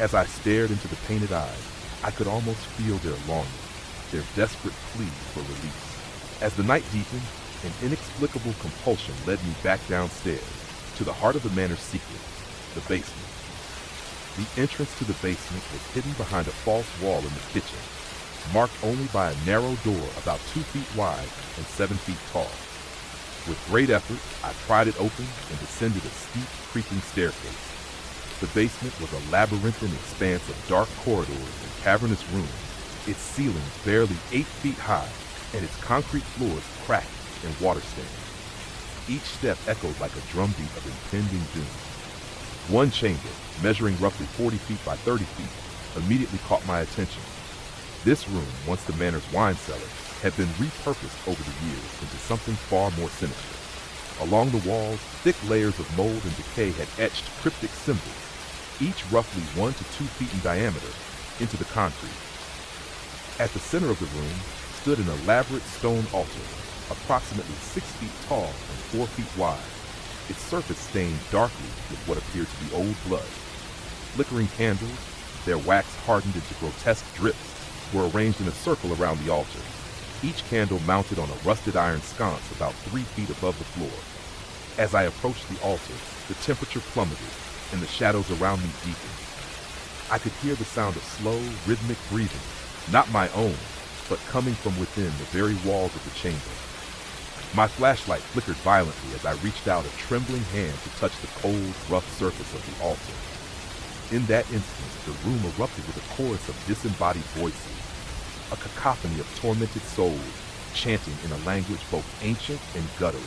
As I stared into the painted eyes, I could almost feel their longing, their desperate plea for release. As the night deepened, an inexplicable compulsion led me back downstairs, to the heart of the manor's secret, the basement. The entrance to the basement was hidden behind a false wall in the kitchen, marked only by a narrow door about 2 feet wide and 7 feet tall. With great effort, I pried it open and descended a steep, creaking staircase. The basement was a labyrinthine expanse of dark corridors and cavernous rooms, its ceilings barely 8 feet high, and its concrete floors cracked and water-stained. Each step echoed like a drumbeat of impending doom. One chamber, measuring roughly 40 feet by 30 feet, immediately caught my attention. This room, once the manor's wine cellar, had been repurposed over the years into something far more sinister. Along the walls, thick layers of mold and decay had etched cryptic symbols, each roughly 1 to 2 feet in diameter, into the concrete. At the center of the room stood an elaborate stone altar, approximately 6 feet tall and 4 feet wide, its surface stained darkly with what appeared to be old blood. Flickering candles, their wax hardened into grotesque drips, were arranged in a circle around the altar, each candle mounted on a rusted iron sconce about 3 feet above the floor. As I approached the altar, the temperature plummeted and the shadows around me deepened. I could hear the sound of slow, rhythmic breathing, not my own, but coming from within the very walls of the chamber. My flashlight flickered violently as I reached out a trembling hand to touch the cold, rough surface of the altar. In that instant, the room erupted with a chorus of disembodied voices, a cacophony of tormented souls chanting in a language both ancient and guttural.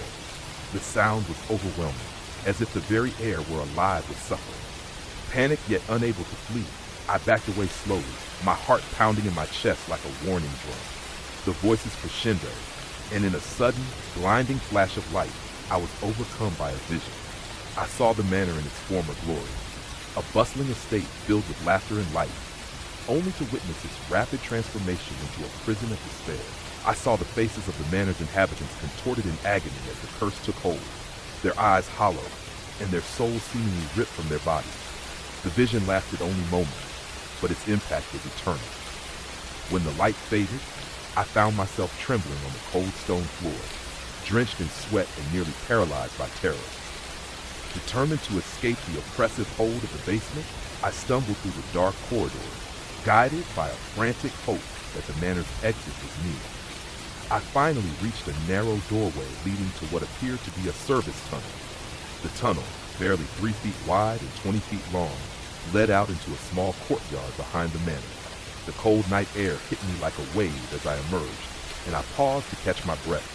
The sound was overwhelming, as if the very air were alive with suffering. Panicked yet unable to flee, I backed away slowly, my heart pounding in my chest like a warning drum. The voices crescendoed, and in a sudden, blinding flash of light, I was overcome by a vision. I saw the manor in its former glory, a bustling estate filled with laughter and light, only to witness its rapid transformation into a prison of despair. I saw the faces of the manor's inhabitants contorted in agony as the curse took hold, their eyes hollow, and their souls seemingly ripped from their bodies. The vision lasted only moments, but its impact was eternal. When the light faded, I found myself trembling on the cold stone floor, drenched in sweat and nearly paralyzed by terror. Determined to escape the oppressive hold of the basement, I stumbled through the dark corridors, guided by a frantic hope that the manor's exit was near. I finally reached a narrow doorway leading to what appeared to be a service tunnel. The tunnel, barely 3 feet wide and 20 feet long, led out into a small courtyard behind the manor. The cold night air hit me like a wave as I emerged, and I paused to catch my breath.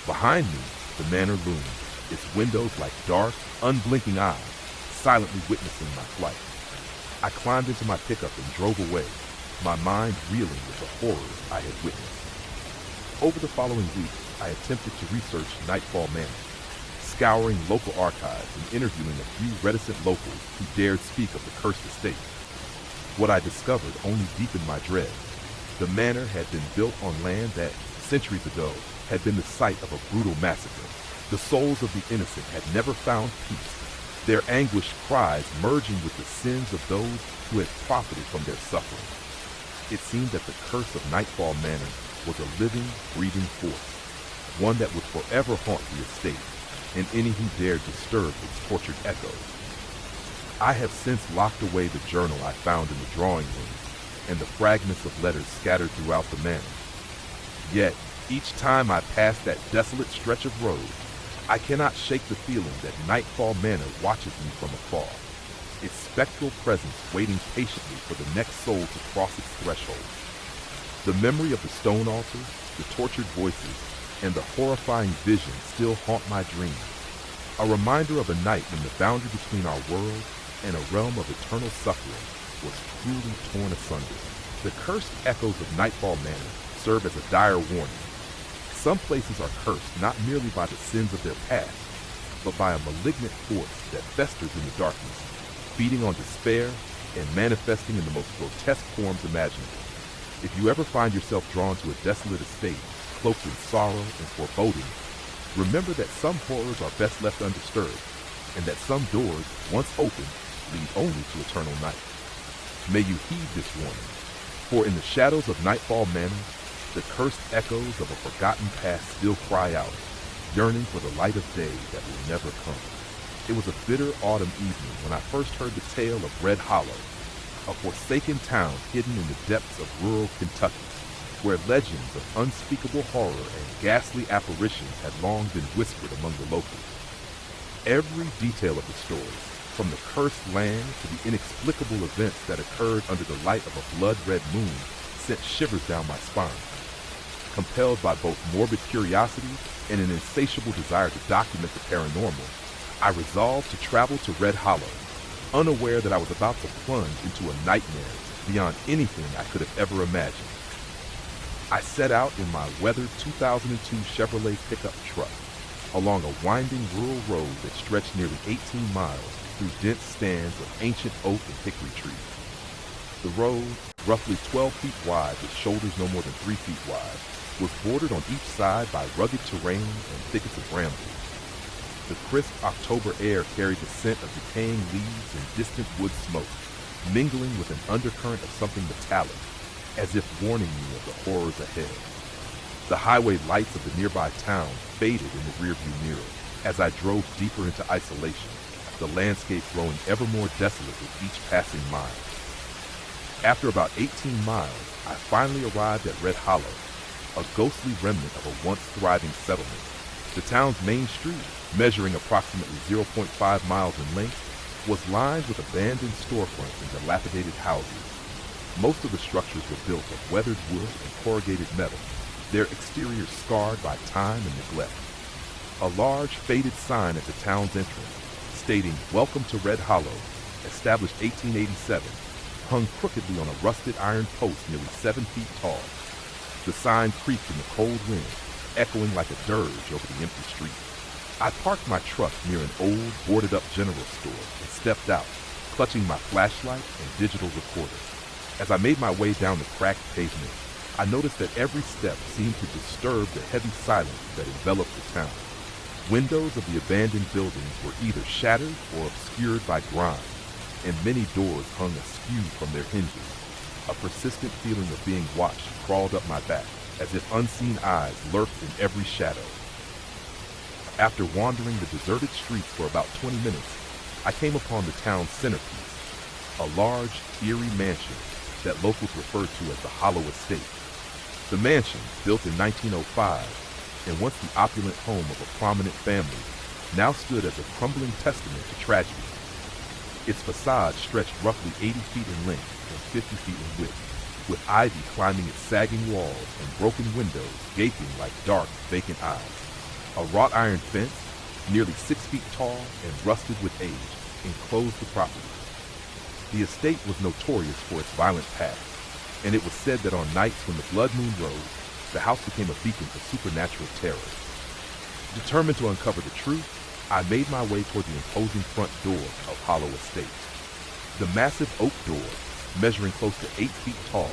Behind me, the manor loomed, its windows like dark, unblinking eyes, silently witnessing my flight. I climbed into my pickup and drove away, my mind reeling with the horrors I had witnessed. Over the following weeks, I attempted to research Nightfall Manor, scouring local archives and interviewing a few reticent locals who dared speak of the cursed estate. What I discovered only deepened my dread. The manor had been built on land that, centuries ago, had been the site of a brutal massacre. The souls of the innocent had never found peace, their anguished cries merging with the sins of those who had profited from their suffering. It seemed that the curse of Nightfall Manor was a living, breathing force, one that would forever haunt the estate and any who dared disturb its tortured echoes. I have since locked away the journal I found in the drawing room and the fragments of letters scattered throughout the manor. Yet, each time I pass that desolate stretch of road, I cannot shake the feeling that Nightfall Manor watches me from afar, its spectral presence waiting patiently for the next soul to cross its threshold. The memory of the stone altars, the tortured voices, and the horrifying vision still haunt my dreams, a reminder of a night when the boundary between our world and a realm of eternal suffering was cruelly torn asunder. The cursed echoes of Nightfall Manor serve as a dire warning. Some places are cursed not merely by the sins of their past, but by a malignant force that festers in the darkness, feeding on despair and manifesting in the most grotesque forms imaginable. If you ever find yourself drawn to a desolate estate, cloaked in sorrow and foreboding, remember that some horrors are best left undisturbed, and that some doors, once opened, lead only to eternal night. May you heed this warning, for in the shadows of Nightfall Manor, the cursed echoes of a forgotten past still cry out, yearning for the light of day that will never come. It was a bitter autumn evening when I first heard the tale of Red Hollow, a forsaken town hidden in the depths of rural Kentucky, where legends of unspeakable horror and ghastly apparitions had long been whispered among the locals. Every detail of the story, from the cursed land to the inexplicable events that occurred under the light of a blood-red moon, sent shivers down my spine. Compelled by both morbid curiosity and an insatiable desire to document the paranormal, I resolved to travel to Red Hollow, unaware that I was about to plunge into a nightmare beyond anything I could have ever imagined. I set out in my weathered 2002 Chevrolet pickup truck along a winding rural road that stretched nearly 18 miles through dense stands of ancient oak and hickory trees. The road, roughly 12 feet wide with shoulders no more than 3 feet wide, was bordered on each side by rugged terrain and thickets of brambles. The crisp October air carried the scent of decaying leaves and distant wood smoke, mingling with an undercurrent of something metallic, as if warning me of the horrors ahead. The highway lights of the nearby town faded in the rearview mirror as I drove deeper into isolation, the landscape growing ever more desolate with each passing mile. After about 18 miles, I finally arrived at Red Hollow, a ghostly remnant of a once thriving settlement, The town's main street, measuring approximately 0.5 miles in length, was lined with abandoned storefronts and dilapidated houses. Most of the structures were built of weathered wood and corrugated metal, their exteriors scarred by time and neglect. A large, faded sign at the town's entrance, stating, "Welcome to Red Hollow, established 1887, hung crookedly on a rusted iron post nearly 7 feet tall. The sign creaked in the cold wind, echoing like a dirge over the empty street. I parked my truck near an old, boarded-up general store and stepped out, clutching my flashlight and digital recorder. As I made my way down the cracked pavement, I noticed that every step seemed to disturb the heavy silence that enveloped the town. Windows of the abandoned buildings were either shattered or obscured by grime, and many doors hung askew from their hinges. A persistent feeling of being watched crawled up my back, as if unseen eyes lurked in every shadow. After wandering the deserted streets for about 20 minutes, I came upon the town's centerpiece, a large, eerie mansion that locals refer to as the Hollow Estate. The mansion, built in 1905, and once the opulent home of a prominent family, now stood as a crumbling testament to tragedy. Its facade stretched roughly 80 feet in length and 50 feet in width, with ivy climbing its sagging walls and broken windows gaping like dark, vacant eyes. A wrought iron fence, nearly 6 feet tall and rusted with age, enclosed the property. The estate was notorious for its violent past, and it was said that on nights when the blood moon rose, the house became a beacon for supernatural terror. Determined to uncover the truth, I made my way toward the imposing front door of Hollow Estate. The massive oak door, measuring close to 8 feet tall,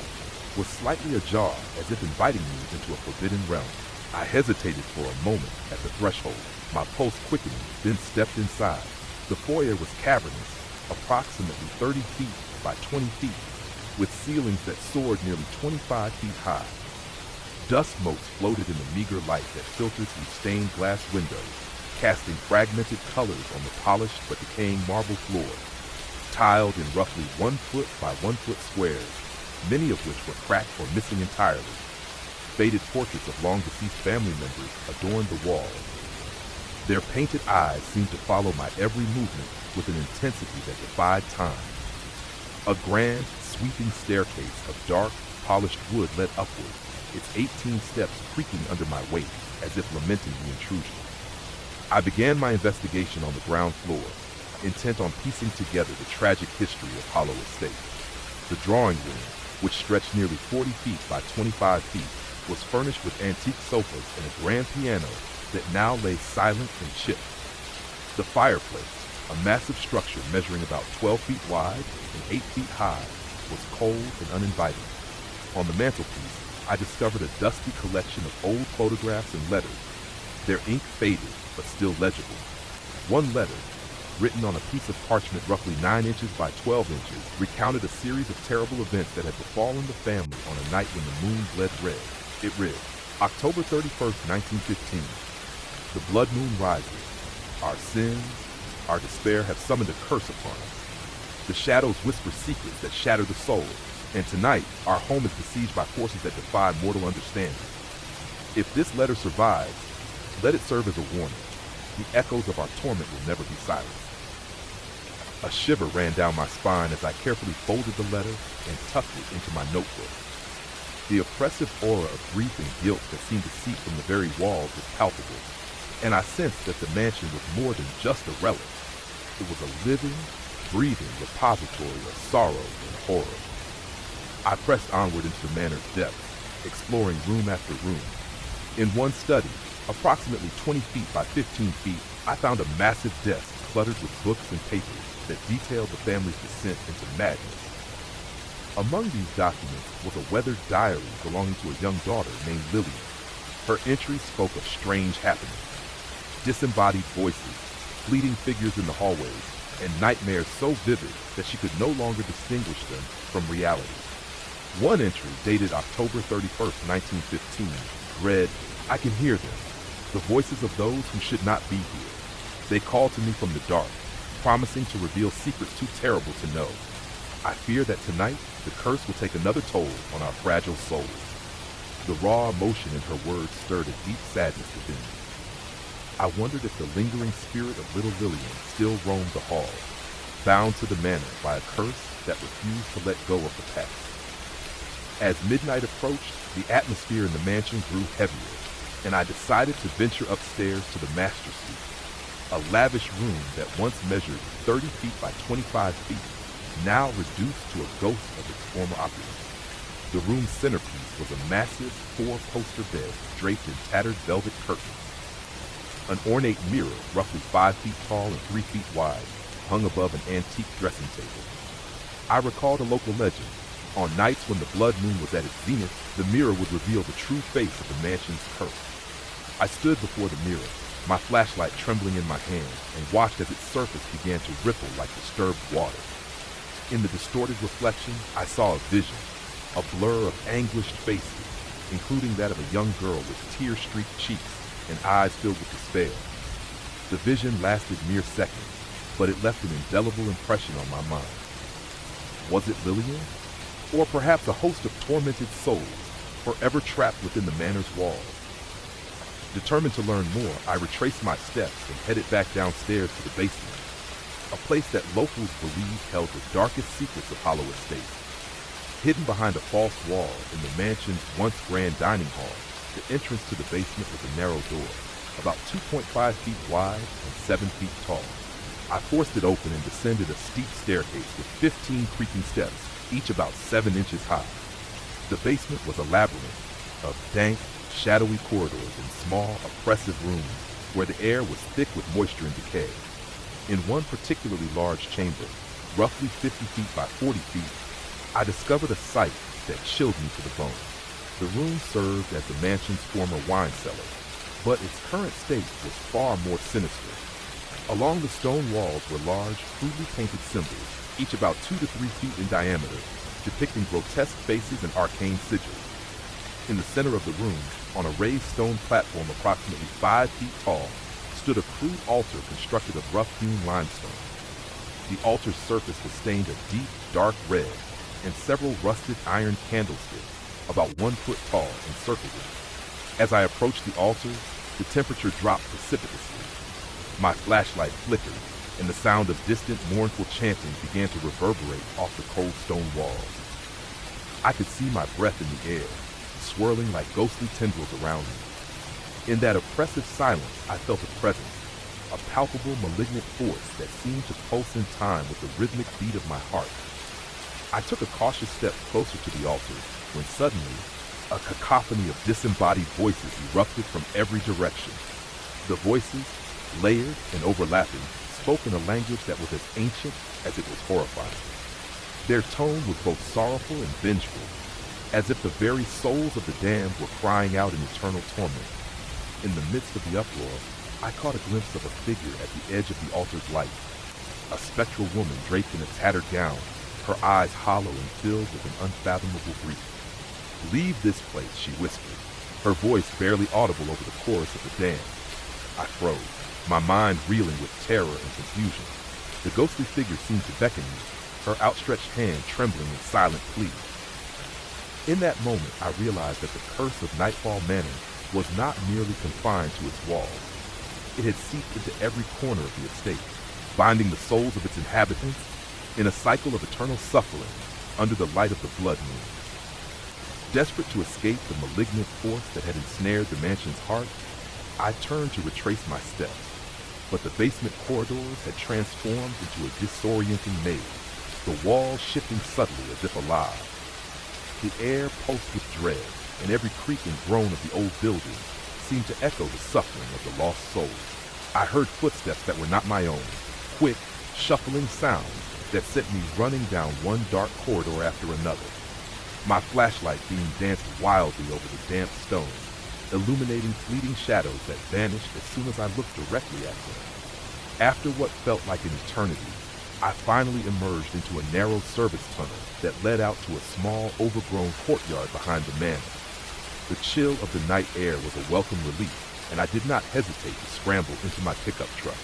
was slightly ajar, as if inviting me into a forbidden realm. I hesitated for a moment at the threshold, my pulse quickening, then stepped inside. The foyer was cavernous, approximately 30 feet by 20 feet, with ceilings that soared nearly 25 feet high. Dust motes floated in the meager light that filtered through stained glass windows, casting fragmented colors on the polished but decaying marble floor, tiled in roughly 1 foot by 1 foot squares, many of which were cracked or missing entirely. Faded portraits of long-deceased family members adorned the walls. Their painted eyes seemed to follow my every movement with an intensity that defied time. A grand, sweeping staircase of dark, polished wood led upward, its 18 steps creaking under my weight as if lamenting the intrusion. I began my investigation on the ground floor, intent on piecing together the tragic history of Hollow Estate. The drawing room, which stretched nearly 40 feet by 25 feet, was furnished with antique sofas and a grand piano that now lay silent and chipped. The fireplace, a massive structure measuring about 12 feet wide and 8 feet high, was cold and uninviting. On the mantelpiece, I discovered a dusty collection of old photographs and letters, their ink faded but still legible. One letter, written on a piece of parchment roughly 9 inches by 12 inches, recounted a series of terrible events that had befallen the family on a night when the moon bled red. It read, October 31st, 1915. The blood moon rises. Our sins, our despair have summoned a curse upon us. The shadows whisper secrets that shatter the soul, and tonight our home is besieged by forces that defy mortal understanding. If this letter survives, let it serve as a warning. The echoes of our torment will never be silenced. A shiver ran down my spine as I carefully folded the letter and tucked it into my notebook. The oppressive aura of grief and guilt that seemed to seep from the very walls was palpable, and I sensed that the mansion was more than just a relic. It was a living, breathing repository of sorrow and horror. I pressed onward into the manor's depths, exploring room after room. In one study, approximately 20 feet by 15 feet, I found a massive desk cluttered with books and papers that detailed the family's descent into madness. Among these documents was a weathered diary belonging to a young daughter named Lillian. Her entry spoke of strange happenings, disembodied voices, fleeting figures in the hallways, and nightmares so vivid that she could no longer distinguish them from reality. One entry, dated October 31st, 1915, read, I can hear them, the voices of those who should not be here. They call to me from the dark, promising to reveal secrets too terrible to know. I fear that tonight, the curse will take another toll on our fragile souls. The raw emotion in her words stirred a deep sadness within me. I wondered if the lingering spirit of little Lillian still roamed the halls, bound to the manor by a curse that refused to let go of the past. As midnight approached, the atmosphere in the mansion grew heavier, and I decided to venture upstairs to the master suite, a lavish room that once measured 30 feet by 25 feet, now reduced to a ghost of its former occupant. The room's centerpiece was a massive four-poster bed draped in tattered velvet curtains. An ornate mirror, roughly 5 feet tall and 3 feet wide, hung above an antique dressing table. I recalled a local legend. On nights when the blood moon was at its zenith, the mirror would reveal the true face of the mansion's curse. I stood before the mirror, my flashlight trembling in my hand, and watched as its surface began to ripple like disturbed water. In the distorted reflection, I saw a vision, a blur of anguished faces, including that of a young girl with tear-streaked cheeks and eyes filled with despair. The vision lasted mere seconds, but it left an indelible impression on my mind. Was it Lillian? Or perhaps a host of tormented souls, forever trapped within the manor's walls? Determined to learn more, I retraced my steps and headed back downstairs to the basement, a place that locals believed held the darkest secrets of Hollow Estate. Hidden behind a false wall in the mansion's once grand dining hall, the entrance to the basement was a narrow door, about 2.5 feet wide and 7 feet tall. I forced it open and descended a steep staircase with 15 creaking steps, each about 7 inches high. The basement was a labyrinth of dank, shadowy corridors and small, oppressive rooms where the air was thick with moisture and decay. In one particularly large chamber, roughly 50 feet by 40 feet, I discovered a sight that chilled me to the bone. The room served as the mansion's former wine cellar, but its current state was far more sinister. Along the stone walls were large, crudely painted symbols, each about 2 to 3 feet in diameter, depicting grotesque faces and arcane sigils. In the center of the room, on a raised stone platform approximately 5 feet tall, stood a crude altar constructed of rough-hewn limestone. The altar's surface was stained a deep, dark red, and several rusted iron candlesticks, about 1 foot tall, encircled it. As I approached the altar, the temperature dropped precipitously. My flashlight flickered, and the sound of distant, mournful chanting began to reverberate off the cold stone walls. I could see my breath in the air, swirling like ghostly tendrils around me. In that oppressive silence, I felt a presence, a palpable, malignant force that seemed to pulse in time with the rhythmic beat of my heart. I took a cautious step closer to the altar when suddenly, a cacophony of disembodied voices erupted from every direction. The voices, layered and overlapping, spoke in a language that was as ancient as it was horrifying. Their tone was both sorrowful and vengeful, as if the very souls of the damned were crying out in eternal torment. In the midst of the uproar, I caught a glimpse of a figure at the edge of the altar's light, a spectral woman draped in a tattered gown, her eyes hollow and filled with an unfathomable grief. "Leave this place," she whispered, her voice barely audible over the chorus of the damned. I froze, my mind reeling with terror and confusion. The ghostly figure seemed to beckon me, her outstretched hand trembling in silent plea. In that moment, I realized that the curse of Nightfall Manor was not merely confined to its walls. It had seeped into every corner of the estate, binding the souls of its inhabitants in a cycle of eternal suffering under the light of the blood moon. Desperate to escape the malignant force that had ensnared the mansion's heart, I turned to retrace my steps, but the basement corridors had transformed into a disorienting maze, the walls shifting subtly as if alive. The air pulsed with dread, and every creak and groan of the old building seemed to echo the suffering of the lost soul. I heard footsteps that were not my own, quick, shuffling sounds that sent me running down one dark corridor after another. My flashlight beam danced wildly over the damp stone, illuminating fleeting shadows that vanished as soon as I looked directly at them. After what felt like an eternity, I finally emerged into a narrow service tunnel that led out to a small, overgrown courtyard behind the manor. The chill of the night air was a welcome relief, and I did not hesitate to scramble into my pickup truck.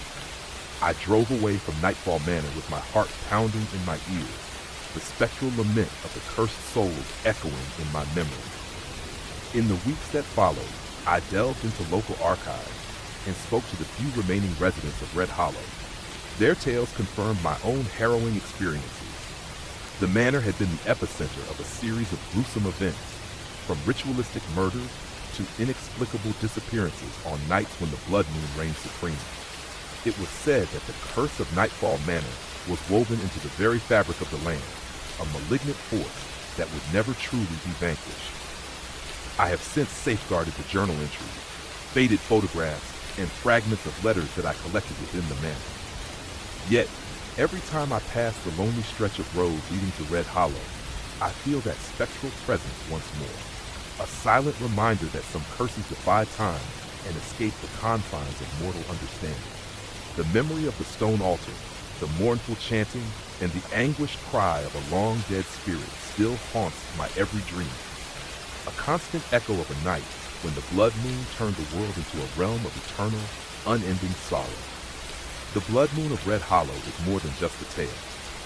I drove away from Nightfall Manor with my heart pounding in my ears, the spectral lament of the cursed souls echoing in my memory. In the weeks that followed, I delved into local archives, and spoke to the few remaining residents of Red Hollow. Their tales confirmed my own harrowing experiences. The manor had been the epicenter of a series of gruesome events, from ritualistic murders to inexplicable disappearances on nights when the blood moon reigned supreme. It was said that the curse of Nightfall Manor was woven into the very fabric of the land, a malignant force that would never truly be vanquished. I have since safeguarded the journal entries, faded photographs, and fragments of letters that I collected within the manor. Yet, every time I pass the lonely stretch of road leading to Red Hollow, I feel that spectral presence once more, a silent reminder that some curses defy time and escape the confines of mortal understanding. The memory of the stone altar, the mournful chanting, and the anguished cry of a long-dead spirit still haunts my every dream. A constant echo of a night when the blood moon turned the world into a realm of eternal, unending sorrow. The blood moon of Red Hollow is more than just a tale.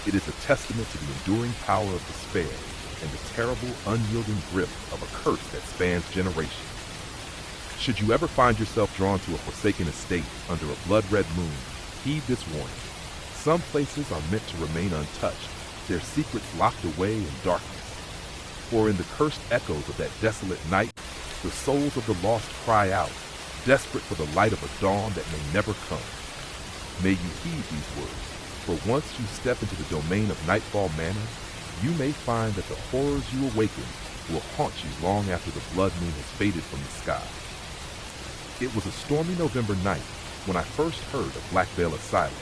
It is a testament to the enduring power of despair and the terrible, unyielding grip of a curse that spans generations. Should you ever find yourself drawn to a forsaken estate under a blood-red moon, heed this warning. Some places are meant to remain untouched, their secrets locked away in darkness. For in the cursed echoes of that desolate night, the souls of the lost cry out, desperate for the light of a dawn that may never come. May you heed these words, for once you step into the domain of Nightfall Manor, you may find that the horrors you awaken will haunt you long after the blood moon has faded from the sky. It was a stormy November night when I first heard of Black Veil Asylum,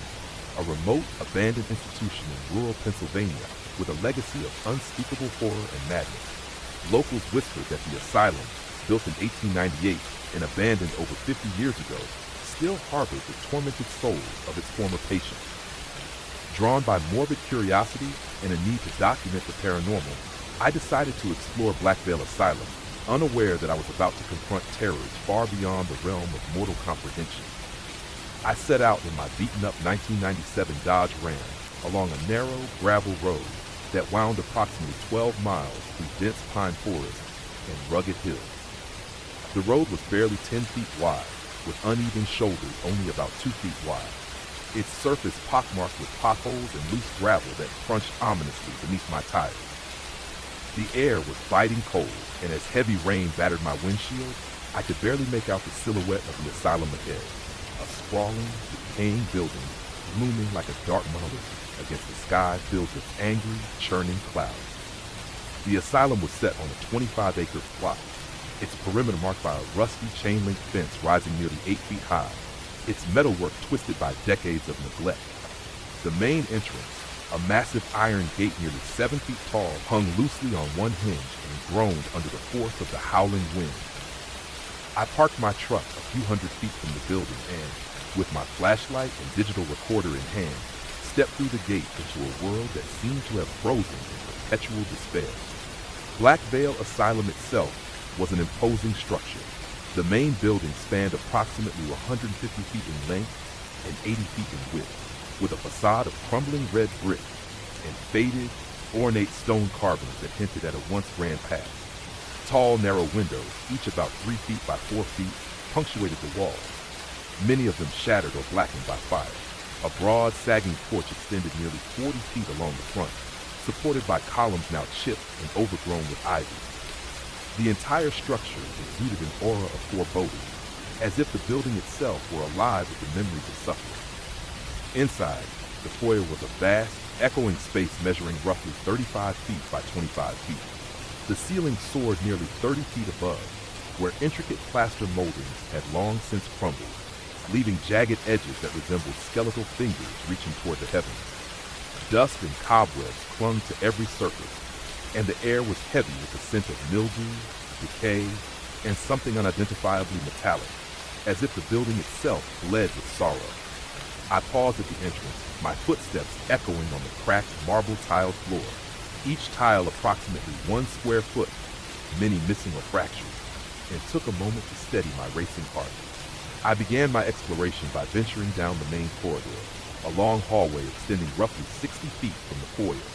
a remote, abandoned institution in rural Pennsylvania with a legacy of unspeakable horror and madness. Locals whispered that the asylum, built in 1898 and abandoned over 50 years ago, still harbored the tormented souls of its former patients. Drawn by morbid curiosity and a need to document the paranormal, I decided to explore Black Veil Asylum, unaware that I was about to confront terrors far beyond the realm of mortal comprehension. I set out in my beaten-up 1997 Dodge Ram along a narrow, gravel road that wound approximately 12 miles through dense pine forest and rugged hills. The road was barely 10 feet wide, with uneven shoulders only about 2 feet wide. Its surface pockmarked with potholes and loose gravel that crunched ominously beneath my tires. The air was biting cold, and as heavy rain battered my windshield, I could barely make out the silhouette of the asylum ahead, a sprawling, decaying building looming like a dark monolith against the sky filled with angry, churning clouds. The asylum was set on a 25-acre plot, its perimeter marked by a rusty chain-link fence rising nearly 8 feet high, its metalwork twisted by decades of neglect. The main entrance, a massive iron gate nearly 7 feet tall, hung loosely on one hinge and groaned under the force of the howling wind. I parked my truck a few hundred feet from the building and, with my flashlight and digital recorder in hand, stepped through the gate into a world that seemed to have frozen in perpetual despair. Black Veil Asylum itself was an imposing structure. The main building spanned approximately 150 feet in length and 80 feet in width, with a facade of crumbling red brick and faded, ornate stone carvings that hinted at a once grand past. Tall, narrow windows, each about 3 feet by 4 feet, punctuated the walls, many of them shattered or blackened by fire. A broad, sagging porch extended nearly 40 feet along the front, supported by columns now chipped and overgrown with ivy. The entire structure exuded an aura of foreboding, as if the building itself were alive with the memories of suffering. Inside, the foyer was a vast, echoing space measuring roughly 35 feet by 25 feet. The ceiling soared nearly 30 feet above, where intricate plaster moldings had long since crumbled, leaving jagged edges that resembled skeletal fingers reaching toward the heavens. Dust and cobwebs clung to every surface, and the air was heavy with the scent of mildew, decay, and something unidentifiably metallic, as if the building itself bled with sorrow. I paused at the entrance, my footsteps echoing on the cracked marble-tiled floor, each tile approximately 1 square foot, many missing or fractured, and took a moment to steady my racing heart. I began my exploration by venturing down the main corridor, a long hallway extending roughly 60 feet from the foyer.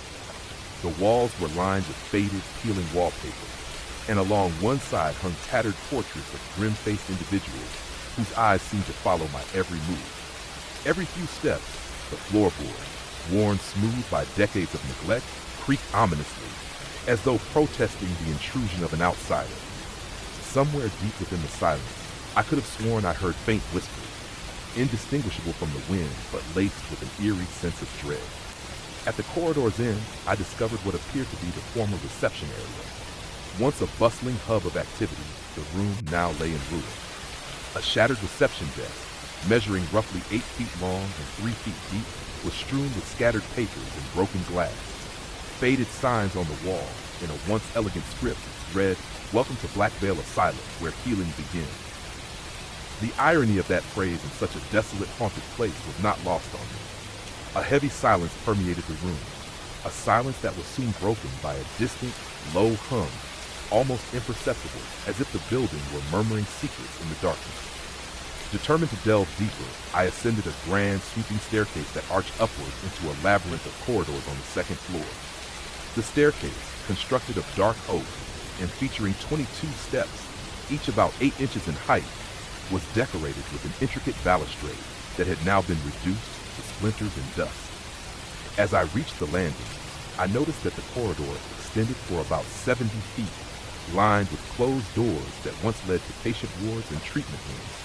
The walls were lined with faded, peeling wallpaper, and along one side hung tattered portraits of grim-faced individuals, whose eyes seemed to follow my every move. Every few steps, the floorboard, worn smooth by decades of neglect, creaked ominously, as though protesting the intrusion of an outsider. Somewhere deep within the silence, I could have sworn I heard faint whispers, indistinguishable from the wind, but laced with an eerie sense of dread. At the corridor's end, I discovered what appeared to be the former reception area. Once a bustling hub of activity, the room now lay in ruins. A shattered reception desk, measuring roughly 8 feet long and 3 feet deep, was strewn with scattered papers and broken glass. Faded signs on the wall, in a once elegant script, read, "Welcome to Black Veil Asylum, where healing begins." The irony of that phrase in such a desolate, haunted place was not lost on me. A heavy silence permeated the room, a silence that was soon broken by a distant, low hum, almost imperceptible, as if the building were murmuring secrets in the darkness. Determined to delve deeper, I ascended a grand, sweeping staircase that arched upwards into a labyrinth of corridors on the second floor. The staircase, constructed of dark oak and featuring 22 steps, each about 8 inches in height, was decorated with an intricate balustrade that had now been reduced to splinters and dust. As I reached the landing, I noticed that the corridor extended for about 70 feet, lined with closed doors that once led to patient wards and treatment rooms.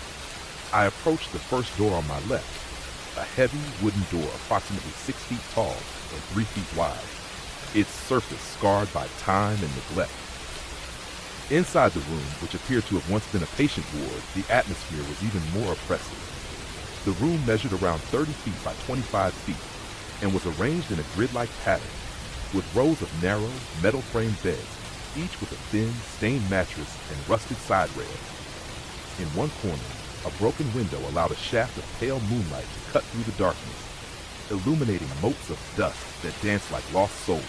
I approached the first door on my left, a heavy wooden door approximately 6 feet tall and 3 feet wide, its surface scarred by time and neglect. Inside the room, which appeared to have once been a patient ward, the atmosphere was even more oppressive. The room measured around 30 feet by 25 feet and was arranged in a grid-like pattern, with rows of narrow, metal-framed beds, each with a thin, stained mattress and rusted side rails. In one corner, a broken window allowed a shaft of pale moonlight to cut through the darkness, illuminating motes of dust that danced like lost souls.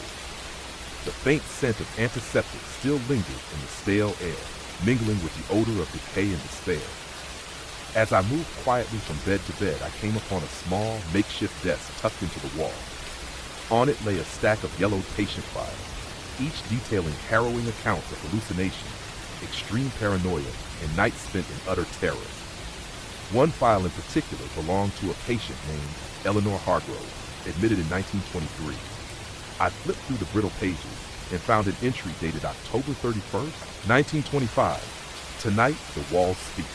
The faint scent of antiseptic still lingered in the stale air, mingling with the odor of decay and despair. As I moved quietly from bed to bed, I came upon a small, makeshift desk tucked into the wall. On it lay a stack of yellowed patient files, each detailing harrowing accounts of hallucinations, extreme paranoia, and nights spent in utter terror. One file in particular belonged to a patient named Eleanor Hargrove, admitted in 1923. I flipped through the brittle pages and found an entry dated October 31st, 1925. Tonight, the walls speak.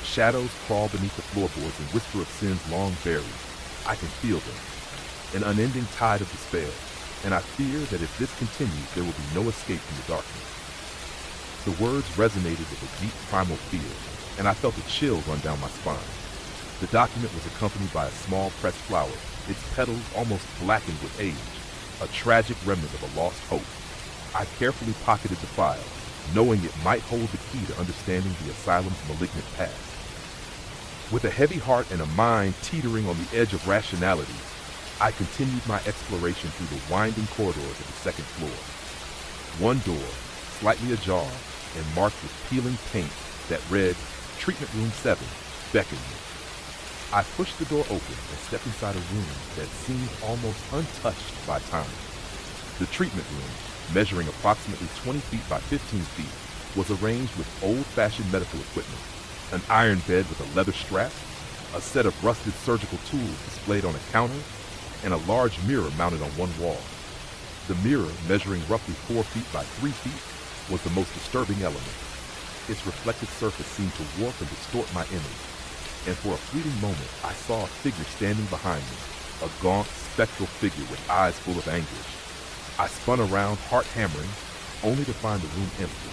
Shadows crawl beneath the floorboards and whisper of sins long buried. I can feel them. An unending tide of despair, and I fear that if this continues, there will be no escape from the darkness. The words resonated with a deep primal fear, and I felt a chill run down my spine. The document was accompanied by a small pressed flower, its petals almost blackened with age, a tragic remnant of a lost hope. I carefully pocketed the file, knowing it might hold the key to understanding the asylum's malignant past. With a heavy heart and a mind teetering on the edge of rationality, I continued my exploration through the winding corridors of the second floor. One door, slightly ajar and marked with peeling paint that read, "Treatment Room 7, beckoned me." I pushed the door open and stepped inside a room that seemed almost untouched by time. The treatment room, measuring approximately 20 feet by 15 feet, was arranged with old-fashioned medical equipment, an iron bed with a leather strap, a set of rusted surgical tools displayed on a counter, and a large mirror mounted on one wall. The mirror, measuring roughly 4 feet by 3 feet, was the most disturbing element. Its reflective surface seemed to warp and distort my image, and for a fleeting moment I saw a figure standing behind me, a gaunt, spectral figure with eyes full of anguish. I spun around, heart hammering, only to find the room empty.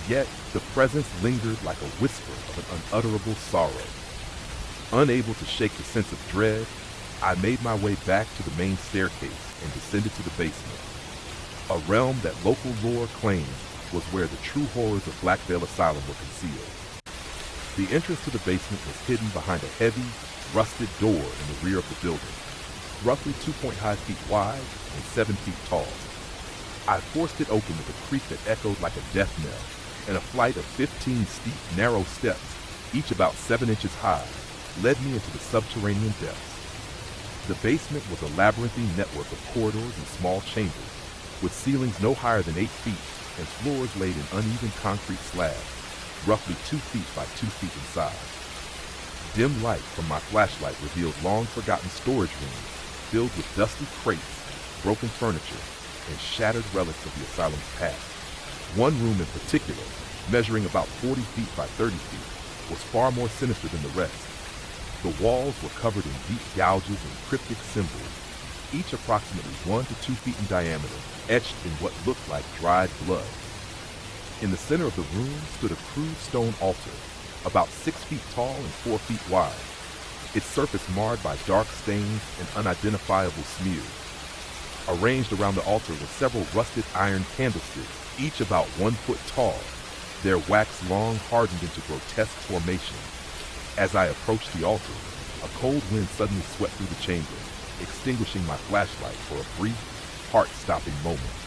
Yet the presence lingered like a whisper of an unutterable sorrow. Unable to shake the sense of dread, I made my way back to the main staircase and descended to the basement, a realm that local lore claimed was where the true horrors of Black Veil Asylum were concealed. The entrance to the basement was hidden behind a heavy, rusted door in the rear of the building, roughly 2.5 feet wide and 7 feet tall. I forced it open with a creak that echoed like a death knell, and a flight of 15 steep, narrow steps, each about 7 inches high, led me into the subterranean depths. The basement was a labyrinthine network of corridors and small chambers, with ceilings no higher than 8 feet and floors laid in uneven concrete slabs, roughly 2 feet by 2 feet in size. Dim light from my flashlight revealed long-forgotten storage rooms filled with dusty crates, broken furniture, and shattered relics of the asylum's past. One room in particular, measuring about 40 feet by 30 feet, was far more sinister than the rest. The walls were covered in deep gouges and cryptic symbols, each approximately 1 to 2 feet in diameter, etched in what looked like dried blood. In the center of the room stood a crude stone altar, about 6 feet tall and 4 feet wide, its surface marred by dark stains and unidentifiable smears. Arranged around the altar were several rusted iron candlesticks, each about 1 foot tall, their wax long hardened into grotesque formations. As I approached the altar, a cold wind suddenly swept through the chamber, extinguishing my flashlight for a brief, heart-stopping moment.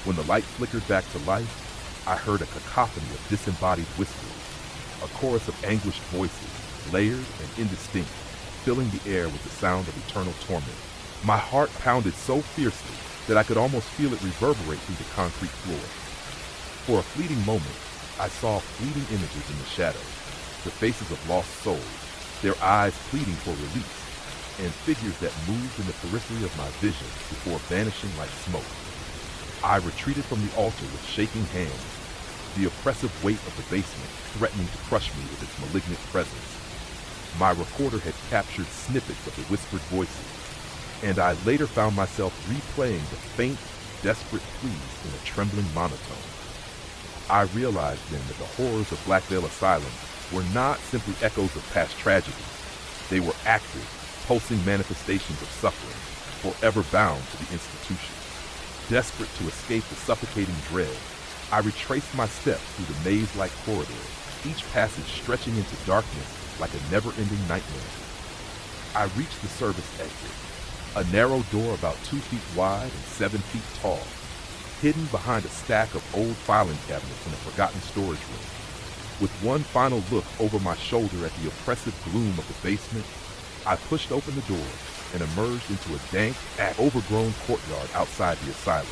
When the light flickered back to life, I heard a cacophony of disembodied whispers, a chorus of anguished voices, layered and indistinct, filling the air with the sound of eternal torment. My heart pounded so fiercely that I could almost feel it reverberate through the concrete floor. For a fleeting moment, I saw fleeting images in the shadows, the faces of lost souls, their eyes pleading for release, and figures that moved in the periphery of my vision before vanishing like smoke. I retreated from the altar with shaking hands, the oppressive weight of the basement threatening to crush me with its malignant presence. My recorder had captured snippets of the whispered voices, and I later found myself replaying the faint, desperate pleas in a trembling monotone. I realized then that the horrors of Black Veil Asylum were not simply echoes of past tragedies. They were active, pulsing manifestations of suffering, forever bound to the institution. Desperate to escape the suffocating dread, I retraced my steps through the maze-like corridors, each passage stretching into darkness like a never-ending nightmare. I reached the service exit, a narrow door about 2 feet wide and 7 feet tall, hidden behind a stack of old filing cabinets in a forgotten storage room. With one final look over my shoulder at the oppressive gloom of the basement, I pushed open the door and emerged into a dank, overgrown courtyard outside the asylum.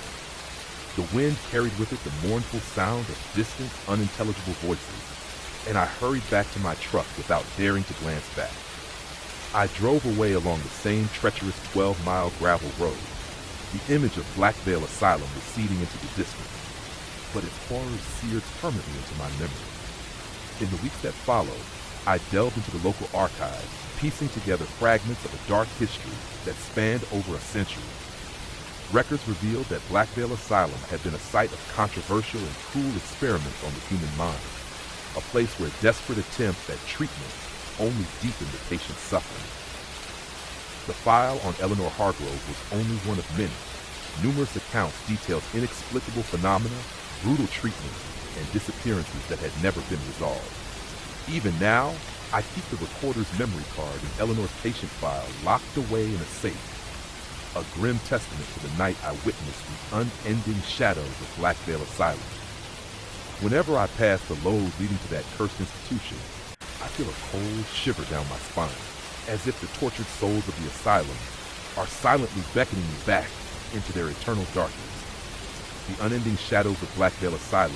The wind carried with it the mournful sound of distant, unintelligible voices, and I hurried back to my truck without daring to glance back. I drove away along the same treacherous 12-mile gravel road, the image of Black Veil Asylum receding into the distance, but its horrors seared permanently into my memory. In the weeks that followed, I delved into the local archives, piecing together fragments of a dark history that spanned over a century. Records revealed that Black Veil Asylum had been a site of controversial and cruel experiments on the human mind, a place where desperate attempts at treatment only deepened the patient's suffering. The file on Eleanor Hargrove was only one of many. Numerous accounts detailed inexplicable phenomena, brutal treatments, and disappearances that had never been resolved. Even now, I keep the recorder's memory card in Eleanor's patient file locked away in a safe, a grim testament to the night I witnessed the unending shadows of Black Veil Asylum. Whenever I pass the road leading to that cursed institution, I feel a cold shiver down my spine, as if the tortured souls of the asylum are silently beckoning me back into their eternal darkness. The unending shadows of Black Veil Asylum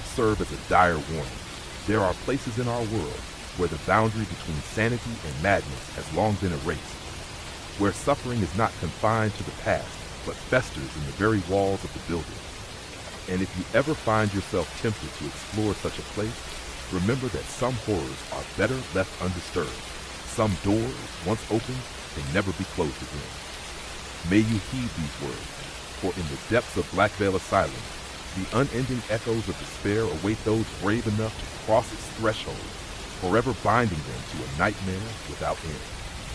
serve as a dire warning. There are places in our world where the boundary between sanity and madness has long been erased, where suffering is not confined to the past, but festers in the very walls of the building. And if you ever find yourself tempted to explore such a place, remember that some horrors are better left undisturbed. Some doors, once opened, can never be closed again. May you heed these words, for in the depths of Black Veil Asylum, the unending echoes of despair await those brave enough to cross its threshold, forever binding them to a nightmare without end.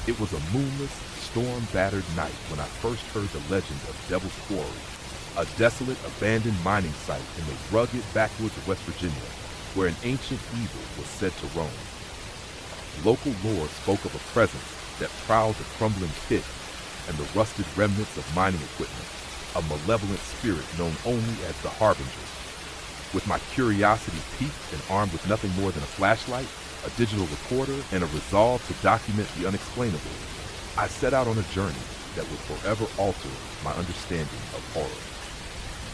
It was a moonless, storm-battered night when I first heard the legend of Devil's Quarry, a desolate, abandoned mining site in the rugged backwoods of West Virginia, where an ancient evil was said to roam. Local lore spoke of a presence that prowled the crumbling pit and the rusted remnants of mining equipment, a malevolent spirit known only as the Harbinger. With my curiosity piqued and armed with nothing more than a flashlight, a digital recorder, and a resolve to document the unexplainable, I set out on a journey that would forever alter my understanding of horror.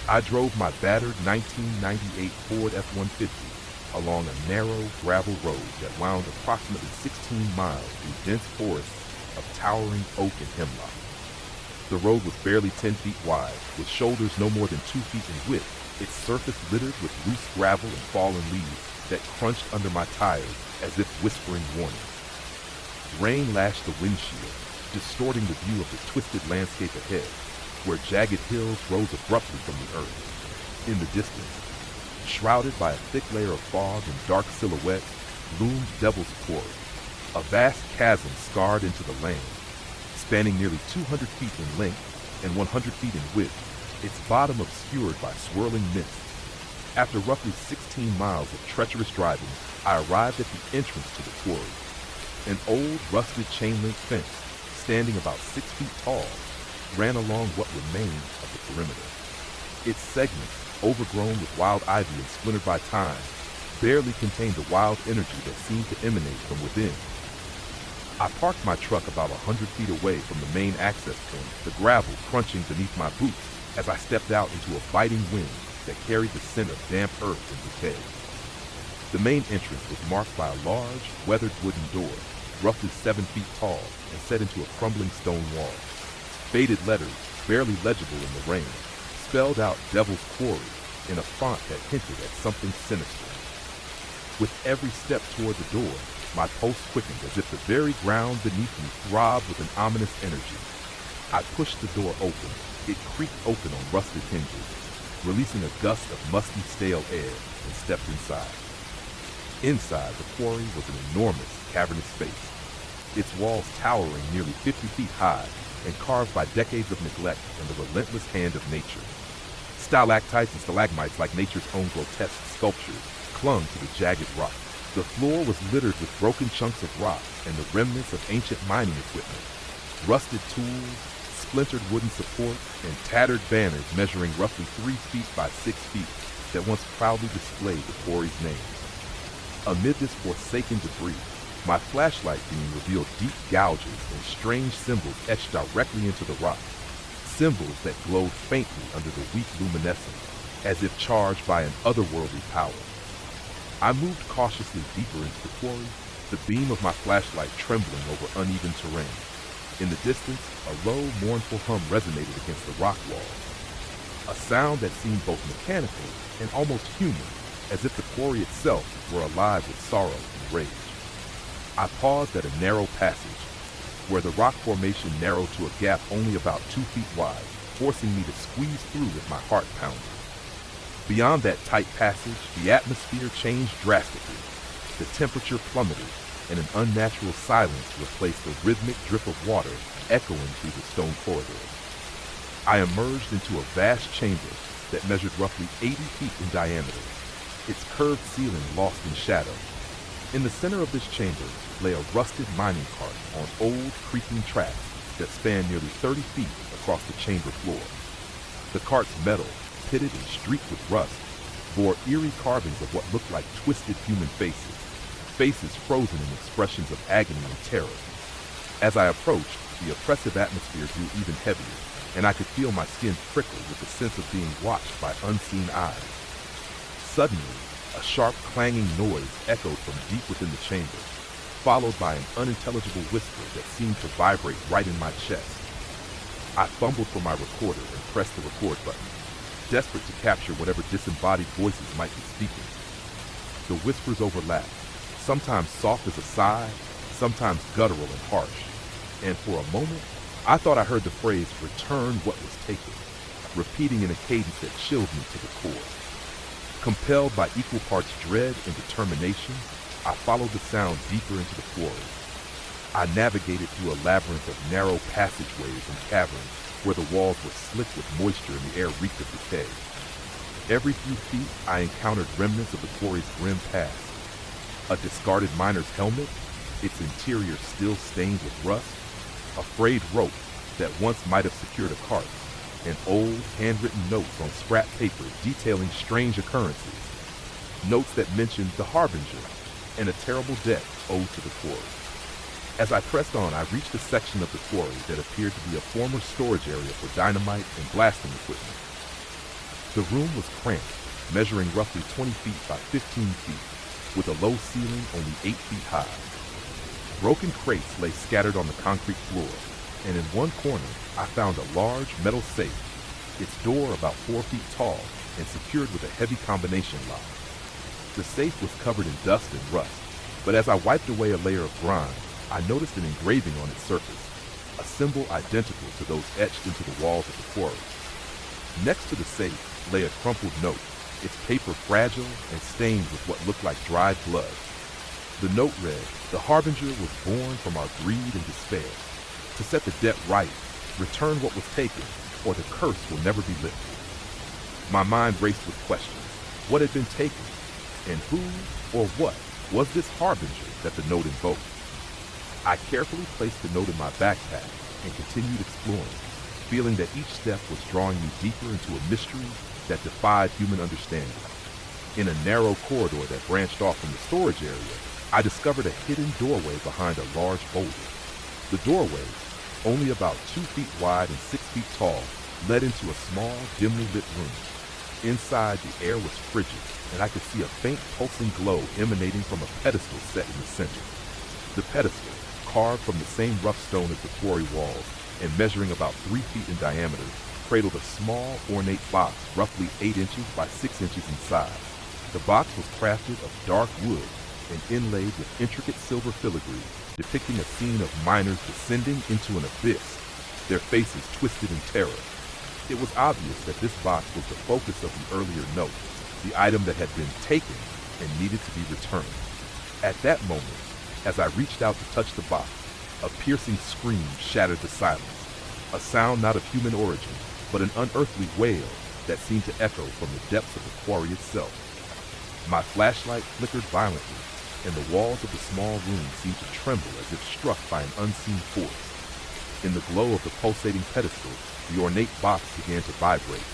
I drove my battered 1998 Ford F-150, along a narrow gravel road that wound approximately 16 miles through dense forests of towering oak and hemlock. The road was barely 10 feet wide, with shoulders no more than 2 feet in width, its surface littered with loose gravel and fallen leaves that crunched under my tires as if whispering warnings. Rain lashed the windshield, distorting the view of the twisted landscape ahead, where jagged hills rose abruptly from the earth. In the distance, shrouded by a thick layer of fog and dark silhouettes, loomed Devil's Quarry, a vast chasm scarred into the land. Spanning nearly 200 feet in length and 100 feet in width, its bottom obscured by swirling mist. After roughly 16 miles of treacherous driving, I arrived at the entrance to the quarry. An old, rusted chain-link fence, standing about 6 feet tall, ran along what remained of the perimeter. Its segments, overgrown with wild ivy and splintered by time, barely contained the wild energy that seemed to emanate from within. I parked my truck about 100 feet away from the main access point, the gravel crunching beneath my boots as I stepped out into a biting wind that carried the scent of damp earth and decay. The main entrance was marked by a large, weathered wooden door, roughly 7 feet tall and set into a crumbling stone wall. Faded letters, barely legible in the rain, spelled out Devil's Quarry in a font that hinted at something sinister. With every step toward the door, my pulse quickened as if the very ground beneath me throbbed with an ominous energy. I pushed the door open. It creaked open on rusted hinges, releasing a gust of musty, stale air, and stepped inside. Inside, the quarry was an enormous, cavernous space, its walls towering nearly 50 feet high and carved by decades of neglect and the relentless hand of nature. Stalactites and stalagmites, like nature's own grotesque sculptures, clung to the jagged rock. The floor was littered with broken chunks of rock and the remnants of ancient mining equipment. Rusted tools, splintered wooden supports, and tattered banners measuring roughly 3 feet by 6 feet that once proudly displayed the quarry's name. Amid this forsaken debris, my flashlight beam revealed deep gouges and strange symbols etched directly into the rock. Symbols that glowed faintly under the weak luminescence, as if charged by an otherworldly power. I moved cautiously deeper into the quarry, the beam of my flashlight trembling over uneven terrain. In the distance, a low, mournful hum resonated against the rock wall, a sound that seemed both mechanical and almost human, as if the quarry itself were alive with sorrow and rage. I paused at a narrow passage, where the rock formation narrowed to a gap only about 2 feet wide, forcing me to squeeze through with my heart pounding. Beyond that tight passage, the atmosphere changed drastically. The temperature plummeted, and an unnatural silence replaced the rhythmic drip of water echoing through the stone corridors. I emerged into a vast chamber that measured roughly 80 feet in diameter, its curved ceiling lost in shadow. In the center of this chamber lay a rusted mining cart on old, creaking tracks that spanned nearly 30 feet across the chamber floor. The cart's metal, pitted and streaked with rust, bore eerie carvings of what looked like twisted human faces frozen in expressions of agony and terror. As I approached, the oppressive atmosphere grew even heavier, and I could feel my skin prickle with the sense of being watched by unseen eyes. Suddenly, a sharp clanging noise echoed from deep within the chamber, followed by an unintelligible whisper that seemed to vibrate right in my chest. I fumbled for my recorder and pressed the record button, desperate to capture whatever disembodied voices might be speaking. The whispers overlapped, sometimes soft as a sigh, sometimes guttural and harsh, and for a moment, I thought I heard the phrase, "return what was taken," repeating in a cadence that chilled me to the core. Compelled by equal parts dread and determination, I followed the sound deeper into the quarry. I navigated through a labyrinth of narrow passageways and caverns where the walls were slick with moisture and the air reeked of decay. Every few feet, I encountered remnants of the quarry's grim past. A discarded miner's helmet, its interior still stained with rust, a frayed rope that once might have secured a cart, and old, handwritten notes on scrap paper detailing strange occurrences. Notes that mentioned the Harbinger and a terrible debt owed to the quarry. As I pressed on, I reached a section of the quarry that appeared to be a former storage area for dynamite and blasting equipment. The room was cramped, measuring roughly 20 feet by 15 feet, with a low ceiling only 8 feet high. Broken crates lay scattered on the concrete floor, and in one corner I found a large metal safe, its door about 4 feet tall and secured with a heavy combination lock. The safe was covered in dust and rust, but as I wiped away a layer of grime, I noticed an engraving on its surface, a symbol identical to those etched into the walls of the quarry. Next to the safe lay a crumpled note, its paper fragile and stained with what looked like dried blood. The note read, "The harbinger was born from our greed and despair. To set the debt right, return what was taken, or the curse will never be lifted." My mind raced with questions. What had been taken? And who or what was this harbinger that the note invoked? I carefully placed the note in my backpack and continued exploring, feeling that each step was drawing me deeper into a mystery that defied human understanding. In a narrow corridor that branched off from the storage area, I discovered a hidden doorway behind a large boulder. The doorway, only about 2 feet wide and 6 feet tall, led into a small, dimly lit room. Inside, the air was frigid, and I could see a faint pulsing glow emanating from a pedestal set in the center. The pedestal, carved from the same rough stone as the quarry walls and measuring about 3 feet in diameter, cradled a small, ornate box roughly 8 inches by 6 inches in size. The box was crafted of dark wood and inlaid with intricate silver filigree depicting a scene of miners descending into an abyss, their faces twisted in terror. It was obvious that this box was the focus of the earlier note, the item that had been taken and needed to be returned. At that moment, as I reached out to touch the box, a piercing scream shattered the silence, a sound not of human origin, but an unearthly wail that seemed to echo from the depths of the quarry itself. My flashlight flickered violently, and the walls of the small room seemed to tremble as if struck by an unseen force. In the glow of the pulsating pedestal, the ornate box began to vibrate,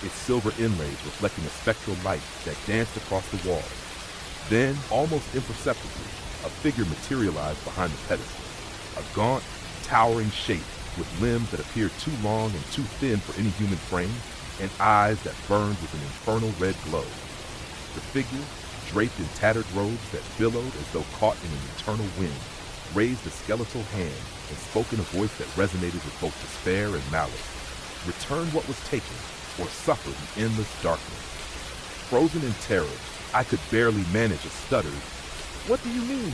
its silver inlays reflecting a spectral light that danced across the walls. Then, almost imperceptibly, a figure materialized behind the pedestal, a gaunt, towering shape with limbs that appeared too long and too thin for any human frame, and eyes that burned with an infernal red glow. The figure, draped in tattered robes that billowed as though caught in an eternal wind, raised a skeletal hand and spoke in a voice that resonated with both despair and malice. Return what was taken, or suffer the endless darkness. Frozen in terror, I could barely manage a stuttered, "What do you mean?"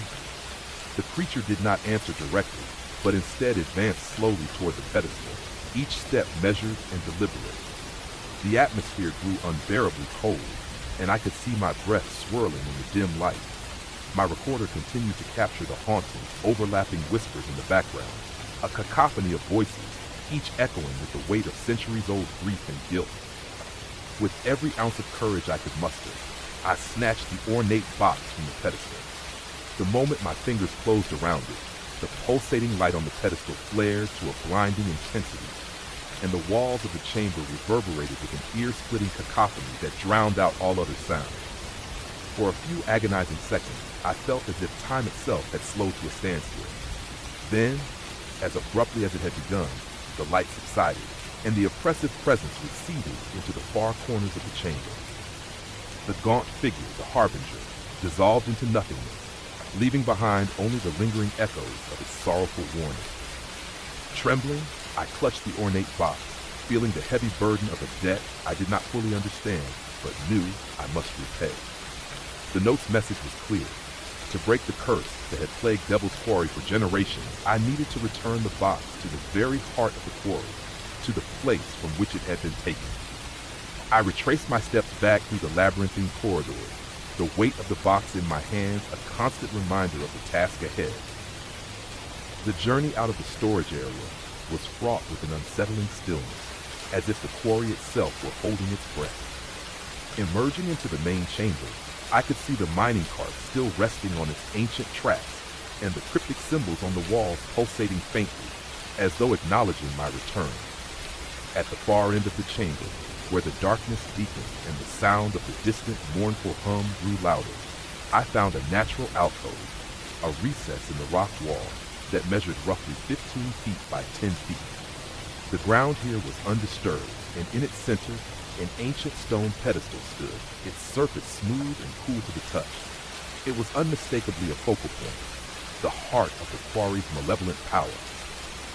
The creature did not answer directly, but instead advanced slowly toward the pedestal, each step measured and deliberate. The atmosphere grew unbearably cold, and I could see my breath swirling in the dim light. My recorder continued to capture the haunting, overlapping whispers in the background, a cacophony of voices, each echoing with the weight of centuries-old grief and guilt. With every ounce of courage I could muster, I snatched the ornate box from the pedestal. The moment my fingers closed around it, the pulsating light on the pedestal flared to a blinding intensity, and the walls of the chamber reverberated with an ear-splitting cacophony that drowned out all other sounds. For a few agonizing seconds, I felt as if time itself had slowed to a standstill. Then, as abruptly as it had begun, the light subsided, and the oppressive presence receded into the far corners of the chamber. The gaunt figure, the harbinger, dissolved into nothingness, leaving behind only the lingering echoes of its sorrowful warning. Trembling, I clutched the ornate box, feeling the heavy burden of a debt I did not fully understand, but knew I must repay. The note's message was clear. To break the curse that had plagued Devil's Quarry for generations, I needed to return the box to the very heart of the quarry, to the place from which it had been taken. I retraced my steps back through the labyrinthine corridors, the weight of the box in my hands a constant reminder of the task ahead. The journey out of the storage area was fraught with an unsettling stillness, as if the quarry itself were holding its breath. Emerging into the main chamber, I could see the mining cart still resting on its ancient tracks, and the cryptic symbols on the walls pulsating faintly, as though acknowledging my return. At the far end of the chamber, where the darkness deepened and the sound of the distant, mournful hum grew louder, I found a natural alcove, a recess in the rock wall that measured roughly 15 feet by 10 feet. The ground here was undisturbed, and in its center, an ancient stone pedestal stood, its surface smooth and cool to the touch. It was unmistakably a focal point, the heart of the quarry's malevolent power.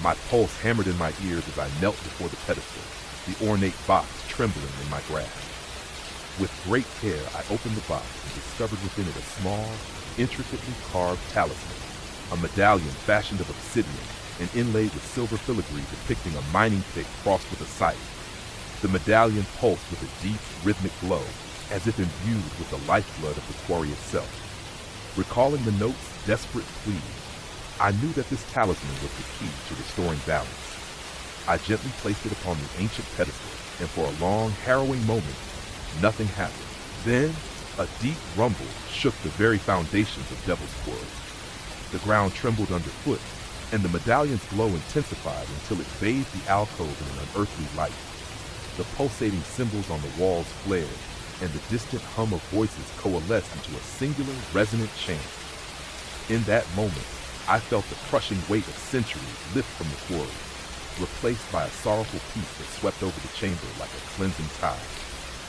My pulse hammered in my ears as I knelt before the pedestal, the ornate box trembling in my grasp. With great care, I opened the box and discovered within it a small, intricately carved talisman, a medallion fashioned of obsidian and inlaid with silver filigree depicting a mining pick crossed with a scythe. The medallion pulsed with a deep, rhythmic glow, as if imbued with the lifeblood of the quarry itself. Recalling the note's desperate plea, I knew that this talisman was the key to restoring balance. I gently placed it upon the ancient pedestal, and for a long, harrowing moment, nothing happened. Then, a deep rumble shook the very foundations of Devil's Quarry. The ground trembled underfoot, and the medallion's glow intensified until it bathed the alcove in an unearthly light. The pulsating symbols on the walls flared, and the distant hum of voices coalesced into a singular, resonant chant. In that moment, I felt the crushing weight of centuries lift from the quarry, replaced by a sorrowful peace that swept over the chamber like a cleansing tide.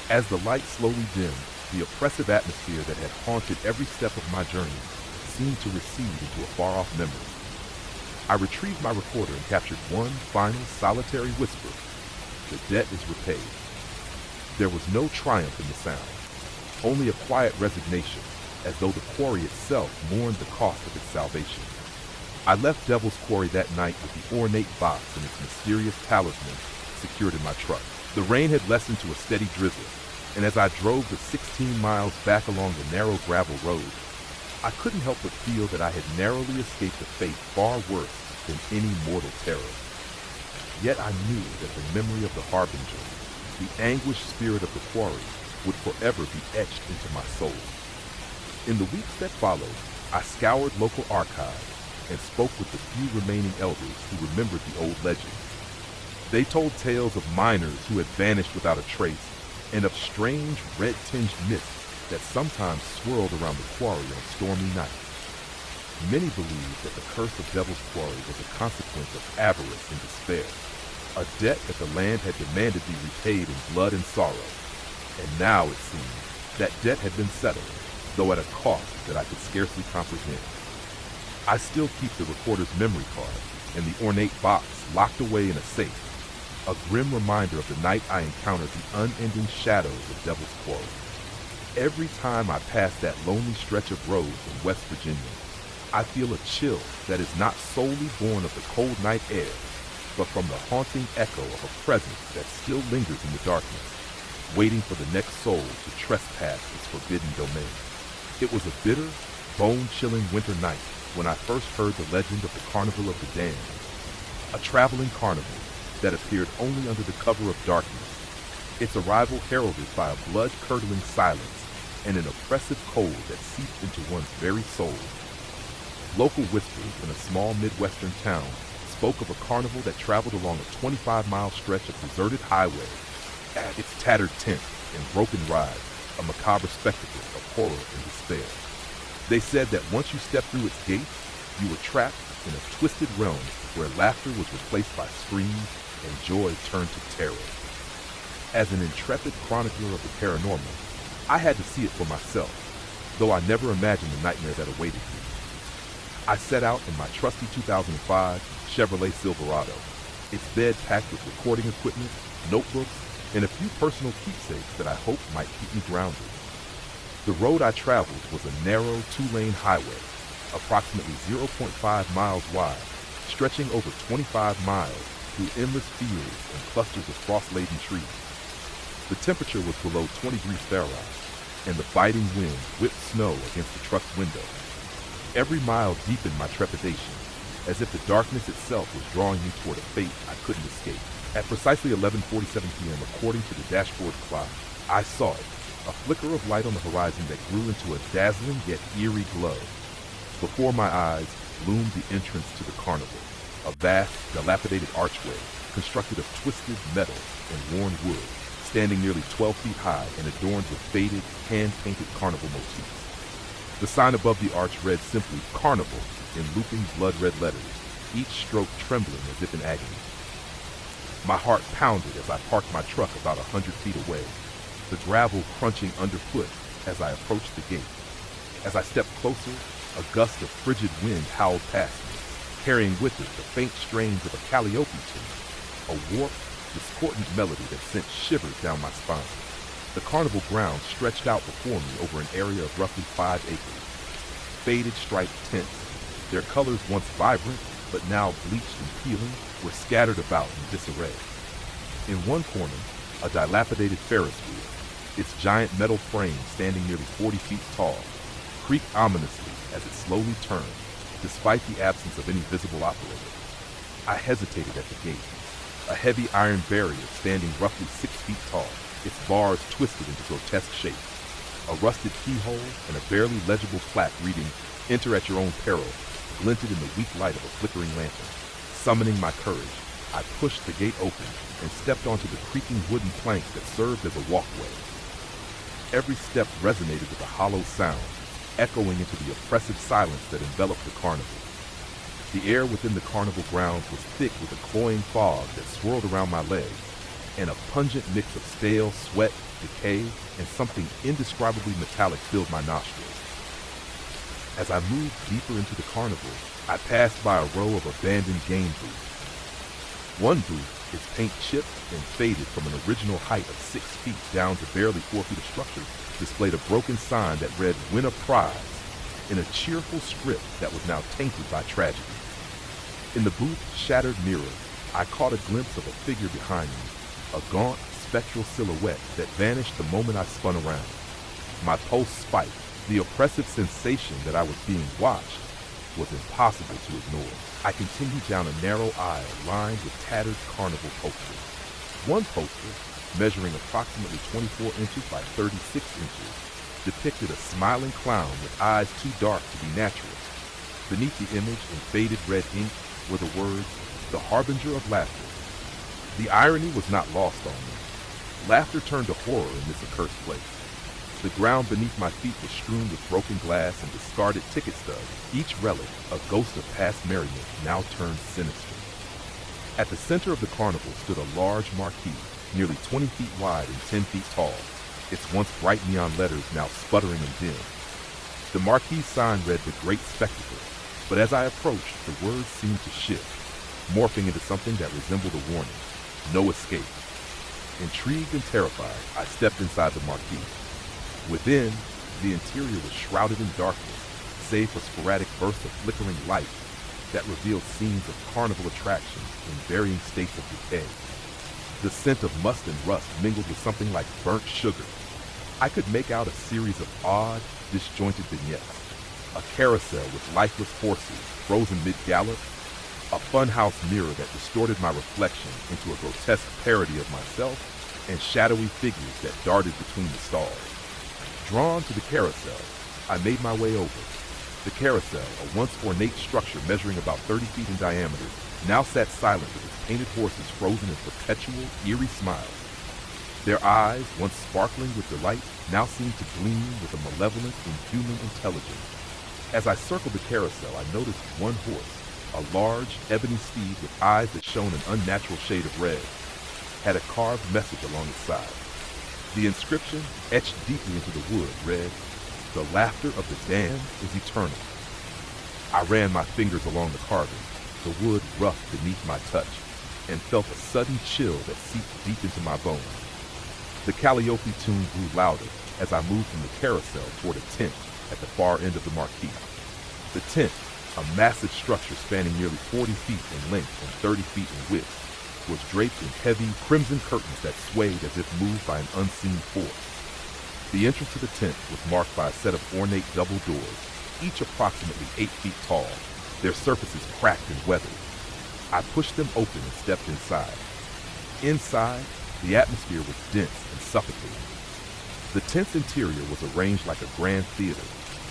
As the light slowly dimmed, the oppressive atmosphere that had haunted every step of my journey seemed to recede into a far-off memory. I retrieved my recorder and captured one final solitary whisper. The debt is repaid. There was no triumph in the sound, only a quiet resignation, as though the quarry itself mourned the cost of its salvation. I left Devil's Quarry that night with the ornate box and its mysterious talisman secured in my truck. The rain had lessened to a steady drizzle, and as I drove the 16 miles back along the narrow gravel road, I couldn't help but feel that I had narrowly escaped a fate far worse than any mortal terror. Yet I knew that the memory of the harbinger, the anguished spirit of the quarry, would forever be etched into my soul. In the weeks that followed, I scoured local archives and spoke with the few remaining elders who remembered the old legend. They told tales of miners who had vanished without a trace, and of strange red-tinged mists that sometimes swirled around the quarry on stormy nights. Many believed that the curse of Devil's Quarry was a consequence of avarice and despair, a debt that the land had demanded be repaid in blood and sorrow. And now it seemed that debt had been settled, though at a cost that I could scarcely comprehend. I still keep the recorder's memory card and the ornate box locked away in a safe, a grim reminder of the night I encountered the unending shadows of Devil's Quarry. Every time I pass that lonely stretch of road in West Virginia, I feel a chill that is not solely born of the cold night air, but from the haunting echo of a presence that still lingers in the darkness, waiting for the next soul to trespass its forbidden domain. It was a bitter, bone-chilling winter night when I first heard the legend of the Carnival of the Damned, a traveling carnival that appeared only under the cover of darkness, its arrival heralded by a blood-curdling silence and an oppressive cold that seeped into one's very soul. Local whispers in a small Midwestern town spoke of a carnival that traveled along a 25-mile stretch of deserted highway, at its tattered tent and broken rides, a macabre spectacle of horror and despair. They said that once you stepped through its gates, you were trapped in a twisted realm where laughter was replaced by screams and joy turned to terror. As an intrepid chronicler of the paranormal, I had to see it for myself, though I never imagined the nightmare that awaited me. I set out in my trusty 2005 Chevrolet Silverado, its bed packed with recording equipment, notebooks, and a few personal keepsakes that I hoped might keep me grounded. The road I traveled was a narrow two-lane highway, approximately 0.5 miles wide, stretching over 25 miles through endless fields and clusters of frost-laden trees. The temperature was below 20 degrees Fahrenheit, and the biting wind whipped snow against the truck's window. Every mile deepened my trepidation, as if the darkness itself was drawing me toward a fate I couldn't escape. At precisely 11:47 p.m., according to the dashboard clock, I saw it, a flicker of light on the horizon that grew into a dazzling yet eerie glow. Before my eyes loomed the entrance to the carnival, a vast, dilapidated archway constructed of twisted metal and worn wood, standing nearly 12 feet high and adorned with faded, hand-painted carnival motifs. The sign above the arch read simply "Carnival" in looping blood-red letters, each stroke trembling as if in agony. My heart pounded as I parked my truck about 100 feet away, the gravel crunching underfoot as I approached the gate. As I stepped closer, a gust of frigid wind howled past me, carrying with it the faint strains of a calliope tune, a warped, discordant melody that sent shivers down my spine. The carnival grounds stretched out before me over an area of roughly 5 acres. Faded striped tents, their colors once vibrant but now bleached and peeling, were scattered about in disarray. In one corner, a dilapidated Ferris wheel, its giant metal frame standing nearly 40 feet tall, creaked ominously as it slowly turned, despite the absence of any visible operator. I hesitated at the gate, a heavy iron barrier standing roughly 6 feet tall, its bars twisted into grotesque shapes. A rusted keyhole and a barely legible plaque reading, "Enter at your own peril," glinted in the weak light of a flickering lantern. Summoning my courage, I pushed the gate open and stepped onto the creaking wooden plank that served as a walkway. Every step resonated with a hollow sound, echoing into the oppressive silence that enveloped the carnival. The air within the carnival grounds was thick with a cloying fog that swirled around my legs, and a pungent mix of stale sweat, decay, and something indescribably metallic filled my nostrils. As I moved deeper into the carnival, I passed by a row of abandoned game booths. One booth, its paint chipped and faded from an original height of 6 feet down to barely 4 feet of structure, displayed a broken sign that read "Win a Prize" in a cheerful script that was now tainted by tragedy. In the booth's shattered mirror, I caught a glimpse of a figure behind me, a gaunt, spectral silhouette that vanished the moment I spun around. My pulse spiked. The oppressive sensation that I was being watched was impossible to ignore. I continued down a narrow aisle lined with tattered carnival posters. One poster, measuring approximately 24 inches by 36 inches, depicted a smiling clown with eyes too dark to be natural. Beneath the image in faded red ink were the words, "The Harbinger of Laughter." The irony was not lost on me. Laughter turned to horror in this accursed place. The ground beneath my feet was strewn with broken glass and discarded ticket stubs, each relic a ghost of past merriment now turned sinister. At the center of the carnival stood a large marquee, nearly 20 feet wide and 10 feet tall, its once bright neon letters now sputtering and dim. The marquee sign read "The Great Spectacle," but as I approached, the words seemed to shift, morphing into something that resembled a warning: "No escape." Intrigued and terrified, I stepped inside the marquee. Within, the interior was shrouded in darkness, save for sporadic bursts of flickering light that revealed scenes of carnival attractions in varying states of decay. The scent of must and rust mingled with something like burnt sugar. I could make out a series of odd, disjointed vignettes. A carousel with lifeless horses frozen mid-gallop, a funhouse mirror that distorted my reflection into a grotesque parody of myself, and shadowy figures that darted between the stalls. Drawn to the carousel, I made my way over. The carousel, a once ornate structure measuring about 30 feet in diameter, now sat silent with its painted horses frozen in perpetual, eerie smiles. Their eyes, once sparkling with delight, now seemed to gleam with a malevolent, inhuman intelligence. As I circled the carousel, I noticed one horse, a large, ebony steed with eyes that shone an unnatural shade of red, had a carved message along its side. The inscription, etched deeply into the wood, read, "The laughter of the damned is eternal." I ran my fingers along the carving, the wood rough beneath my touch, and felt a sudden chill that seeped deep into my bones. The calliope tune grew louder as I moved from the carousel toward a tent at the far end of the marquee. The tent, a massive structure spanning nearly 40 feet in length and 30 feet in width, was draped in heavy, crimson curtains that swayed as if moved by an unseen force. The entrance to the tent was marked by a set of ornate double doors, each approximately 8 feet tall, their surfaces cracked and weathered. I pushed them open and stepped inside. Inside, the atmosphere was dense and suffocating. The tent's interior was arranged like a grand theater,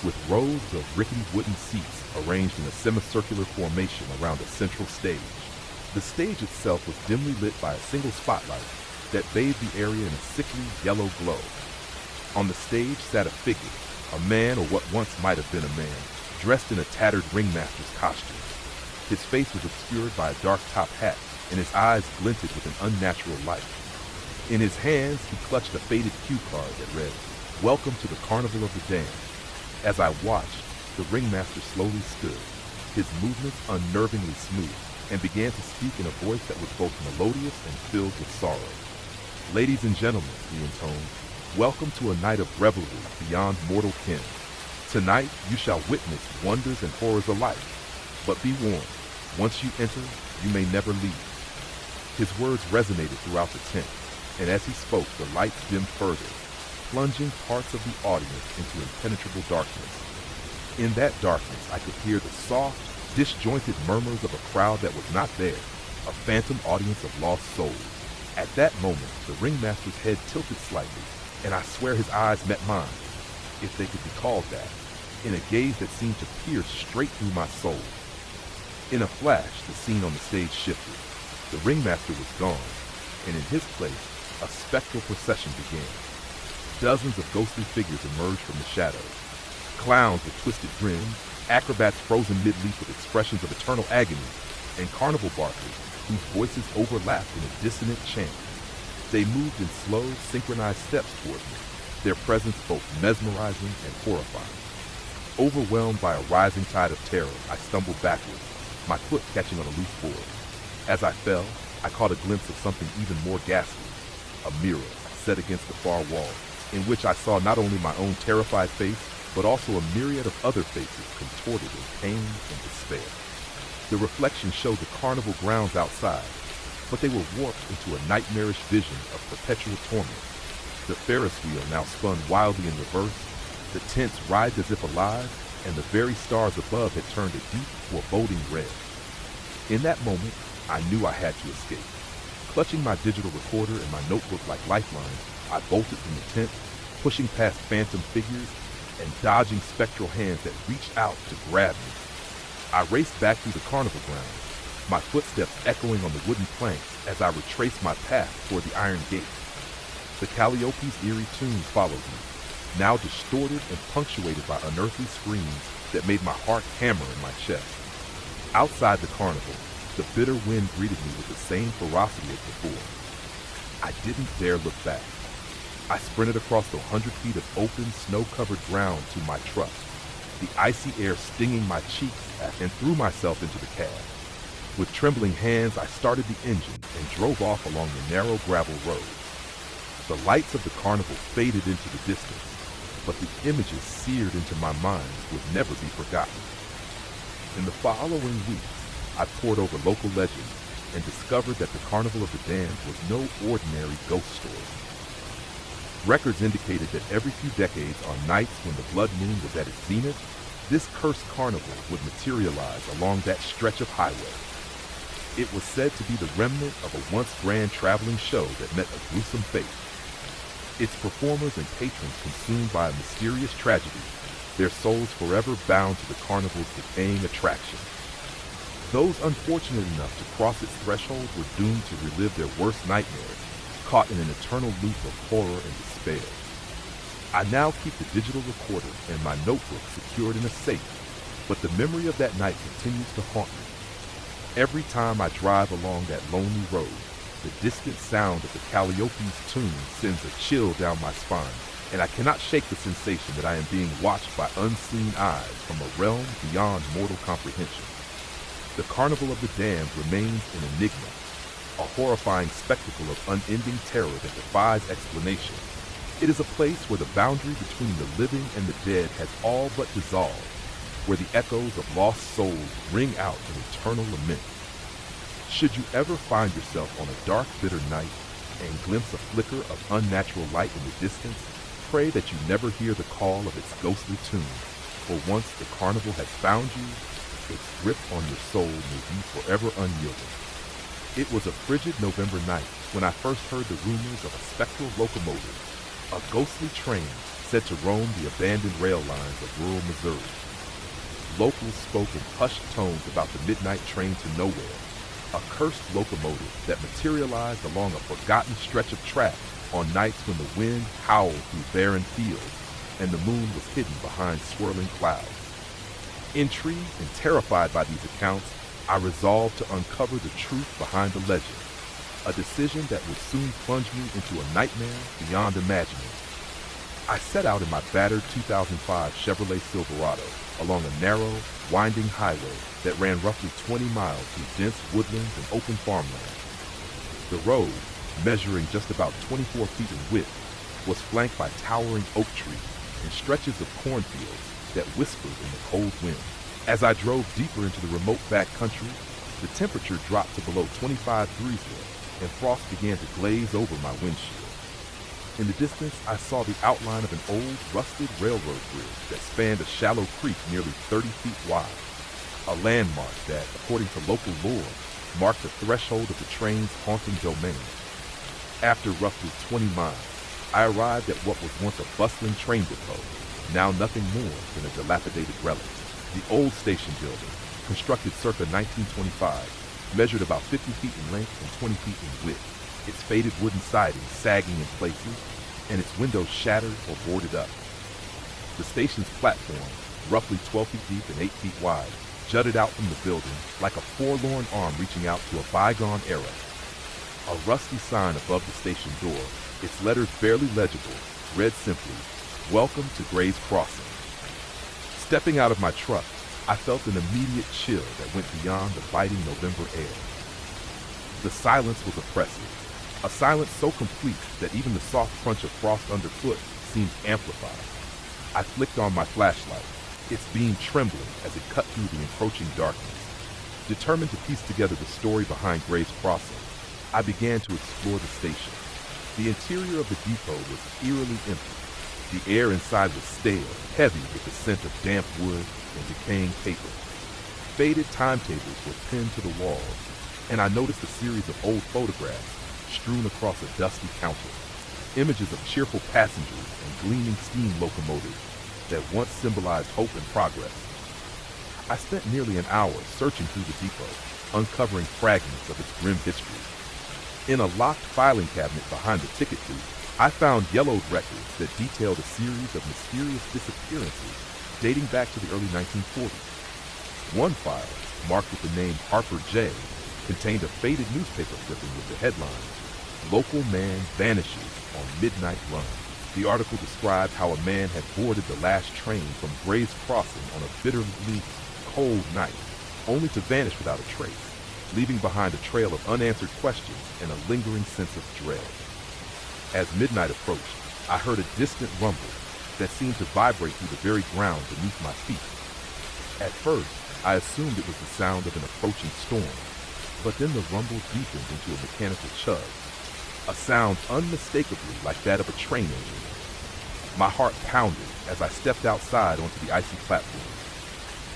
with rows of rickety wooden seats arranged in a semicircular formation around a central stage. The stage itself was dimly lit by a single spotlight that bathed the area in a sickly yellow glow. On the stage sat a figure, a man or what once might have been a man, dressed in a tattered ringmaster's costume. His face was obscured by a dark top hat, and his eyes glinted with an unnatural light. In his hands, he clutched a faded cue card that read, "Welcome to the Carnival of the Damned." As I watched, the ringmaster slowly stood, his movements unnervingly smooth, and began to speak in a voice that was both melodious and filled with sorrow. "Ladies and gentlemen," he intoned, "welcome to a night of revelry beyond mortal ken. Tonight you shall witness wonders and horrors alike. But be warned, once you enter, you may never leave." His words resonated throughout the tent, and as he spoke, the lights dimmed further, plunging parts of the audience into impenetrable darkness. In that darkness, I could hear the soft, disjointed murmurs of a crowd that was not there, a phantom audience of lost souls. At that moment, the ringmaster's head tilted slightly, and I swear his eyes met mine, if they could be called that, in a gaze that seemed to pierce straight through my soul. In a flash, the scene on the stage shifted. The ringmaster was gone, and in his place, a spectral procession began. Dozens of ghostly figures emerged from the shadows. Clowns with twisted grins, acrobats frozen mid-leap with expressions of eternal agony, and carnival barkers whose voices overlapped in a dissonant chant. They moved in slow, synchronized steps toward me, their presence both mesmerizing and horrifying. Overwhelmed by a rising tide of terror, I stumbled backwards, my foot catching on a loose board. As I fell, I caught a glimpse of something even more ghastly, a mirror set against the far wall, in which I saw not only my own terrified face, but also a myriad of other faces contorted in pain and despair. The reflection showed the carnival grounds outside, but they were warped into a nightmarish vision of perpetual torment. The Ferris wheel now spun wildly in reverse, the tents writhed as if alive, and the very stars above had turned a deep, foreboding red. In that moment, I knew I had to escape. Clutching my digital recorder and my notebook like lifelines, I bolted from the tent, pushing past phantom figures and dodging spectral hands that reached out to grab me. I raced back through the carnival grounds, my footsteps echoing on the wooden planks as I retraced my path toward the iron gate. The Calliope's eerie tune followed me, now distorted and punctuated by unearthly screams that made my heart hammer in my chest. Outside the carnival, the bitter wind greeted me with the same ferocity as before. I didn't dare look back. I sprinted across the 100 feet of open, snow-covered ground to my truck, the icy air stinging my cheeks, and threw myself into the cab. With trembling hands, I started the engine and drove off along the narrow gravel road. The lights of the carnival faded into the distance, but the images seared into my mind would never be forgotten. In the following weeks, I pored over local legends and discovered that the Carnival of the Damned was no ordinary ghost story. Records indicated that every few decades, on nights when the blood moon was at its zenith, this cursed carnival would materialize along that stretch of highway. It was said to be the remnant of a once grand traveling show that met a gruesome fate. Its performers and patrons consumed by a mysterious tragedy, their souls forever bound to the carnival's decaying attraction. Those unfortunate enough to cross its threshold were doomed to relive their worst nightmares, caught in an eternal loop of horror and despair. I now keep the digital recorder and my notebook secured in a safe, but the memory of that night continues to haunt me. Every time I drive along that lonely road, the distant sound of the Calliope's tune sends a chill down my spine, and I cannot shake the sensation that I am being watched by unseen eyes from a realm beyond mortal comprehension. The Carnival of the Damned remains an enigma, a horrifying spectacle of unending terror that defies explanation. It is a place where the boundary between the living and the dead has all but dissolved, where the echoes of lost souls ring out in eternal lament. Should you ever find yourself on a dark, bitter night and glimpse a flicker of unnatural light in the distance, pray that you never hear the call of its ghostly tune, for once the carnival has found you, its grip on your soul may be forever unyielding. It was a frigid November night when I first heard the rumors of a spectral locomotive, a ghostly train said to roam the abandoned rail lines of rural Missouri. Locals spoke in hushed tones about the midnight train to nowhere, a cursed locomotive that materialized along a forgotten stretch of track on nights when the wind howled through barren fields and the moon was hidden behind swirling clouds. Intrigued and terrified by these accounts, I resolved to uncover the truth behind the legend, a decision that would soon plunge me into a nightmare beyond imagining. I set out in my battered 2005 Chevrolet Silverado along a narrow, winding highway that ran roughly 20 miles through dense woodlands and open farmland. The road, measuring just about 24 feet in width, was flanked by towering oak trees and stretches of cornfields that whispered in the cold wind. As I drove deeper into the remote backcountry, the temperature dropped to below 25 degrees and frost began to glaze over my windshield. In the distance, I saw the outline of an old, rusted railroad bridge that spanned a shallow creek nearly 30 feet wide, a landmark that, according to local lore, marked the threshold of the train's haunting domain. After roughly 20 miles, I arrived at what was once a bustling train depot, now nothing more than a dilapidated relic. The old station building, constructed circa 1925, measured about 50 feet in length and 20 feet in width, its faded wooden siding sagging in places, and its windows shattered or boarded up. The station's platform, roughly 12 feet deep and 8 feet wide, jutted out from the building like a forlorn arm reaching out to a bygone era. A rusty sign above the station door, its letters barely legible, read simply, "Welcome to Gray's Crossing." Stepping out of my truck, I felt an immediate chill that went beyond the biting November air. The silence was oppressive, a silence so complete that even the soft crunch of frost underfoot seemed amplified. I flicked on my flashlight, its beam trembling as it cut through the encroaching darkness. Determined to piece together the story behind Gray's Crossing, I began to explore the station. The interior of the depot was eerily empty. The air inside was stale, heavy with the scent of damp wood and decaying paper. Faded timetables were pinned to the walls, and I noticed a series of old photographs strewn across a dusty counter. Images of cheerful passengers and gleaming steam locomotives that once symbolized hope and progress. I spent nearly an hour searching through the depot, uncovering fragments of its grim history. In a locked filing cabinet behind the ticket booth, I found yellowed records that detailed a series of mysterious disappearances dating back to the early 1940s. One file, marked with the name Harper J., contained a faded newspaper clipping with the headline, "Local Man Vanishes on Midnight Run." The article described how a man had boarded the last train from Gray's Crossing on a bitterly cold night, only to vanish without a trace, leaving behind a trail of unanswered questions and a lingering sense of dread. As midnight approached, I heard a distant rumble that seemed to vibrate through the very ground beneath my feet. At first, I assumed it was the sound of an approaching storm, but then the rumble deepened into a mechanical chug, a sound unmistakably like that of a train engine. My heart pounded as I stepped outside onto the icy platform.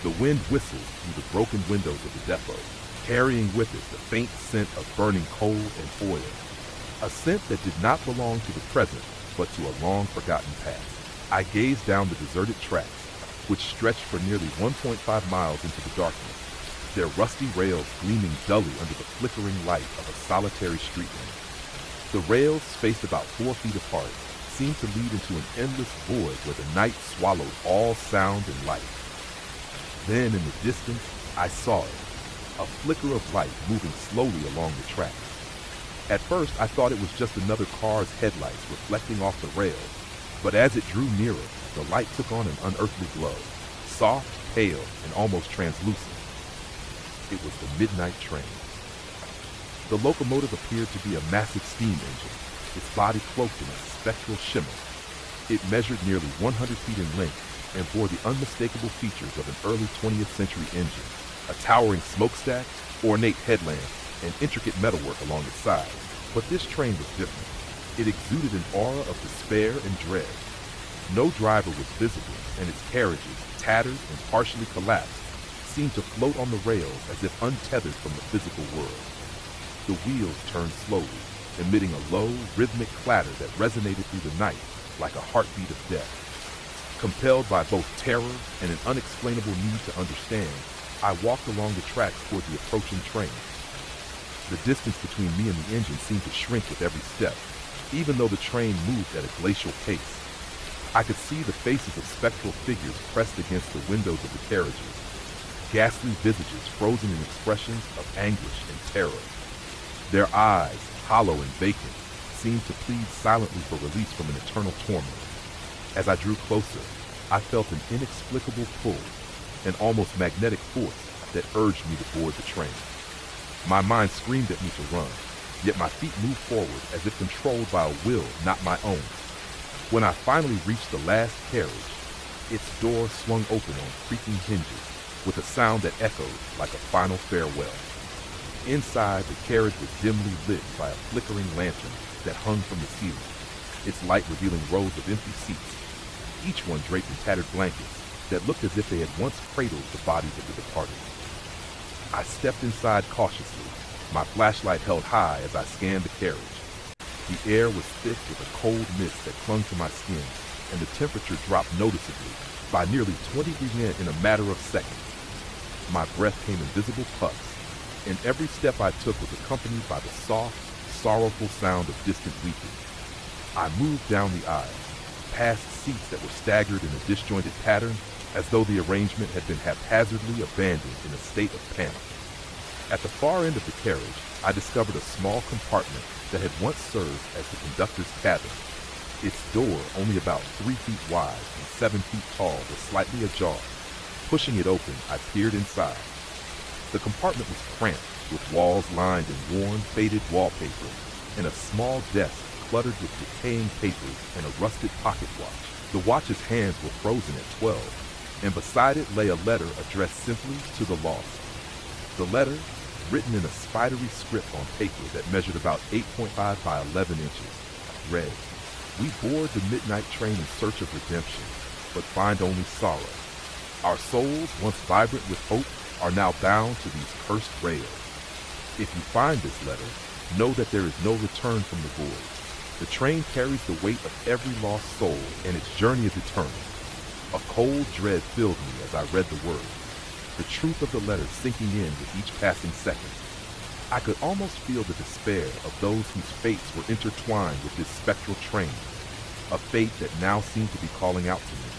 The wind whistled through the broken windows of the depot, carrying with it the faint scent of burning coal and oil, a scent that did not belong to the present, but to a long-forgotten past. I gazed down the deserted tracks, which stretched for nearly 1.5 miles into the darkness, their rusty rails gleaming dully under the flickering light of a solitary street lamp. The rails, spaced about 4 feet apart, seemed to lead into an endless void where the night swallowed all sound and light. Then, in the distance, I saw it, a flicker of light moving slowly along the tracks. At first, I thought it was just another car's headlights reflecting off the rails, but as it drew nearer, the light took on an unearthly glow, soft, pale, and almost translucent. It was the midnight train. The locomotive appeared to be a massive steam engine, its body cloaked in a spectral shimmer. It measured nearly 100 feet in length and bore the unmistakable features of an early 20th century engine, a towering smokestack, ornate headlamp, and intricate metalwork along its sides. But this train was different. It exuded an aura of despair and dread. No driver was visible, and its carriages, tattered and partially collapsed, seemed to float on the rails as if untethered from the physical world. The wheels turned slowly, emitting a low, rhythmic clatter that resonated through the night like a heartbeat of death. Compelled by both terror and an unexplainable need to understand, I walked along the tracks toward the approaching train. The distance between me and the engine seemed to shrink with every step, even though the train moved at a glacial pace. I could see the faces of spectral figures pressed against the windows of the carriages, ghastly visages frozen in expressions of anguish and terror. Their eyes, hollow and vacant, seemed to plead silently for release from an eternal torment. As I drew closer, I felt an inexplicable pull, an almost magnetic force that urged me to board the train. My mind screamed at me to run, yet my feet moved forward as if controlled by a will not my own. When I finally reached the last carriage, its door swung open on creaking hinges with a sound that echoed like a final farewell. Inside, the carriage was dimly lit by a flickering lantern that hung from the ceiling, its light revealing rows of empty seats, each one draped in tattered blankets that looked as if they had once cradled the bodies of the departed. I stepped inside cautiously, my flashlight held high as I scanned the carriage. The air was thick with a cold mist that clung to my skin, and the temperature dropped noticeably by nearly 20% in a matter of seconds. My breath came in visible puffs, and every step I took was accompanied by the soft, sorrowful sound of distant weeping. I moved down the aisle, past seats that were staggered in a disjointed pattern, as though the arrangement had been haphazardly abandoned in a state of panic. At the far end of the carriage, I discovered a small compartment that had once served as the conductor's cabin. Its door, only about 3 feet wide and 7 feet tall, was slightly ajar. Pushing it open, I peered inside. The compartment was cramped, with walls lined in worn, faded wallpaper, and a small desk cluttered with decaying papers and a rusted pocket watch. The watch's hands were frozen at 12, and beside it lay a letter addressed simply to the lost. The letter, written in a spidery script on paper that measured about 8.5 by 11 inches, read, "We board the midnight train in search of redemption, but find only sorrow. Our souls, once vibrant with hope, are now bound to these cursed rails. If you find this letter, know that there is no return from the void. The train carries the weight of every lost soul, and its journey is eternal." A cold dread filled me as I read the words, the truth of the letter sinking in with each passing second. I could almost feel the despair of those whose fates were intertwined with this spectral train, a fate that now seemed to be calling out to me.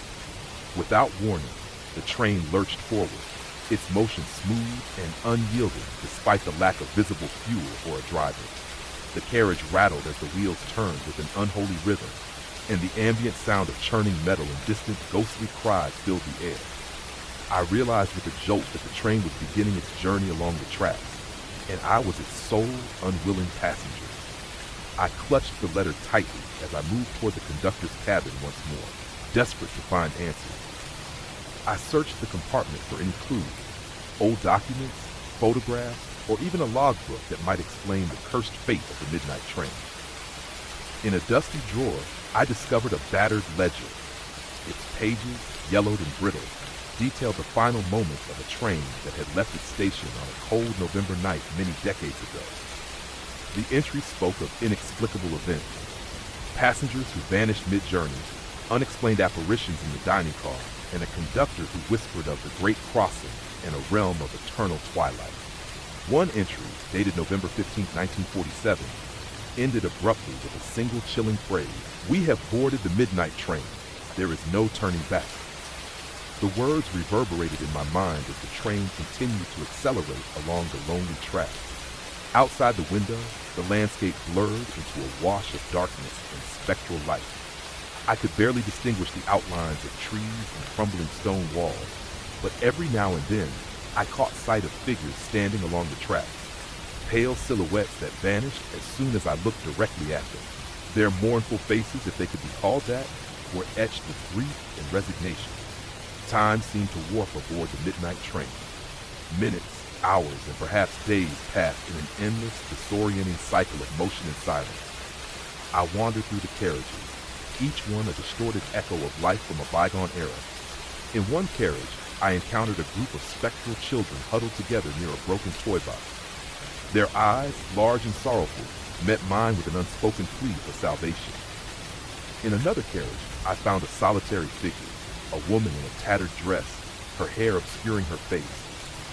Without warning, the train lurched forward, its motion smooth and unyielding despite the lack of visible fuel or a driver. The carriage rattled as the wheels turned with an unholy rhythm, and the ambient sound of churning metal and distant ghostly cries filled the air. I realized with a jolt that the train was beginning its journey along the tracks, and I was its sole, unwilling passenger. I clutched the letter tightly as I moved toward the conductor's cabin once more, desperate to find answers. I searched the compartment for any clues, old documents, photographs, or even a logbook that might explain the cursed fate of the midnight train. In a dusty drawer, I discovered a battered ledger. Its pages, yellowed and brittle, detailed the final moments of a train that had left its station on a cold November night many decades ago. The entry spoke of inexplicable events, passengers who vanished mid-journey, unexplained apparitions in the dining car, and a conductor who whispered of the Great Crossing and a realm of eternal twilight. One entry, dated November 15, 1947, ended abruptly with a single chilling phrase, "We have boarded the midnight train. There is no turning back." The words reverberated in my mind as the train continued to accelerate along the lonely track. Outside the window, the landscape blurred into a wash of darkness and spectral light. I could barely distinguish the outlines of trees and crumbling stone walls, but every now and then, I caught sight of figures standing along the tracks, pale silhouettes that vanished as soon as I looked directly at them. Their mournful faces, if they could be called that, were etched with grief and resignation. Time seemed to warp aboard the midnight train. Minutes, hours, and perhaps days passed in an endless, disorienting cycle of motion and silence. I wandered through the carriages, each one a distorted echo of life from a bygone era. In one carriage, I encountered a group of spectral children huddled together near a broken toy box. Their eyes, large and sorrowful, met mine with an unspoken plea for salvation. In another carriage, I found a solitary figure, a woman in a tattered dress, her hair obscuring her face,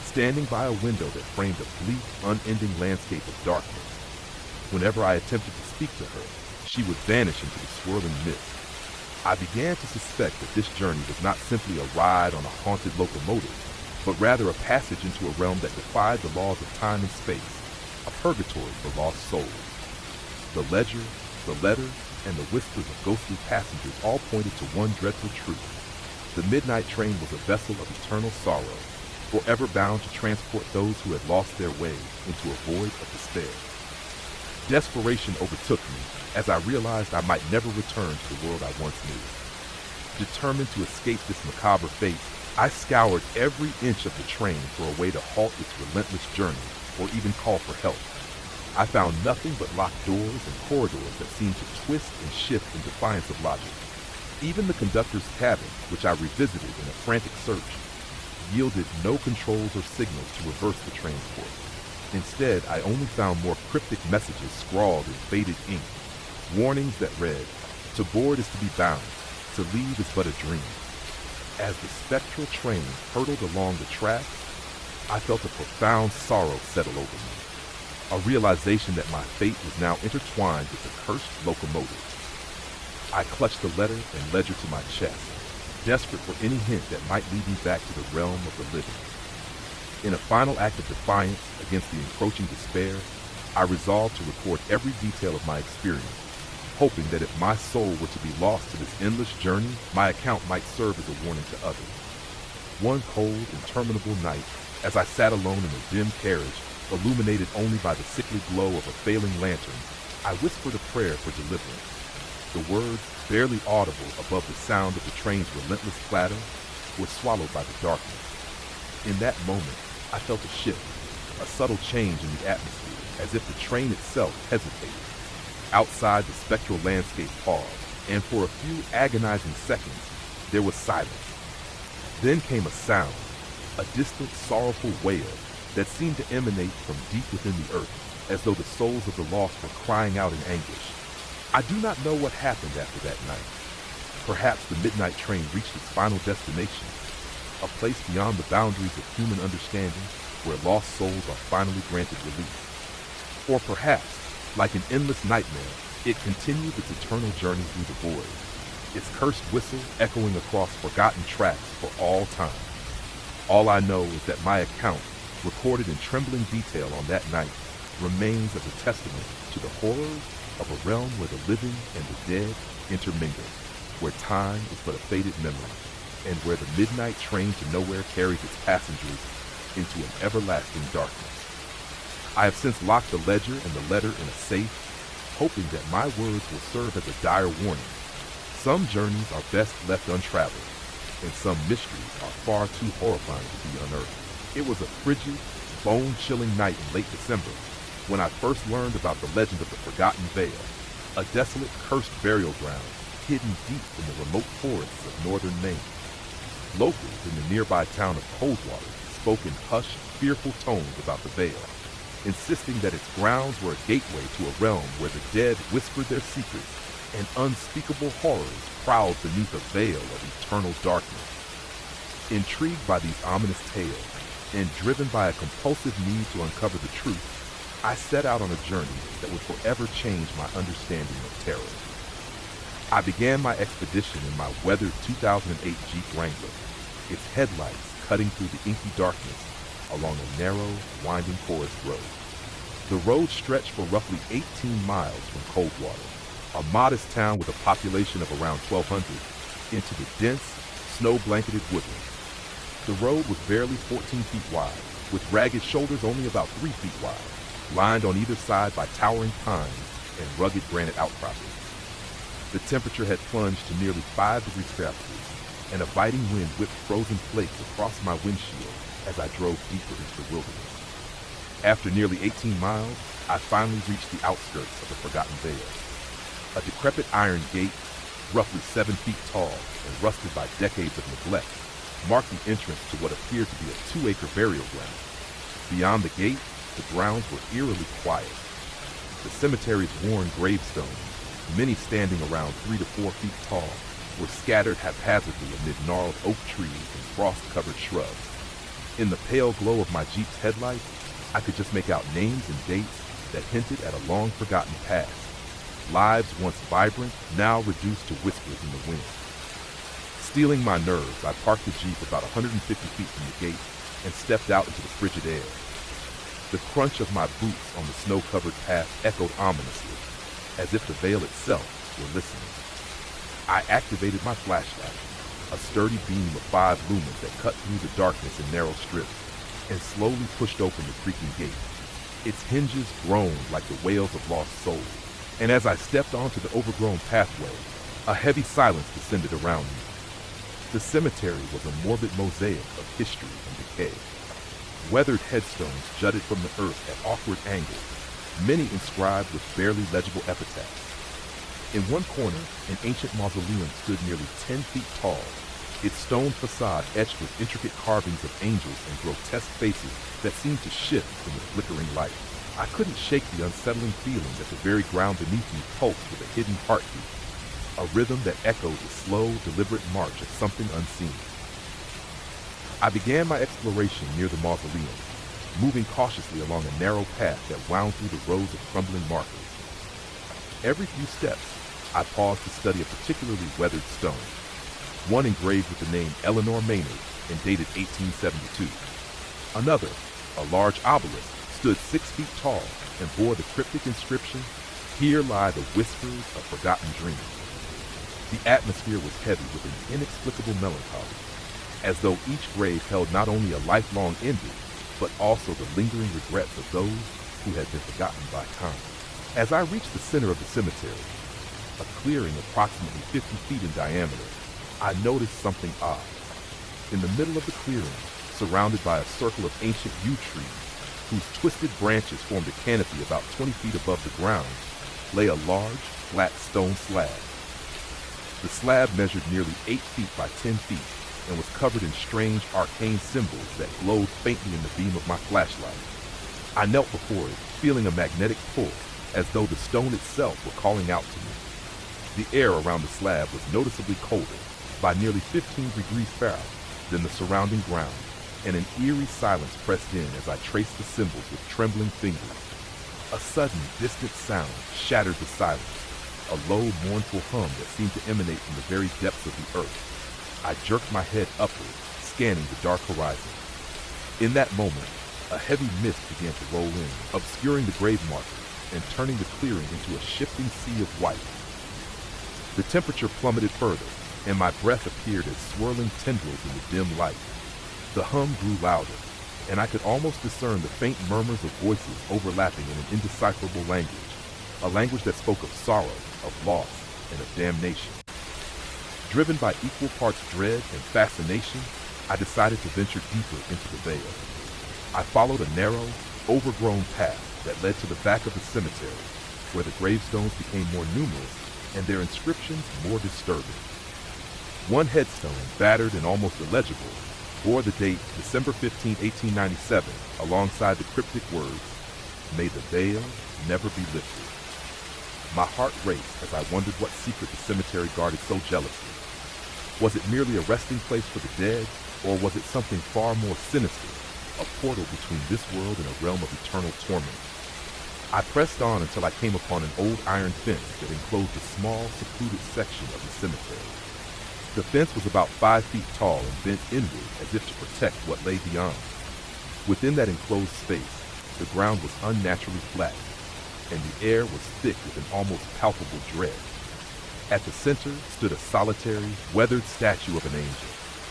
standing by a window that framed a bleak, unending landscape of darkness. Whenever I attempted to speak to her, she would vanish into the swirling mist. I began to suspect that this journey was not simply a ride on a haunted locomotive, but rather a passage into a realm that defied the laws of time and space, a purgatory for lost souls. The ledger, the letter, and the whispers of ghostly passengers all pointed to one dreadful truth. The midnight train was a vessel of eternal sorrow, forever bound to transport those who had lost their way into a void of despair. Desperation overtook me as I realized I might never return to the world I once knew. Determined to escape this macabre fate, I scoured every inch of the train for a way to halt its relentless journey or even call for help. I found nothing but locked doors and corridors that seemed to twist and shift in defiance of logic. Even the conductor's cabin, which I revisited in a frantic search, yielded no controls or signals to reverse the transport. Instead, I only found more cryptic messages scrawled in faded ink, warnings that read, "To board is to be bound, to leave is but a dream." As the spectral train hurtled along the tracks, I felt a profound sorrow settle over me, a realization that my fate was now intertwined with the cursed locomotive. I clutched the letter and ledger to my chest, desperate for any hint that might lead me back to the realm of the living. In a final act of defiance against the encroaching despair, I resolved to record every detail of my experience, hoping that if my soul were to be lost to this endless journey, my account might serve as a warning to others. One cold, interminable night, as I sat alone in a dim carriage, illuminated only by the sickly glow of a failing lantern, I whispered a prayer for deliverance. The words, barely audible above the sound of the train's relentless clatter, were swallowed by the darkness. In that moment, I felt a shift, a subtle change in the atmosphere, as if the train itself hesitated. Outside, the spectral landscape paused, and for a few agonizing seconds, there was silence. Then came a sound, a distant, sorrowful wail that seemed to emanate from deep within the earth, as though the souls of the lost were crying out in anguish. I do not know what happened after that night. Perhaps the midnight train reached its final destination, a place beyond the boundaries of human understanding where lost souls are finally granted release. Or perhaps, like an endless nightmare, it continued its eternal journey through the void, its cursed whistle echoing across forgotten tracks for all time. All I know is that my account, recorded in trembling detail on that night, remains as a testament to the horrors of a realm where the living and the dead intermingle, where time is but a faded memory, and where the midnight train to nowhere carries its passengers into an everlasting darkness. I have since locked the ledger and the letter in a safe, hoping that my words will serve as a dire warning. Some journeys are best left untraveled, and some mysteries are far too horrifying to be unearthed. It was a frigid, bone-chilling night in late December when I first learned about the legend of the Forgotten Vale, a desolate, cursed burial ground hidden deep in the remote forests of northern Maine. Locals in the nearby town of Coldwater spoke in hushed, fearful tones about the vale, insisting that its grounds were a gateway to a realm where the dead whispered their secrets and unspeakable horrors prowled beneath a veil of eternal darkness. Intrigued by these ominous tales, and driven by a compulsive need to uncover the truth, I set out on a journey that would forever change my understanding of terror. I began my expedition in my weathered 2008 Jeep Wrangler, its headlights cutting through the inky darkness along a narrow, winding forest road. The road stretched for roughly 18 miles from Coldwater, a modest town with a population of around 1,200, into the dense, snow-blanketed woodlands. The road was barely 14 feet wide, with ragged shoulders only about 3 feet wide, lined on either side by towering pines and rugged granite outcroppings. The temperature had plunged to nearly 5 degrees Celsius, and a biting wind whipped frozen flakes across my windshield as I drove deeper into the wilderness. After nearly 18 miles, I finally reached the outskirts of the Forgotten Vale. A decrepit iron gate, roughly 7 feet tall and rusted by decades of neglect, marked the entrance to what appeared to be a 2-acre burial ground. Beyond the gate, the grounds were eerily quiet. The cemetery's worn gravestones, many standing around 3 to 4 feet tall, were scattered haphazardly amid gnarled oak trees and frost-covered shrubs. In the pale glow of my Jeep's headlights, I could just make out names and dates that hinted at a long-forgotten past. Lives once vibrant, now reduced to whispers in the wind. Steeling my nerves, I parked the Jeep about 150 feet from the gate and stepped out into the frigid air. The crunch of my boots on the snow-covered path echoed ominously, as if the veil itself, were listening. I activated my flashlight, a sturdy beam of 5 lumens that cut through the darkness in narrow strips, and slowly pushed open the creaking gate. Its hinges groaned like the wails of lost souls, and as I stepped onto the overgrown pathway, a heavy silence descended around me. The cemetery was a morbid mosaic of history and decay. Weathered headstones jutted from the earth at awkward angles, many inscribed with barely legible epitaphs. In one corner, an ancient mausoleum stood nearly 10 feet tall, its stone facade etched with intricate carvings of angels and grotesque faces that seemed to shift in the flickering light. I couldn't shake the unsettling feeling that the very ground beneath me pulsed with a hidden heartbeat, a rhythm that echoed the slow, deliberate march of something unseen. I began my exploration near the mausoleum, moving cautiously along a narrow path that wound through the rows of crumbling markers. Every few steps, I paused to study a particularly weathered stone, one engraved with the name Eleanor Maynard and dated 1872. Another, a large obelisk, stood 6 feet tall and bore the cryptic inscription, "Here lie the whispers of forgotten dreams." The atmosphere was heavy with an inexplicable melancholy, as though each grave held not only a lifelong ending, but also the lingering regrets of those who had been forgotten by time. As I reached the center of the cemetery, a clearing approximately 50 feet in diameter, I noticed something odd. In the middle of the clearing, surrounded by a circle of ancient yew trees, whose twisted branches formed a canopy about 20 feet above the ground, lay a large, flat stone slab. The slab measured nearly 8 feet by 10 feet and was covered in strange, arcane symbols that glowed faintly in the beam of my flashlight. I knelt before it, feeling a magnetic pull, as though the stone itself were calling out to me. The air around the slab was noticeably colder, by nearly 15 degrees Fahrenheit, than the surrounding ground, and an eerie silence pressed in as I traced the symbols with trembling fingers. A sudden, distant sound shattered the silence, a low, mournful hum that seemed to emanate from the very depths of the earth. I jerked my head upward, scanning the dark horizon. In that moment, a heavy mist began to roll in, obscuring the grave markers and turning the clearing into a shifting sea of white. The temperature plummeted further, and my breath appeared as swirling tendrils in the dim light. The hum grew louder, and I could almost discern the faint murmurs of voices overlapping in an indecipherable language, a language that spoke of sorrow, of loss, and of damnation. Driven by equal parts dread and fascination, I decided to venture deeper into the veil. I followed a narrow, overgrown path that led to the back of the cemetery, where the gravestones became more numerous and their inscriptions more disturbing. One headstone, battered and almost illegible, bore the date December 15, 1897, alongside the cryptic words, "May the veil never be lifted." My heart raced as I wondered what secret the cemetery guarded so jealously. Was it merely a resting place for the dead, or was it something far more sinister, a portal between this world and a realm of eternal torment? I pressed on until I came upon an old iron fence that enclosed a small, secluded section of the cemetery. The fence was about 5 feet tall and bent inward as if to protect what lay beyond. Within that enclosed space, the ground was unnaturally flat, and the air was thick with an almost palpable dread. At the center stood a solitary, weathered statue of an angel,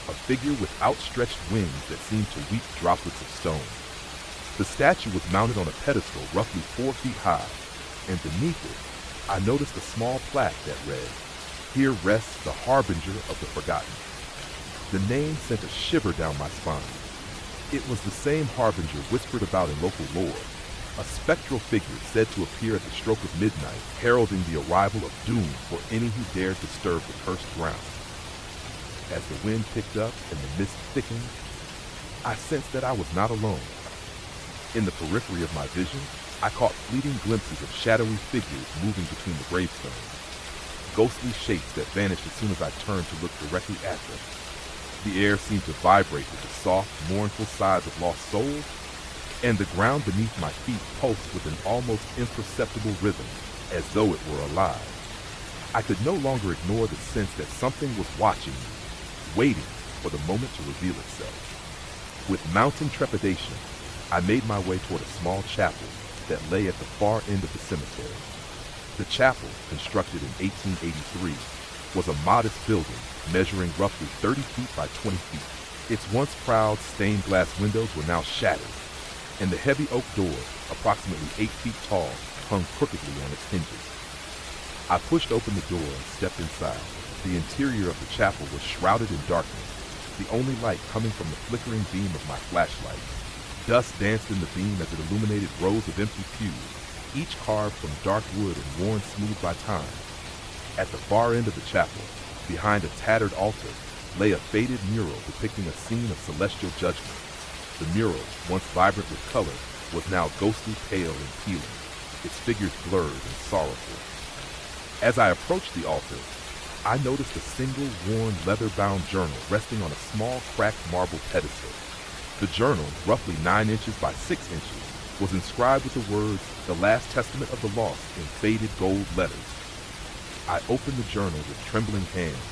a figure with outstretched wings that seemed to weep droplets of stone. The statue was mounted on a pedestal roughly 4 feet high, and beneath it, I noticed a small plaque that read, "Here rests the harbinger of the forgotten." The name sent a shiver down my spine. It was the same harbinger whispered about in local lore, a spectral figure said to appear at the stroke of midnight, heralding the arrival of doom for any who dared disturb the cursed ground. As the wind picked up and the mist thickened, I sensed that I was not alone. In the periphery of my vision, I caught fleeting glimpses of shadowy figures moving between the gravestones, ghostly shapes that vanished as soon as I turned to look directly at them. The air seemed to vibrate with the soft, mournful sighs of lost souls, and the ground beneath my feet pulsed with an almost imperceptible rhythm, as though it were alive. I could no longer ignore the sense that something was watching me, waiting for the moment to reveal itself. With mounting trepidation, I made my way toward a small chapel that lay at the far end of the cemetery. The chapel, constructed in 1883, was a modest building measuring roughly 30 feet by 20 feet. Its once proud stained glass windows were now shattered, and the heavy oak door, approximately 8 feet tall, hung crookedly on its hinges. I pushed open the door and stepped inside. The interior of the chapel was shrouded in darkness, the only light coming from the flickering beam of my flashlight. Dust danced in the beam as it illuminated rows of empty pews, each carved from dark wood and worn smooth by time. At the far end of the chapel, behind a tattered altar, lay a faded mural depicting a scene of celestial judgment. The mural, once vibrant with color, was now ghostly pale and peeling, its figures blurred and sorrowful. As I approached the altar, I noticed a single worn leather-bound journal resting on a small cracked marble pedestal. The journal, roughly 9 inches by 6 inches, was inscribed with the words, "The Last Testament of the Lost," in faded gold letters. I opened the journal with trembling hands,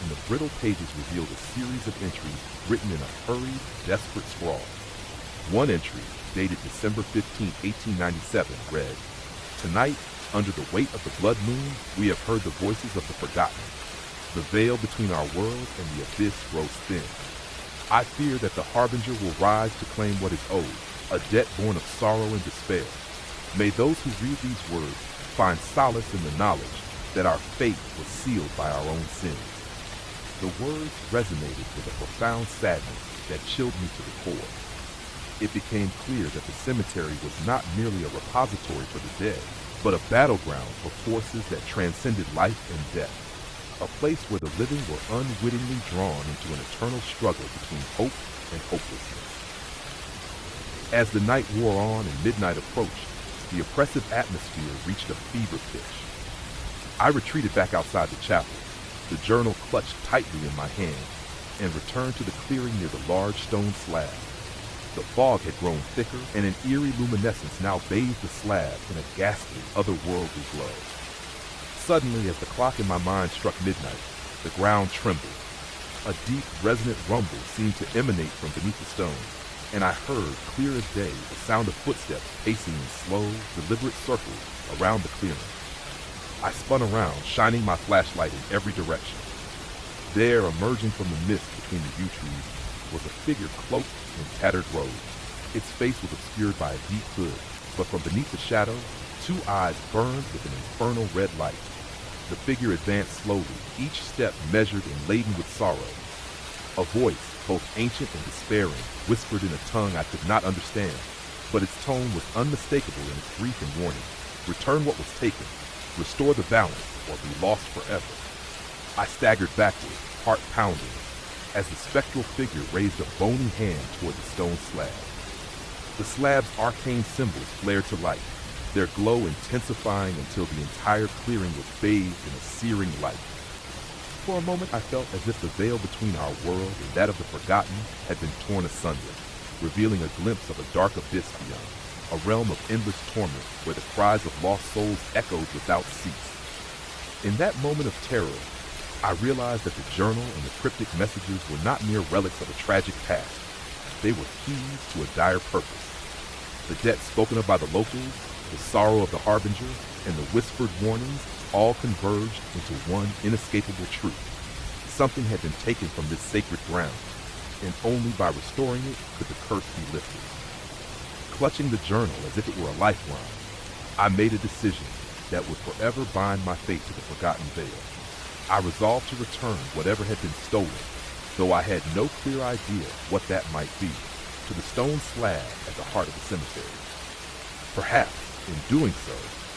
and the brittle pages revealed a series of entries written in a hurried, desperate scrawl. One entry, dated December 15, 1897, read, "Tonight, under the weight of the blood moon, we have heard the voices of the forgotten. The veil between our world and the abyss grows thin. I fear that the harbinger will rise to claim what is owed, a debt born of sorrow and despair. May those who read these words find solace in the knowledge that our fate was sealed by our own sins." The words resonated with a profound sadness that chilled me to the core. It became clear that the cemetery was not merely a repository for the dead, but a battleground for forces that transcended life and death, a place where the living were unwittingly drawn into an eternal struggle between hope and hopelessness. As the night wore on and midnight approached, the oppressive atmosphere reached a fever pitch. I retreated back outside the chapel, the journal clutched tightly in my hand, and returned to the clearing near the large stone slab. The fog had grown thicker, and an eerie luminescence now bathed the slab in a ghastly, otherworldly glow. Suddenly, as the clock in my mind struck midnight, the ground trembled. A deep, resonant rumble seemed to emanate from beneath the stone, and I heard, clear as day, the sound of footsteps pacing in slow, deliberate circles around the clearing. I spun around, shining my flashlight in every direction. There, emerging from the mist between the yew trees, was a figure cloaked in tattered robes. Its face was obscured by a deep hood, but from beneath the shadow, 2 eyes burned with an infernal red light. The figure advanced slowly, each step measured and laden with sorrow. A voice, both ancient and despairing, whispered in a tongue I could not understand, but its tone was unmistakable in its grief and warning. Return what was taken, restore the balance, or be lost forever. I staggered backward, heart pounding, as the spectral figure raised a bony hand toward the stone slab. The slab's arcane symbols flared to light, their glow intensifying until the entire clearing was bathed in a searing light. For a moment I felt as if the veil between our world and that of the forgotten had been torn asunder, revealing a glimpse of a dark abyss beyond, a realm of endless torment where the cries of lost souls echoed without cease. In that moment of terror, I realized that the journal and the cryptic messages were not mere relics of a tragic past. They were keys to a dire purpose. The debt spoken of by the locals, the sorrow of the harbinger, and the whispered warnings all converged into one inescapable truth. Something had been taken from this sacred ground, and only by restoring it could the curse be lifted. Clutching the journal as if it were a lifeline, I made a decision that would forever bind my fate to the forgotten veil. I resolved to return whatever had been stolen, though I had no clear idea what that might be, to the stone slab at the heart of the cemetery. Perhaps, in doing so,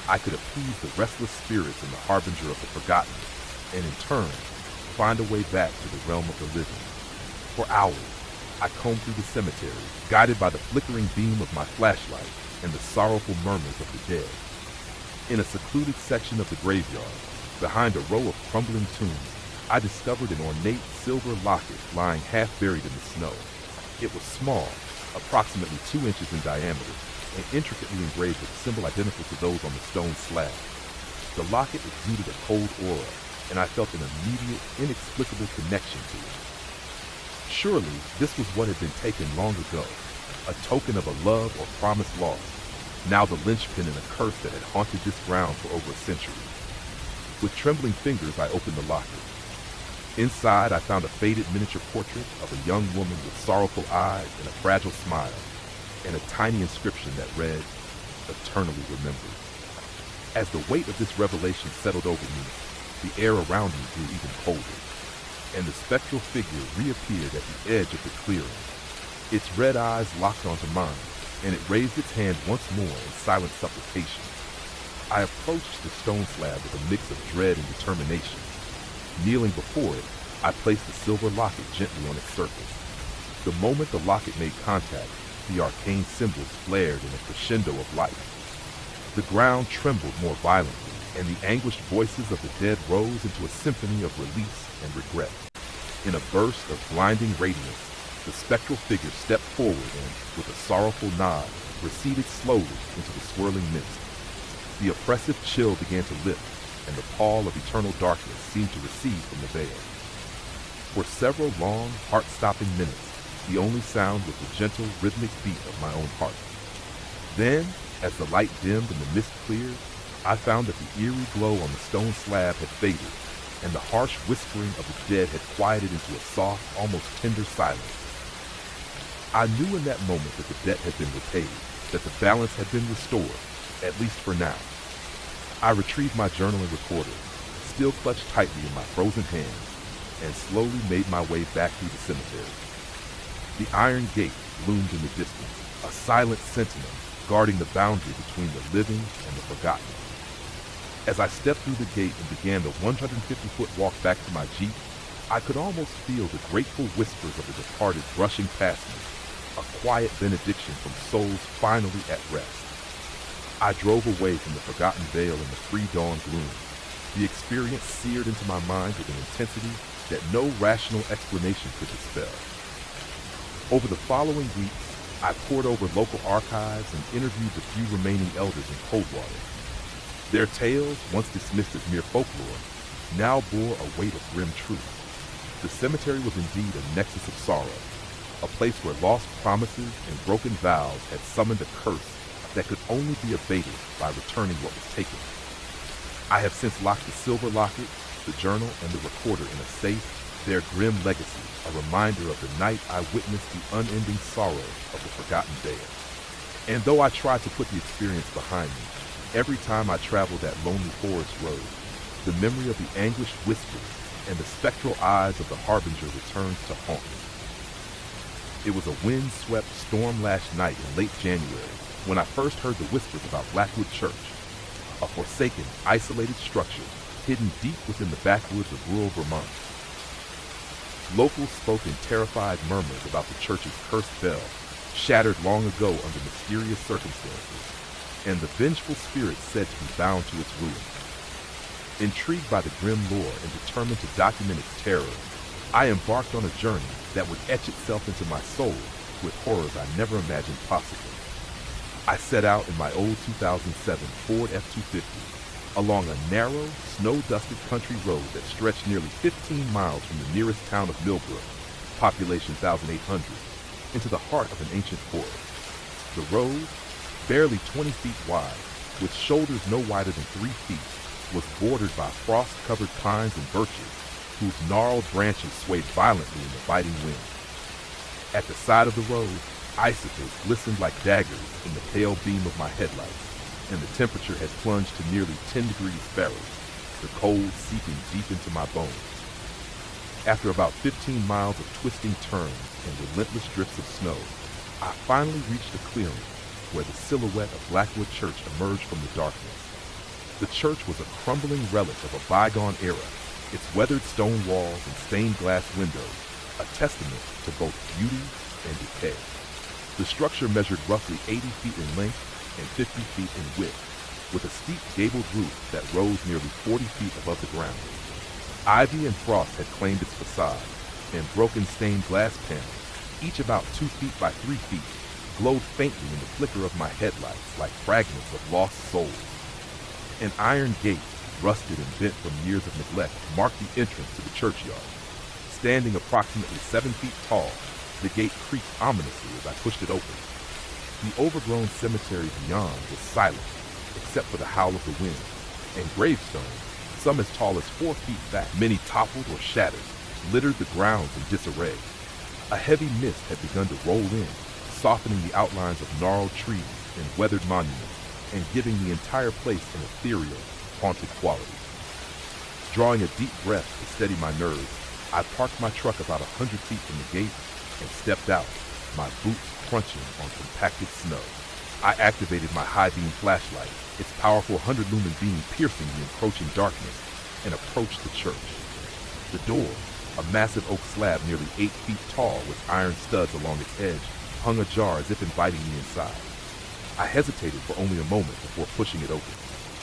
I could appease the restless spirits in the harbinger of the forgotten, and in turn, find a way back to the realm of the living. For hours, I combed through the cemetery, guided by the flickering beam of my flashlight and the sorrowful murmurs of the dead. In a secluded section of the graveyard, behind a row of crumbling tombs, I discovered an ornate silver locket lying half buried in the snow. It was small, approximately 2 inches in diameter, and intricately engraved with a symbol identical to those on the stone slab. The locket exuded a cold aura, and I felt an immediate, inexplicable connection to it. Surely, this was what had been taken long ago, a token of a love or promise lost. now the linchpin in a curse that had haunted this ground for over a century. With trembling fingers, I opened the locket. Inside, I found a faded miniature portrait of a young woman with sorrowful eyes and a fragile smile, and a tiny inscription that read, "Eternally remembered." As the weight of this revelation settled over me, the air around me grew even colder, and the spectral figure reappeared at the edge of the clearing. Its red eyes locked onto mine, and it raised its hand once more in silent supplication. I approached the stone slab with a mix of dread and determination. Kneeling before it, I placed the silver locket gently on its surface. The moment the locket made contact, the arcane symbols flared in a crescendo of light. The ground trembled more violently, and the anguished voices of the dead rose into a symphony of release and regret. In a burst of blinding radiance, the spectral figure stepped forward and, with a sorrowful nod, receded slowly into the swirling mist. The oppressive chill began to lift, and the pall of eternal darkness seemed to recede from the veil. For several long, heart-stopping minutes, the only sound was the gentle, rhythmic beat of my own heart. Then, as the light dimmed and the mist cleared, I found that the eerie glow on the stone slab had faded, and the harsh whispering of the dead had quieted into a soft, almost tender silence. I knew in that moment that the debt had been repaid, that the balance had been restored, at least for now. I retrieved my journal and recorder, still clutched tightly in my frozen hands, and slowly made my way back through the cemetery. The iron gate loomed in the distance, a silent sentinel guarding the boundary between the living and the forgotten. As I stepped through the gate and began the 150-foot walk back to my Jeep, I could almost feel the grateful whispers of the departed brushing past me, a quiet benediction from souls finally at rest. I drove away from the forgotten vale in the pre-dawn gloom, the experience seared into my mind with an intensity that no rational explanation could dispel. Over the following weeks, I pored over local archives and interviewed the few remaining elders in Coldwater. Their tales, once dismissed as mere folklore, now bore a weight of grim truth. The cemetery was indeed a nexus of sorrow, a place where lost promises and broken vows had summoned a curse that could only be abated by returning what was taken. I have since locked the silver locket, the journal, and the recorder in a safe, their grim legacy, a reminder of the night I witnessed the unending sorrow of the forgotten vale. And though I tried to put the experience behind me, every time I traveled that lonely forest road, the memory of the anguished whispers and the spectral eyes of the harbinger returned to haunt me. It was a wind-swept, storm-lashed night in late January when I first heard the whispers about Blackwood Church, a forsaken, isolated structure hidden deep within the backwoods of rural Vermont. Locals spoke in terrified murmurs about the church's cursed bell, shattered long ago under mysterious circumstances, and the vengeful spirit said to be bound to its ruin. Intrigued by the grim lore and determined to document its terror, I embarked on a journey that would etch itself into my soul with horrors I never imagined possible. I set out in my old 2007 Ford F-250 along a narrow, snow-dusted country road that stretched nearly 15 miles from the nearest town of Millbrook, population 1,800, into the heart of an ancient forest. The road, barely 20 feet wide, with shoulders no wider than 3 feet, was bordered by frost-covered pines and birches, whose gnarled branches swayed violently in the biting wind. At the side of the road, icicles glistened like daggers in the pale beam of my headlights, and the temperature had plunged to nearly 10 degrees Fahrenheit, the cold seeping deep into my bones. After about 15 miles of twisting turns and relentless drifts of snow, I finally reached a clearing where the silhouette of Blackwood Church emerged from the darkness. The church was a crumbling relic of a bygone era, its weathered stone walls and stained glass windows, a testament to both beauty and decay. The structure measured roughly 80 feet in length and 50 feet in width, with a steep gabled roof that rose nearly 40 feet above the ground. Ivy and frost had claimed its facade, and broken stained glass panels, each about 2 feet by 3 feet, glowed faintly in the flicker of my headlights like fragments of lost souls. An iron gate, rusted and bent from years of neglect, marked the entrance to the churchyard. Standing approximately 7 feet tall, the gate creaked ominously as I pushed it open. The overgrown cemetery beyond was silent, except for the howl of the wind, and gravestones, some as tall as 4 feet back, many toppled or shattered, littered the grounds in disarray. A heavy mist had begun to roll in, softening the outlines of gnarled trees and weathered monuments, and giving the entire place an ethereal, haunted quality. Drawing a deep breath to steady my nerves, I parked my truck about 100 feet from the gate and stepped out, my boots crunching on compacted snow. I activated my high-beam flashlight, its powerful 100-lumen beam piercing the encroaching darkness, and approached the church. The door, a massive oak slab nearly 8 feet tall with iron studs along its edge, hung ajar as if inviting me inside. I hesitated for only a moment before pushing it open.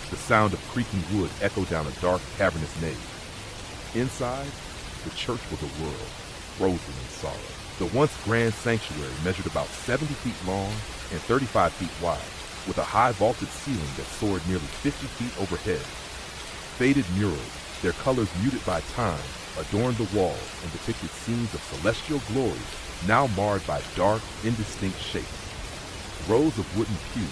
The sound of creaking wood echoed down a dark, cavernous nave. Inside, the church was a world, frozen in sorrow. The once grand sanctuary measured about 70 feet long and 35 feet wide, with a high vaulted ceiling that soared nearly 50 feet overhead. Faded murals, their colors muted by time, adorned the walls and depicted scenes of celestial glory, now marred by dark, indistinct shapes. Rows of wooden pews,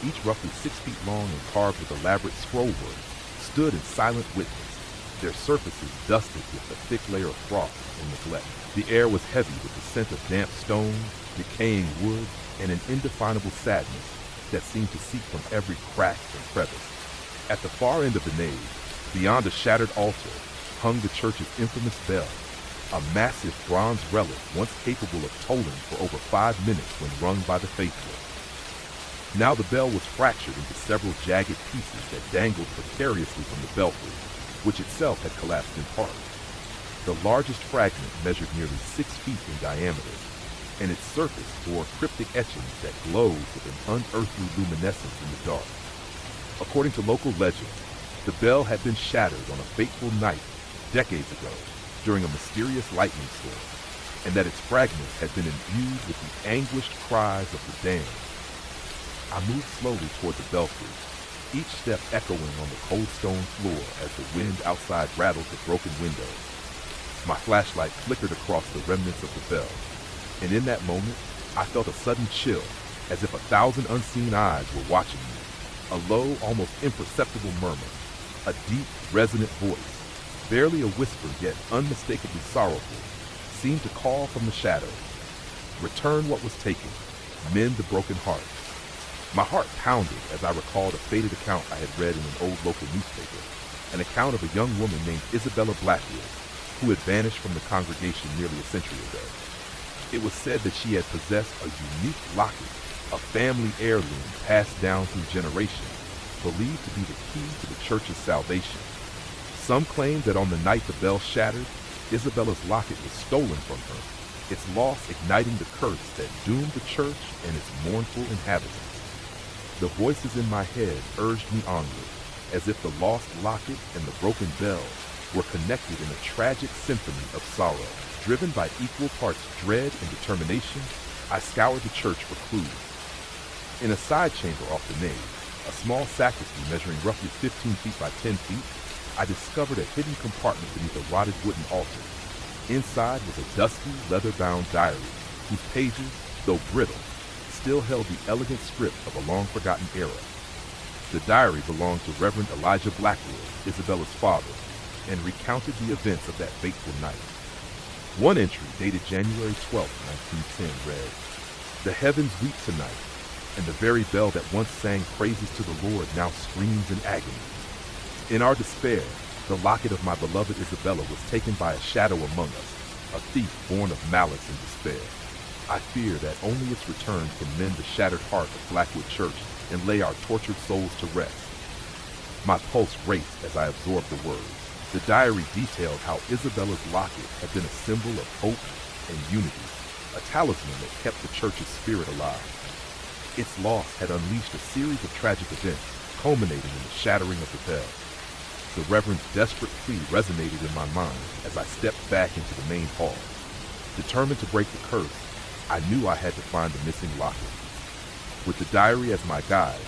each roughly 6 feet long and carved with elaborate scroll work, stood in silent witness, their surfaces dusted with a thick layer of frost and neglect. The air was heavy with the scent of damp stone, decaying wood, and an indefinable sadness that seemed to seep from every crack and crevice. At the far end of the nave, beyond a shattered altar, hung the church's infamous bell, a massive bronze relic once capable of tolling for over 5 minutes when rung by the faithful. Now the bell was fractured into several jagged pieces that dangled precariously from the belfry, which itself had collapsed in part. The largest fragment measured nearly 6 feet in diameter, and its surface bore cryptic etchings that glowed with an unearthly luminescence in the dark. According to local legend, the bell had been shattered on a fateful night decades ago during a mysterious lightning storm, and that its fragments had been imbued with the anguished cries of the damned. I moved slowly toward the belfry, each step echoing on the cold stone floor as the wind outside rattled the broken windows. My flashlight flickered across the remnants of the bell, and in that moment, I felt a sudden chill, as if 1,000 unseen eyes were watching me. A low, almost imperceptible murmur, a deep, resonant voice, barely a whisper yet unmistakably sorrowful, seemed to call from the shadows. Return what was taken, mend the broken heart. My heart pounded as I recalled a faded account I had read in an old local newspaper, an account of a young woman named Isabella Blackwood, who had vanished from the congregation nearly a century ago. It was said that she had possessed a unique locket, a family heirloom passed down through generations, believed to be the key to the church's salvation. Some claimed that on the night the bell shattered, Isabella's locket was stolen from her, its loss igniting the curse that doomed the church and its mournful inhabitants. The voices in my head urged me onward, as if the lost locket and the broken bell were connected in a tragic symphony of sorrow. Driven by equal parts dread and determination, I scoured the church for clues. In a side chamber off the nave, a small sacristy measuring roughly 15 feet by 10 feet, I discovered a hidden compartment beneath a rotted wooden altar. Inside was a dusty, leather-bound diary, whose pages, though brittle, still held the elegant script of a long-forgotten era. The diary belonged to Reverend Elijah Blackwood, Isabella's father, and recounted the events of that fateful night. One entry, dated January 12, 1910, read, "The heavens weep tonight, and the very bell that once sang praises to the Lord now screams in agony. In our despair, the locket of my beloved Isabella was taken by a shadow among us, a thief born of malice and despair. I fear that only its return can mend the shattered heart of Blackwood Church and lay our tortured souls to rest." My pulse raced as I absorbed the words. The diary detailed how Isabella's locket had been a symbol of hope and unity, a talisman that kept the church's spirit alive. Its loss had unleashed a series of tragic events, culminating in the shattering of the bell. The Reverend's desperate plea resonated in my mind as I stepped back into the main hall. Determined to break the curse, I knew I had to find the missing locket. With the diary as my guide,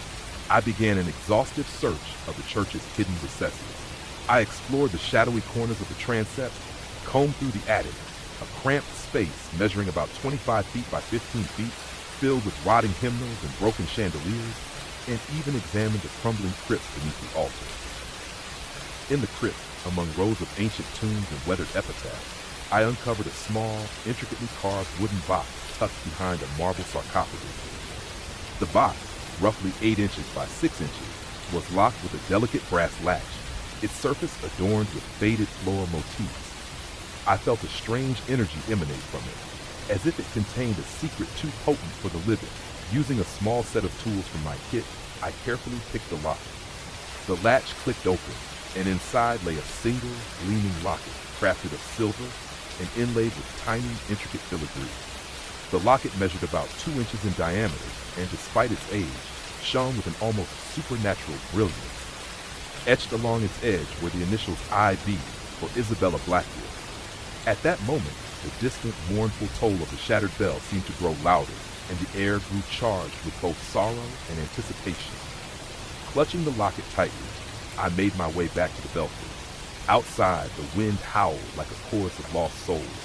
I began an exhaustive search of the church's hidden recesses. I explored the shadowy corners of the transept, combed through the attic, a cramped space measuring about 25 feet by 15 feet, filled with rotting hymnals and broken chandeliers, and even examined the crumbling crypt beneath the altar. In the crypt, among rows of ancient tombs and weathered epitaphs, I uncovered a small, intricately carved wooden box tucked behind a marble sarcophagus. The box, roughly 8 inches by 6 inches, was locked with a delicate brass latch, its surface adorned with faded floral motifs. I felt a strange energy emanate from it, as if it contained a secret too potent for the living. Using a small set of tools from my kit, I carefully picked the lock. The latch clicked open, and inside lay a single, gleaming locket crafted of silver and inlaid with tiny, intricate filigree. The locket measured about 2 inches in diameter, and despite its age, shone with an almost supernatural brilliance. Etched along its edge were the initials IB for Isabella Blackwood. At that moment, the distant, mournful toll of the shattered bell seemed to grow louder, and the air grew charged with both sorrow and anticipation. Clutching the locket tightly, I made my way back to the belfry. Outside, the wind howled like a chorus of lost souls,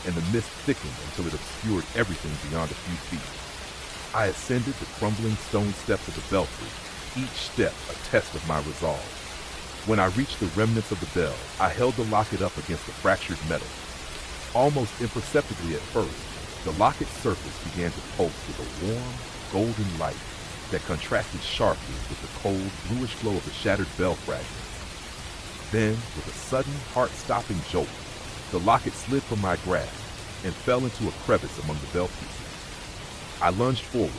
and the mist thickened until it obscured everything beyond a few feet. I ascended the crumbling stone steps of the belfry, each step a test of my resolve. When I reached the remnants of the bell, I held the locket up against the fractured metal. Almost imperceptibly at first, the locket's surface began to pulse with a warm, golden light that contrasted sharply with the cold, bluish glow of the shattered bell fragments. Then, with a sudden, heart-stopping jolt, the locket slid from my grasp and fell into a crevice among the bell pieces. I lunged forward,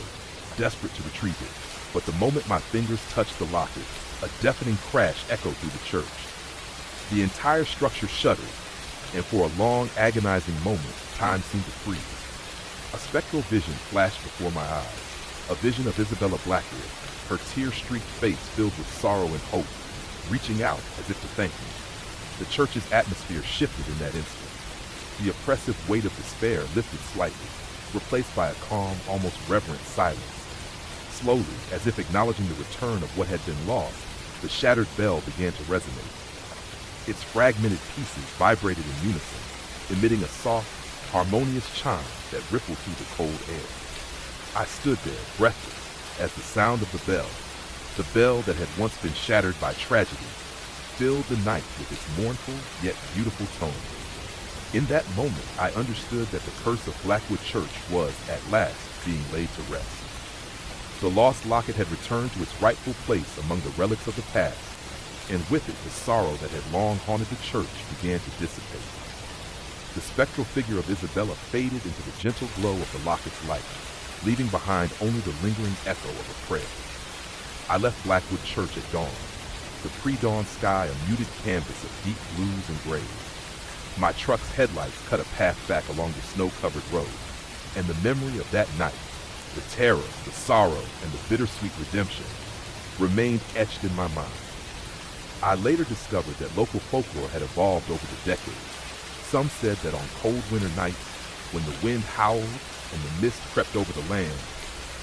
desperate to retrieve it, but the moment my fingers touched the locket, a deafening crash echoed through the church. The entire structure shuddered, and for a long, agonizing moment, time seemed to freeze. A spectral vision flashed before my eyes, a vision of Isabella Blackwood, her tear-streaked face filled with sorrow and hope, reaching out as if to thank me. The church's atmosphere shifted in that instant. The oppressive weight of despair lifted slightly, replaced by a calm, almost reverent silence. Slowly, as if acknowledging the return of what had been lost, the shattered bell began to resonate. Its fragmented pieces vibrated in unison, emitting a soft, harmonious chime that rippled through the cold air. I stood there, breathless, as the sound of the bell that had once been shattered by tragedy, filled the night with its mournful yet beautiful tone. In that moment, I understood that the curse of Blackwood Church was, at last, being laid to rest. The lost locket had returned to its rightful place among the relics of the past, and with it the sorrow that had long haunted the church began to dissipate. The spectral figure of Isabella faded into the gentle glow of the locket's light, leaving behind only the lingering echo of a prayer. I left Blackwood Church at dawn, the pre-dawn sky a muted canvas of deep blues and grays. My truck's headlights cut a path back along the snow-covered road, and the memory of that night, the terror, the sorrow, and the bittersweet redemption, remained etched in my mind. I later discovered that local folklore had evolved over the decades. Some said that on cold winter nights, when the wind howled and the mist crept over the land,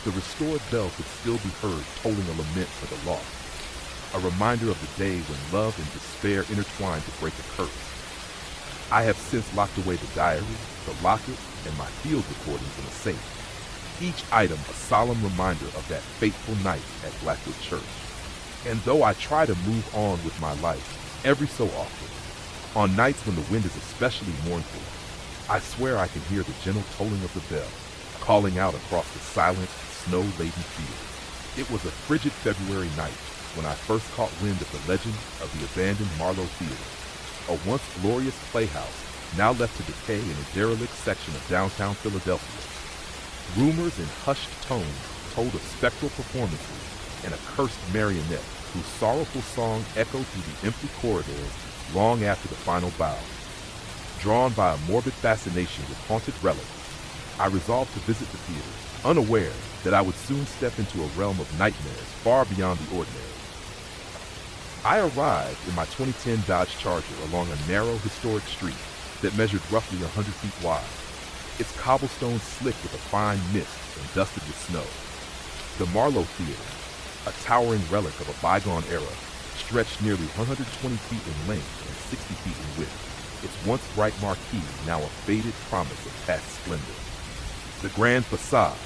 the restored bell could still be heard tolling a lament for the lost, a reminder of the day when love and despair intertwined to break a curse. I have since locked away the diary, the locket, and my field recordings in a safe, each item a solemn reminder of that fateful night at Blackwood Church. And though I try to move on with my life, every so often, on nights when the wind is especially mournful, I swear I can hear the gentle tolling of the bell, calling out across the silent, snow-laden fields. It was a frigid February night when I first caught wind of the legend of the abandoned Marlowe Theater, a once glorious playhouse now left to decay in a derelict section of downtown Philadelphia. Rumors in hushed tones told of spectral performances and a cursed marionette whose sorrowful song echoed through the empty corridors long after the final bow. Drawn by a morbid fascination with haunted relics, I resolved to visit the theater, unaware that I would soon step into a realm of nightmares far beyond the ordinary. I arrived in my 2010 Dodge Charger along a narrow, historic street that measured roughly 100 feet wide, its cobblestones slick with a fine mist and dusted with snow. The Marlowe Theater, a towering relic of a bygone era, stretched nearly 120 feet in length and 60 feet in width, its once bright marquee now a faded promise of past splendor. The grand facade,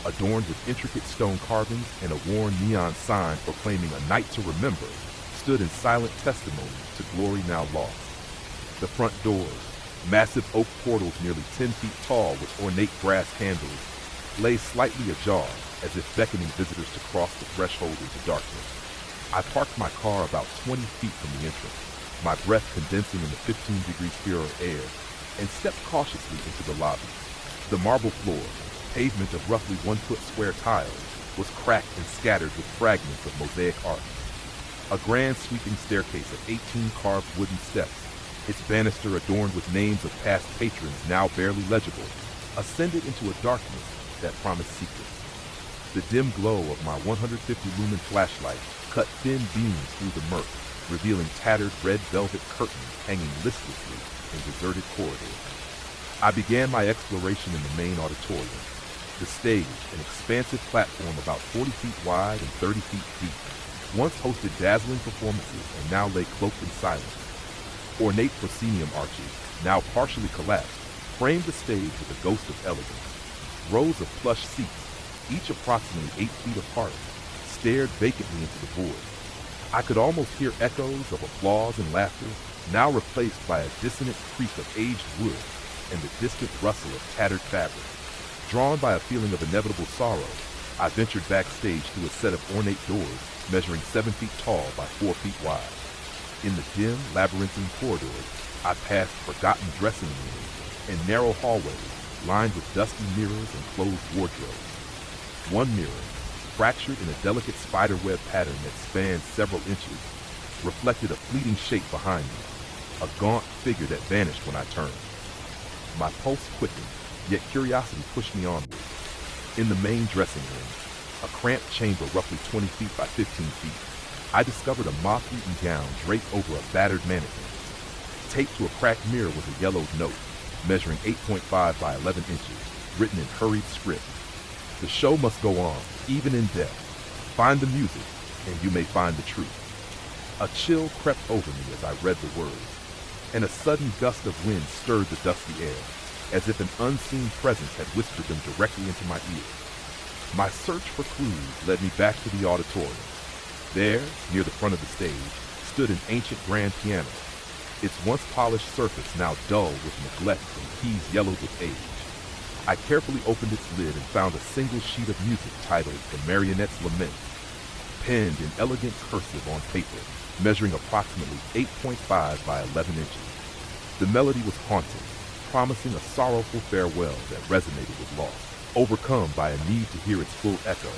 adorned with intricate stone carvings and a worn neon sign proclaiming a night to remember, stood in silent testimony to glory now lost. The front doors, massive oak portals nearly 10 feet tall with ornate brass handles, lay slightly ajar as if beckoning visitors to cross the threshold into darkness. I parked my car about 20 feet from the entrance, my breath condensing in the 15 degrees purer air, and stepped cautiously into the lobby. The marble floor, pavement of roughly 1 foot square tiles, was cracked and scattered with fragments of mosaic art. A grand sweeping staircase of 18 carved wooden steps, its banister adorned with names of past patrons now barely legible, ascended into a darkness that promised secrets. The dim glow of my 150 lumen flashlight cut thin beams through the murk, revealing tattered red velvet curtains hanging listlessly in deserted corridors. I began my exploration in the main auditorium. The stage, an expansive platform about 40 feet wide and 30 feet deep, once hosted dazzling performances and now lay cloaked in silence. Ornate proscenium arches, now partially collapsed, framed the stage with a ghost of elegance. Rows of plush seats, each approximately 8 feet apart, stared vacantly into the void. I could almost hear echoes of applause and laughter, now replaced by a dissonant creak of aged wood and the distant rustle of tattered fabric. Drawn by a feeling of inevitable sorrow, I ventured backstage through a set of ornate doors measuring 7 feet tall by 4 feet wide. In the dim, labyrinthine corridors, I passed forgotten dressing rooms and narrow hallways lined with dusty mirrors and closed wardrobes. One mirror, fractured in a delicate spiderweb pattern that spanned several inches, reflected a fleeting shape behind me, a gaunt figure that vanished when I turned. My pulse quickened, yet curiosity pushed me onward. In the main dressing room, a cramped chamber roughly 20 feet by 15 feet, I discovered a moth-eaten gown draped over a battered mannequin. Taped to a cracked mirror was a yellowed note, measuring 8.5 by 11 inches, written in hurried script. The show must go on, even in death. Find the music, and you may find the truth. A chill crept over me as I read the words, and a sudden gust of wind stirred the dusty air, as if an unseen presence had whispered them directly into my ear. My search for clues led me back to the auditorium. There, near the front of the stage, stood an ancient grand piano, its once polished surface now dull with neglect and keys yellowed with age. I carefully opened its lid and found a single sheet of music titled The Marionette's Lament, penned in elegant cursive on paper, measuring approximately 8.5 by 11 inches. The melody was haunting, promising a sorrowful farewell that resonated with loss. Overcome by a need to hear its full echo,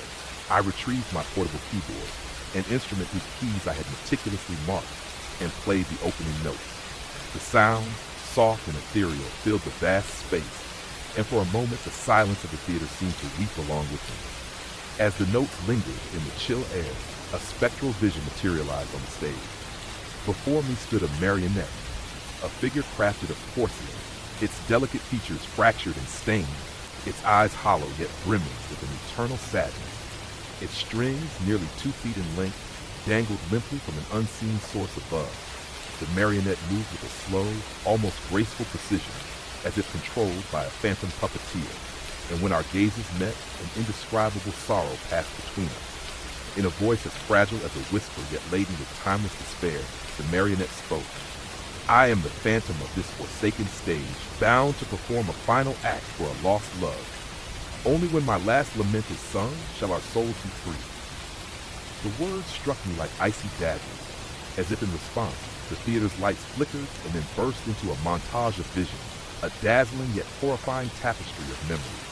I retrieved my portable keyboard, an instrument whose keys I had meticulously marked, and played the opening notes. The sound, soft and ethereal, filled the vast space, and for a moment the silence of the theater seemed to weep along with me. As the notes lingered in the chill air, a spectral vision materialized on the stage. Before me stood a marionette, a figure crafted of porcelain, its delicate features fractured and stained, its eyes hollow yet brimming with an eternal sadness. Its strings, nearly 2 feet in length, dangled limply from an unseen source above. The marionette moved with a slow, almost graceful precision, as if controlled by a phantom puppeteer, and when our gazes met, an indescribable sorrow passed between us. In a voice as fragile as a whisper yet laden with timeless despair, the marionette spoke. I am the phantom of this forsaken stage, bound to perform a final act for a lost love. Only when my last lament is sung shall our souls be free. The words struck me like icy daggers, as if in response, the theater's lights flickered and then burst into a montage of visions, a dazzling yet horrifying tapestry of memories.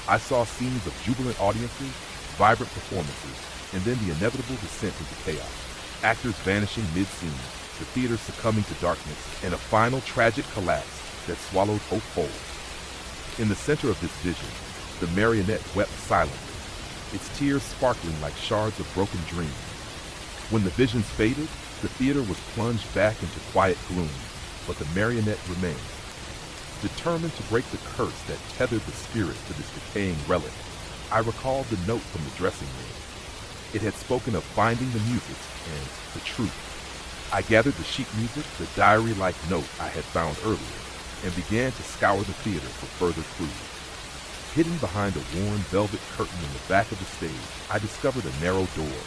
I saw scenes of jubilant audiences, vibrant performances, and then the inevitable descent into chaos. Actors vanishing mid-scene, the theater succumbing to darkness, and a final tragic collapse that swallowed hope whole. In the center of this vision, the marionette wept silently, its tears sparkling like shards of broken dreams. When the visions faded, the theater was plunged back into quiet gloom, but the marionette remained. Determined to break the curse that tethered the spirit to this decaying relic, I recalled the note from the dressing room. It had spoken of finding the music and the truth. I gathered the sheet music, the diary-like note I had found earlier, and began to scour the theater for further clues. Hidden behind a worn velvet curtain in the back of the stage, I discovered a narrow door,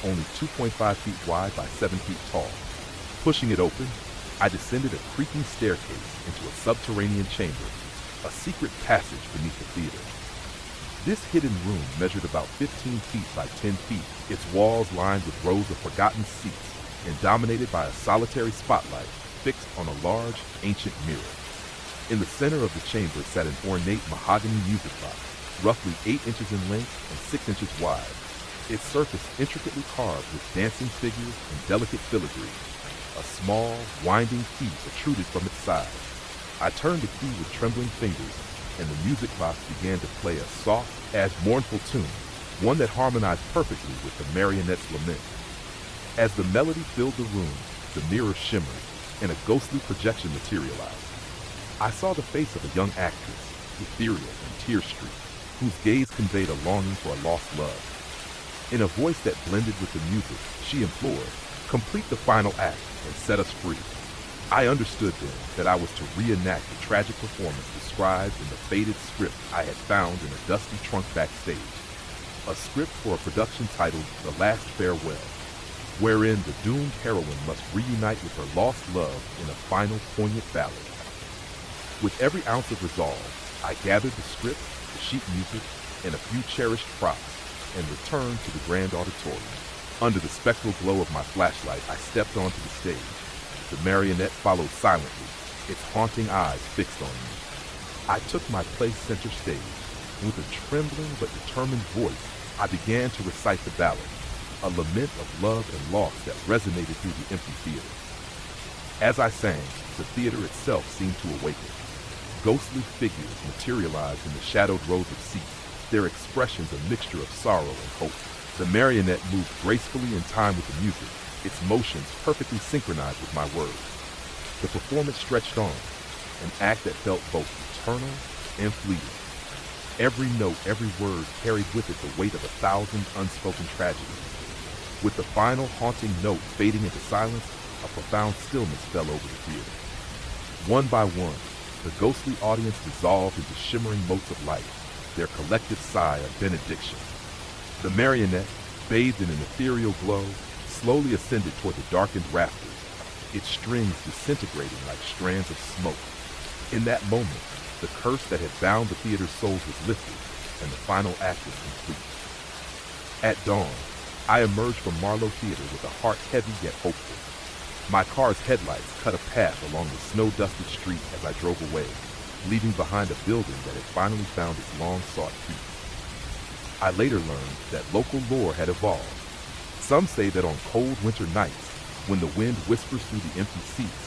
only 2.5 feet wide by 7 feet tall. Pushing it open, I descended a creaking staircase into a subterranean chamber, a secret passage beneath the theater. This hidden room measured about 15 feet by 10 feet, its walls lined with rows of forgotten seats and dominated by a solitary spotlight fixed on a large, ancient mirror. In the center of the chamber sat an ornate mahogany music box, roughly 8 inches in length and 6 inches wide, its surface intricately carved with dancing figures and delicate filigree. A small, winding key protruded from its side. I turned the key with trembling fingers, and the music box began to play a soft, mournful tune, one that harmonized perfectly with the marionette's lament. As the melody filled the room, the mirror shimmered, and a ghostly projection materialized. I saw the face of a young actress, ethereal and tear-streaked, whose gaze conveyed a longing for a lost love. In a voice that blended with the music, she implored, "Complete the final act and set us free." I understood then that I was to reenact the tragic performance described in the faded script I had found in a dusty trunk backstage, a script for a production titled The Last Farewell, wherein the doomed heroine must reunite with her lost love in a final poignant ballad. With every ounce of resolve, I gathered the script, the sheet music, and a few cherished props, and returned to the grand auditorium. Under the spectral glow of my flashlight, I stepped onto the stage. The marionette followed silently, its haunting eyes fixed on me. I took my place center stage, and with a trembling but determined voice, I began to recite the ballad, a lament of love and loss that resonated through the empty theater. As I sang, the theater itself seemed to awaken. Ghostly figures materialized in the shadowed rows of seats, their expressions a mixture of sorrow and hope. The marionette moved gracefully in time with the music, its motions perfectly synchronized with my words. The performance stretched on, an act that felt both eternal and fleeting. Every note, every word carried with it the weight of 1,000 unspoken tragedies. With the final haunting note fading into silence, a profound stillness fell over the theater. One by one, the ghostly audience dissolved into shimmering motes of light, their collective sigh a benediction. The marionette, bathed in an ethereal glow, slowly ascended toward the darkened rafters, its strings disintegrating like strands of smoke. In that moment, the curse that had bound the theater's souls was lifted, and the final act was complete. At dawn, I emerged from Marlowe Theater with a heart heavy yet hopeful. My car's headlights cut a path along the snow-dusted street as I drove away, leaving behind a building that had finally found its long-sought peace. I later learned that local lore had evolved. Some say that on cold winter nights, when the wind whispers through the empty seats,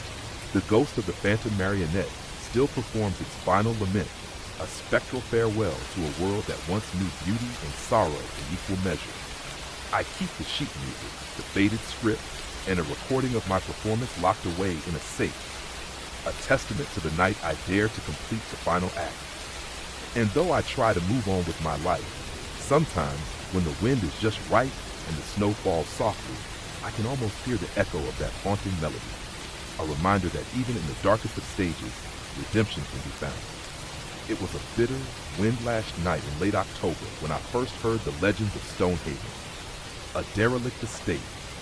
the ghost of the phantom marionette still performs its final lament, a spectral farewell to a world that once knew beauty and sorrow in equal measure. I keep the sheet music, the faded script, and a recording of my performance locked away in a safe, a testament to the night I dared to complete the final act. And though I try to move on with my life, sometimes when the wind is just right and the snow falls softly, I can almost hear the echo of that haunting melody, a reminder that even in the darkest of stages, redemption can be found. It was a bitter, wind-lashed night in late October when I first heard the legends of Stonehaven, a derelict estate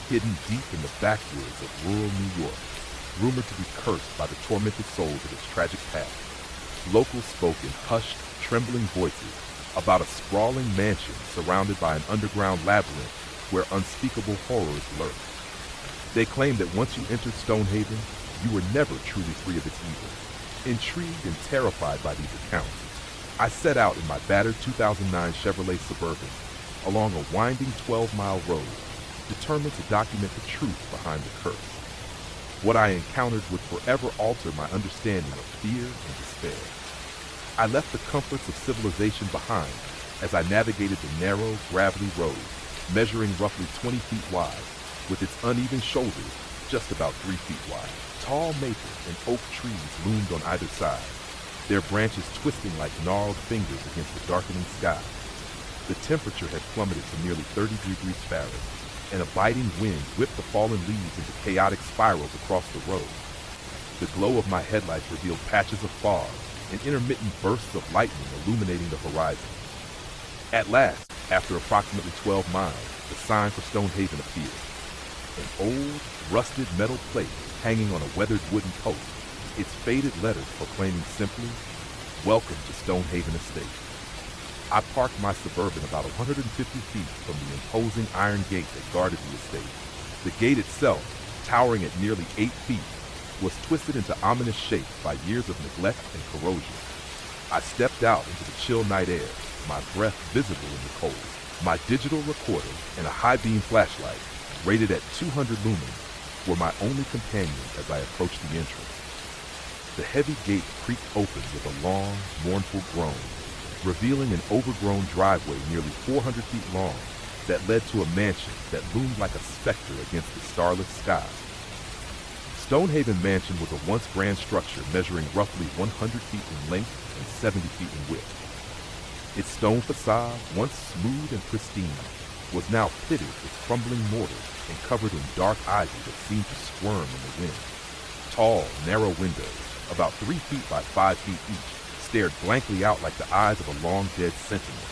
hidden deep in the backwoods of rural New York, rumored to be cursed by the tormented souls of its tragic past. Locals spoke in hushed, trembling voices about a sprawling mansion surrounded by an underground labyrinth where unspeakable horrors lurk. They claimed that once you entered Stonehaven, you were never truly free of its evil. Intrigued and terrified by these accounts, I set out in my battered 2009 Chevrolet Suburban along a winding 12-mile road, determined to document the truth behind the curse. What I encountered would forever alter my understanding of fear and despair. I left the comforts of civilization behind as I navigated the narrow, gravelly road, measuring roughly 20 feet wide, with its uneven shoulders just about 3 feet wide. Tall maple and oak trees loomed on either side, their branches twisting like gnarled fingers against the darkening sky. The temperature had plummeted to nearly 30 degrees Fahrenheit, and a biting wind whipped the fallen leaves into chaotic spirals across the road. The glow of my headlights revealed patches of fog, and intermittent bursts of lightning illuminating the horizon. At last, after approximately 12 miles, the sign for Stonehaven appeared. An old, rusted metal plate hanging on a weathered wooden post, its faded letters proclaiming simply, "Welcome to Stonehaven Estate." I parked my Suburban about 150 feet from the imposing iron gate that guarded the estate. The gate itself, towering at nearly 8 feet, was twisted into ominous shapes by years of neglect and corrosion. I stepped out into the chill night air, my breath visible in the cold. My digital recorder and a high-beam flashlight, rated at 200 lumens, were my only companions as I approached the entrance. The heavy gate creaked open with a long, mournful groan, revealing an overgrown driveway nearly 400 feet long that led to a mansion that loomed like a specter against the starless sky. Stonehaven Mansion was a once grand structure measuring roughly 100 feet in length and 70 feet in width. Its stone facade, once smooth and pristine, was now pitted with crumbling mortar and covered in dark ivy that seemed to squirm in the wind. Tall, narrow windows, about 3 feet by 5 feet each, stared blankly out like the eyes of a long-dead sentinel.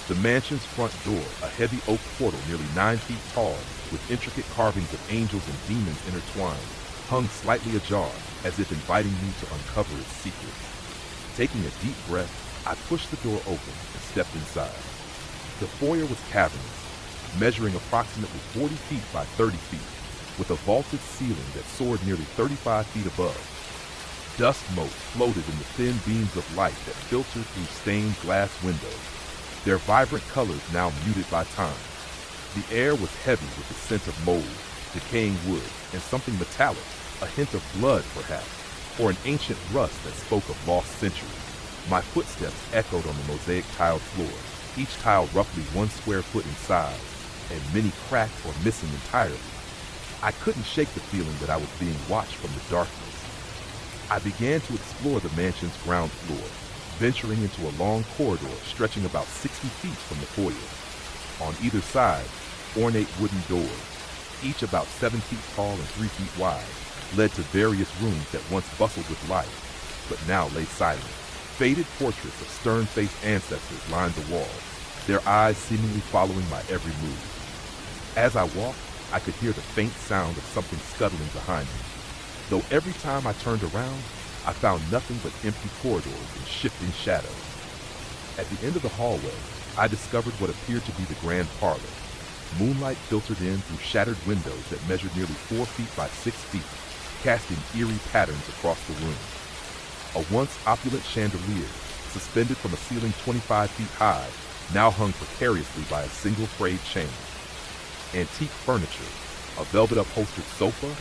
The mansion's front door, a heavy oak portal nearly 9 feet tall, with intricate carvings of angels and demons intertwined, hung slightly ajar, as if inviting me to uncover its secrets. Taking a deep breath, I pushed the door open and stepped inside. The foyer was cavernous, measuring approximately 40 feet by 30 feet, with a vaulted ceiling that soared nearly 35 feet above. Dust motes floated in the thin beams of light that filtered through stained glass windows, their vibrant colors now muted by time. The air was heavy with the scent of mold, decaying wood, and something metallic, a hint of blood perhaps, or an ancient rust that spoke of lost centuries. My footsteps echoed on the mosaic tiled floor, each tile roughly 1 square foot in size, and many cracked or missing entirely. I couldn't shake the feeling that I was being watched from the darkness. I began to explore the mansion's ground floor, venturing into a long corridor stretching about 60 feet from the foyer. On either side, ornate wooden doors, each about 7 feet tall and 3 feet wide, led to various rooms that once bustled with life, but now lay silent. Faded portraits of stern-faced ancestors lined the walls, their eyes seemingly following my every move. As I walked, I could hear the faint sound of something scuttling behind me, though every time I turned around, I found nothing but empty corridors and shifting shadows. At the end of the hallway, I discovered what appeared to be the grand parlor. Moonlight filtered in through shattered windows that measured nearly 4 feet by 6 feet, casting eerie patterns across the room. A once opulent chandelier, suspended from a ceiling 25 feet high, now hung precariously by a single frayed chain. Antique furniture, a velvet upholstered sofa,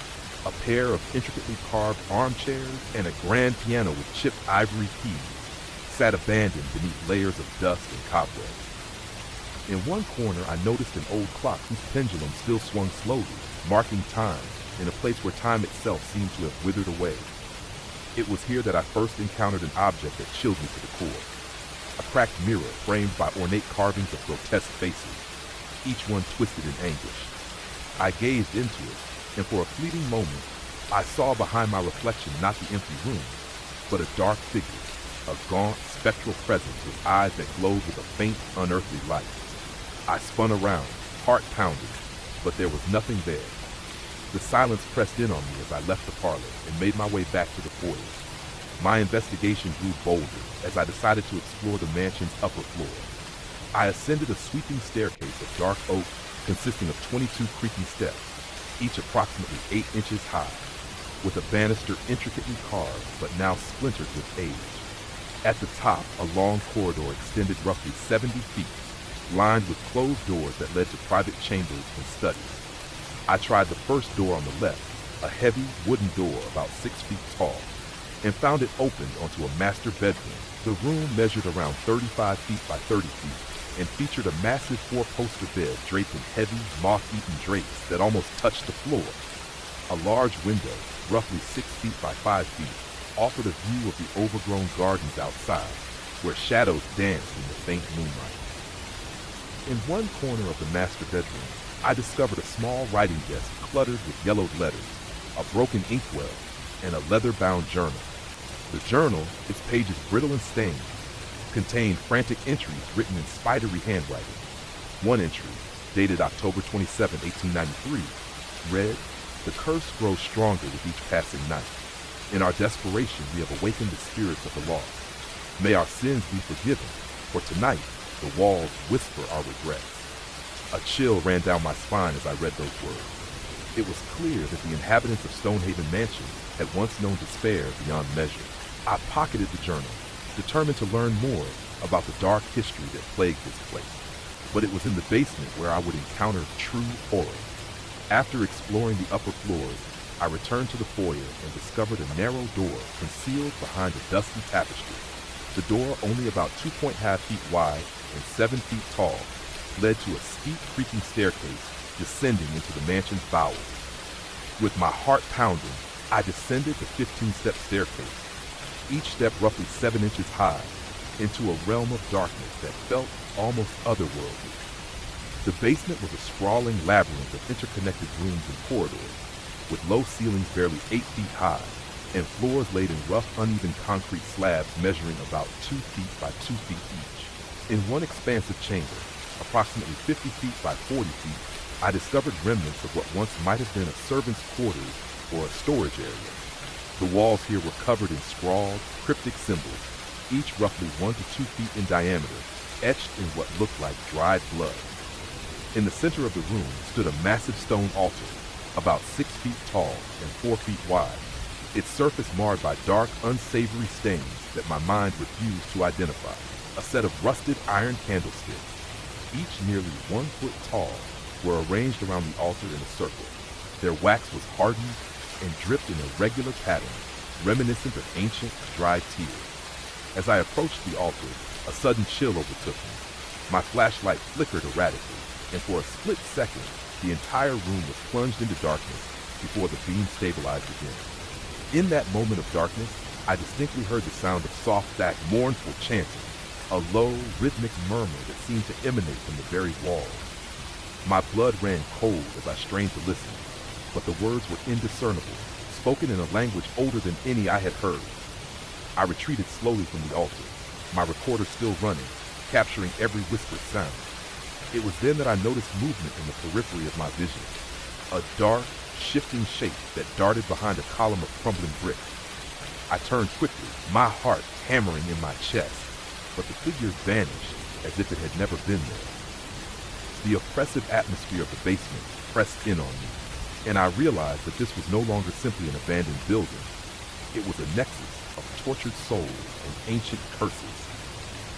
a pair of intricately carved armchairs, and a grand piano with chipped ivory keys sat abandoned beneath layers of dust and cobwebs. In one corner, I noticed an old clock whose pendulum still swung slowly, marking time in a place where time itself seemed to have withered away. It was here that I first encountered an object that chilled me to the core. A cracked mirror framed by ornate carvings of grotesque faces, each one twisted in anguish. I gazed into it, and for a fleeting moment, I saw behind my reflection not the empty room, but a dark figure, a gaunt, spectral presence with eyes that glowed with a faint, unearthly light. I spun around, heart pounding, but there was nothing there. The silence pressed in on me as I left the parlor and made my way back to the foyer. My investigation grew bolder as I decided to explore the mansion's upper floor. I ascended a sweeping staircase of dark oak consisting of 22 creaking steps, each approximately 8 inches high, with a banister intricately carved but now splintered with age. At the top, a long corridor extended roughly 70 feet, lined with closed doors that led to private chambers and studies. I tried the first door on the left, a heavy wooden door about 6 feet tall, and found it opened onto a master bedroom. The room measured around 35 feet by 30 feet and featured a massive 4-poster bed draped in heavy, moth-eaten drapes that almost touched the floor. A large window, roughly 6 feet by 5 feet, offered a view of the overgrown gardens outside, where shadows danced in the faint moonlight. In one corner of the master bedroom, I discovered a small writing desk cluttered with yellowed letters, a broken inkwell, and a leather-bound journal. The journal, its pages brittle and stained, contained frantic entries written in spidery handwriting. One entry, dated October 27, 1893, read, "The curse grows stronger with each passing night. In our desperation, we have awakened the spirits of the lost. May our sins be forgiven, for tonight the walls whisper our regrets." A chill ran down my spine as I read those words. It was clear that the inhabitants of Stonehaven Mansion had once known despair beyond measure. I pocketed the journal, determined to learn more about the dark history that plagued this place. But it was in the basement where I would encounter true horror. After exploring the upper floors, I returned to the foyer and discovered a narrow door concealed behind a dusty tapestry. The door, only about 2.5 feet wide and 7 feet tall, led to a steep, creaking staircase descending into the mansion's bowels. With my heart pounding, I descended the 15-step staircase, each step roughly 7 inches high, into a realm of darkness that felt almost otherworldly. The basement was a sprawling labyrinth of interconnected rooms and corridors, with low ceilings barely 8 feet high, and floors laid in rough, uneven concrete slabs measuring about 2 feet by 2 feet each. In one expansive chamber, approximately 50 feet by 40 feet, I discovered remnants of what once might have been a servant's quarters or a storage area. The walls here were covered in scrawled, cryptic symbols, each roughly 1 to 2 feet in diameter, etched in what looked like dried blood. In the center of the room stood a massive stone altar, about 6 feet tall and 4 feet wide, its surface marred by dark, unsavory stains that my mind refused to identify. A set of rusted iron candlesticks, each nearly 1 foot tall, were arranged around the altar in a circle. Their wax was hardened and dripped in a regular pattern, reminiscent of ancient, dry tears. As I approached the altar, a sudden chill overtook me. My flashlight flickered erratically, and for a split second, the entire room was plunged into darkness before the beam stabilized again. In that moment of darkness, I distinctly heard the sound of soft-backed, mournful chanting, a low, rhythmic murmur that seemed to emanate from the very walls. My blood ran cold as I strained to listen, but the words were indiscernible, spoken in a language older than any I had heard. I retreated slowly from the altar, my recorder still running, capturing every whispered sound. It was then that I noticed movement in the periphery of my vision, a dark, shifting shape that darted behind a column of crumbling bricks. I turned quickly, my heart hammering in my chest, but the figure vanished as if it had never been there. The oppressive atmosphere of the basement pressed in on me, and I realized that this was no longer simply an abandoned building. It was a nexus of tortured souls and ancient curses.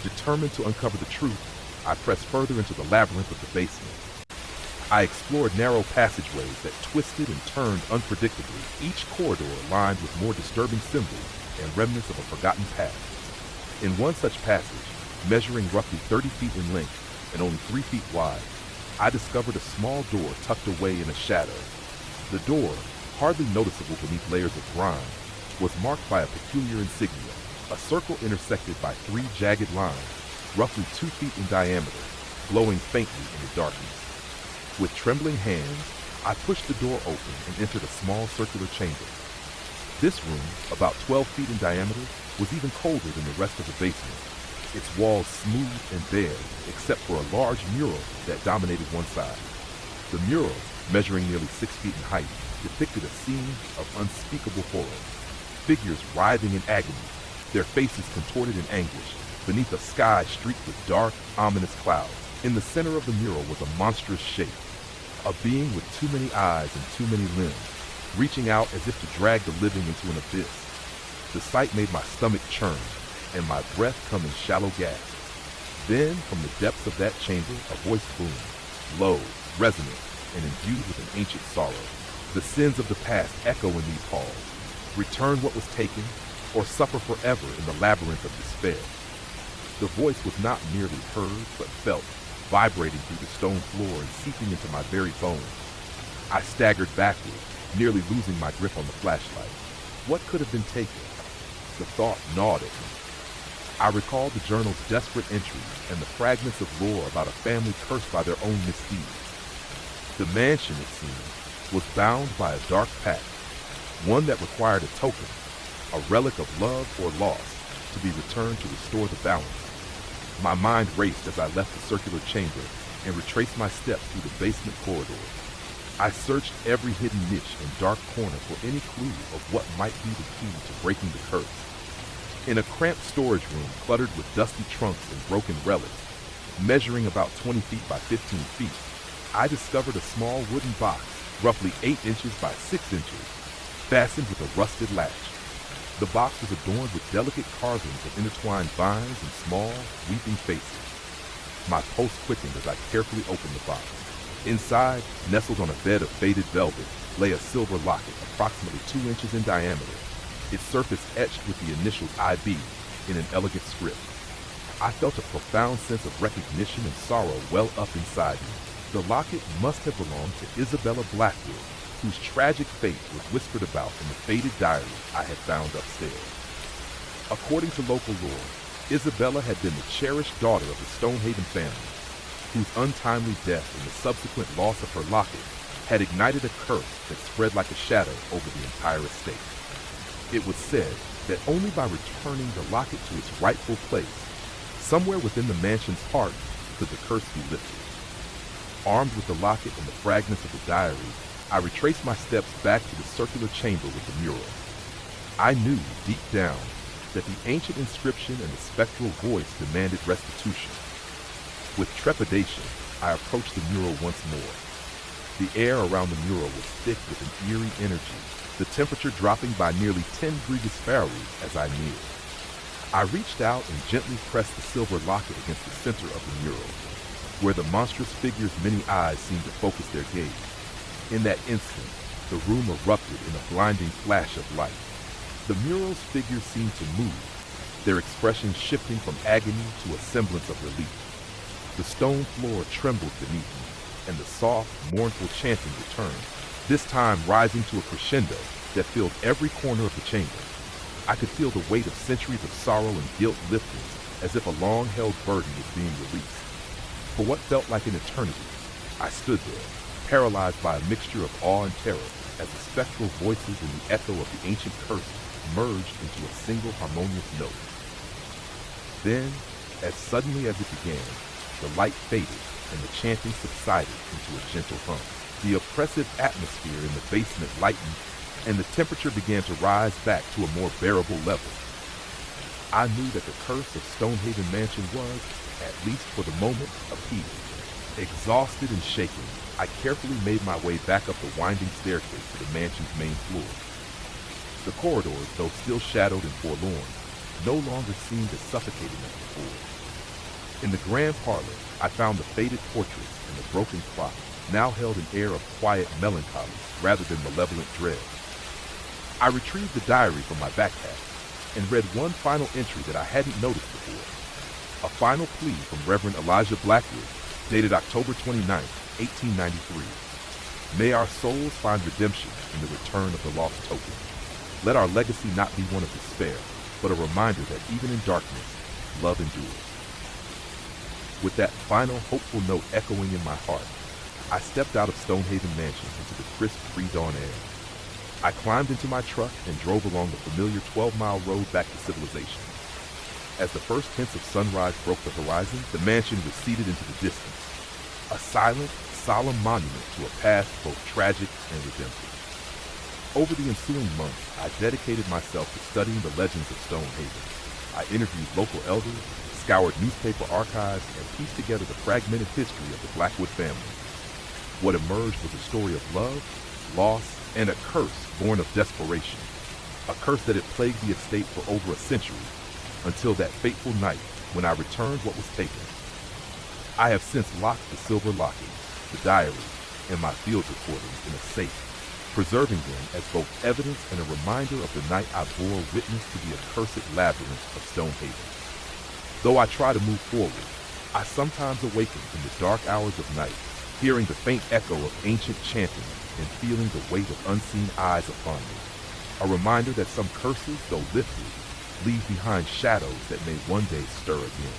Determined to uncover the truth, I pressed further into the labyrinth of the basement. I explored narrow passageways that twisted and turned unpredictably, each corridor lined with more disturbing symbols and remnants of a forgotten past. In one such passage, measuring roughly 30 feet in length and only 3 feet wide, I discovered a small door tucked away in a shadow. The door, hardly noticeable beneath layers of grime, was marked by a peculiar insignia, a circle intersected by 3 jagged lines, roughly 2 feet in diameter, glowing faintly in the darkness. With trembling hands, I pushed the door open and entered a small circular chamber. This room, about 12 feet in diameter, was even colder than the rest of the basement, its walls smooth and bare, except for a large mural that dominated one side. The mural, measuring nearly 6 feet in height, depicted a scene of unspeakable horror. Figures writhing in agony, their faces contorted in anguish, beneath a sky streaked with dark, ominous clouds. In the center of the mural was a monstrous shape, a being with too many eyes and too many limbs, reaching out as if to drag the living into an abyss. The sight made my stomach churn, and my breath come in shallow gasps. Then, from the depths of that chamber, a voice boomed, low, resonant, and imbued with an ancient sorrow. The sins of the past echo in these halls. Return what was taken, or suffer forever in the labyrinth of despair. The voice was not merely heard, but felt, vibrating through the stone floor and seeping into my very bones. I staggered backward, nearly losing my grip on the flashlight. What could have been taken? The thought gnawed at me. I recalled the journal's desperate entries and the fragments of lore about a family cursed by their own misdeeds. The mansion, it seemed, was bound by a dark pact, one that required a token, a relic of love or loss, to be returned to restore the balance. My mind raced as I left the circular chamber and retraced my steps through the basement corridor. I searched every hidden niche and dark corner for any clue of what might be the key to breaking the curse. In a cramped storage room cluttered with dusty trunks and broken relics, measuring about 20 feet by 15 feet, I discovered a small wooden box, roughly 8 inches by 6 inches, fastened with a rusted latch. The box was adorned with delicate carvings of intertwined vines and small, weeping faces. My pulse quickened as I carefully opened the box. Inside, nestled on a bed of faded velvet, lay a silver locket approximately 2 inches in diameter, its surface etched with the initials IB in an elegant script. I felt a profound sense of recognition and sorrow well up inside me. The locket must have belonged to Isabella Blackwood, whose tragic fate was whispered about in the faded diary I had found upstairs. According to local lore, Isabella had been the cherished daughter of the Stonehaven family, whose untimely death and the subsequent loss of her locket had ignited a curse that spread like a shadow over the entire estate. It was said that only by returning the locket to its rightful place, somewhere within the mansion's heart, could the curse be lifted. Armed with the locket and the fragments of the diary, I retraced my steps back to the circular chamber with the mural. I knew, deep down, that the ancient inscription and the spectral voice demanded restitution. With trepidation, I approached the mural once more. The air around the mural was thick with an eerie energy, the temperature dropping by nearly 10 degrees Fahrenheit as I neared. I reached out and gently pressed the silver locket against the center of the mural, where the monstrous figure's many eyes seemed to focus their gaze. In that instant, the room erupted in a blinding flash of light. The mural's figures seemed to move, their expressions shifting from agony to a semblance of relief. The stone floor trembled beneath me, and the soft, mournful chanting returned, this time rising to a crescendo that filled every corner of the chamber. I could feel the weight of centuries of sorrow and guilt lifting, as if a long-held burden was being released. For what felt like an eternity, I stood there, paralyzed by a mixture of awe and terror, as the spectral voices and the echo of the ancient curse merged into a single harmonious note. Then, as suddenly as it began, the light faded and the chanting subsided into a gentle hum. The oppressive atmosphere in the basement lightened, and the temperature began to rise back to a more bearable level. I knew that the curse of Stonehaven Mansion was, at least for the moment, appeased. Exhausted and shaken, I carefully made my way back up the winding staircase to the mansion's main floor. The corridors, though still shadowed and forlorn, no longer seemed as suffocating as before. In the grand parlor, I found the faded portraits and the broken clock now held an air of quiet melancholy rather than malevolent dread. I retrieved the diary from my backpack and read one final entry that I hadn't noticed before. A final plea from Reverend Elijah Blackwood, dated October 29, 1893. May our souls find redemption in the return of the lost token. Let our legacy not be one of despair, but a reminder that even in darkness, love endures. With that final hopeful note echoing in my heart, I stepped out of Stonehaven Mansion into the crisp pre-dawn air. I climbed into my truck and drove along the familiar 12-mile road back to civilization. As the first hints of sunrise broke the horizon, the mansion receded into the distance, a silent, solemn monument to a past both tragic and redemptive. Over the ensuing months, I dedicated myself to studying the legends of Stonehaven. I interviewed local elders, scoured newspaper archives, and pieced together the fragmented history of the Blackwood family. What emerged was a story of love, loss, and a curse born of desperation. A curse that had plagued the estate for over a century, until that fateful night when I returned what was taken. I have since locked the silver locket, the diary, and my field recordings in a safe, preserving them as both evidence and a reminder of the night I bore witness to the accursed labyrinth of Stonehaven. Though I try to move forward, I sometimes awaken in the dark hours of night, hearing the faint echo of ancient chanting and feeling the weight of unseen eyes upon me. A reminder that some curses, though lifted, leave behind shadows that may one day stir again.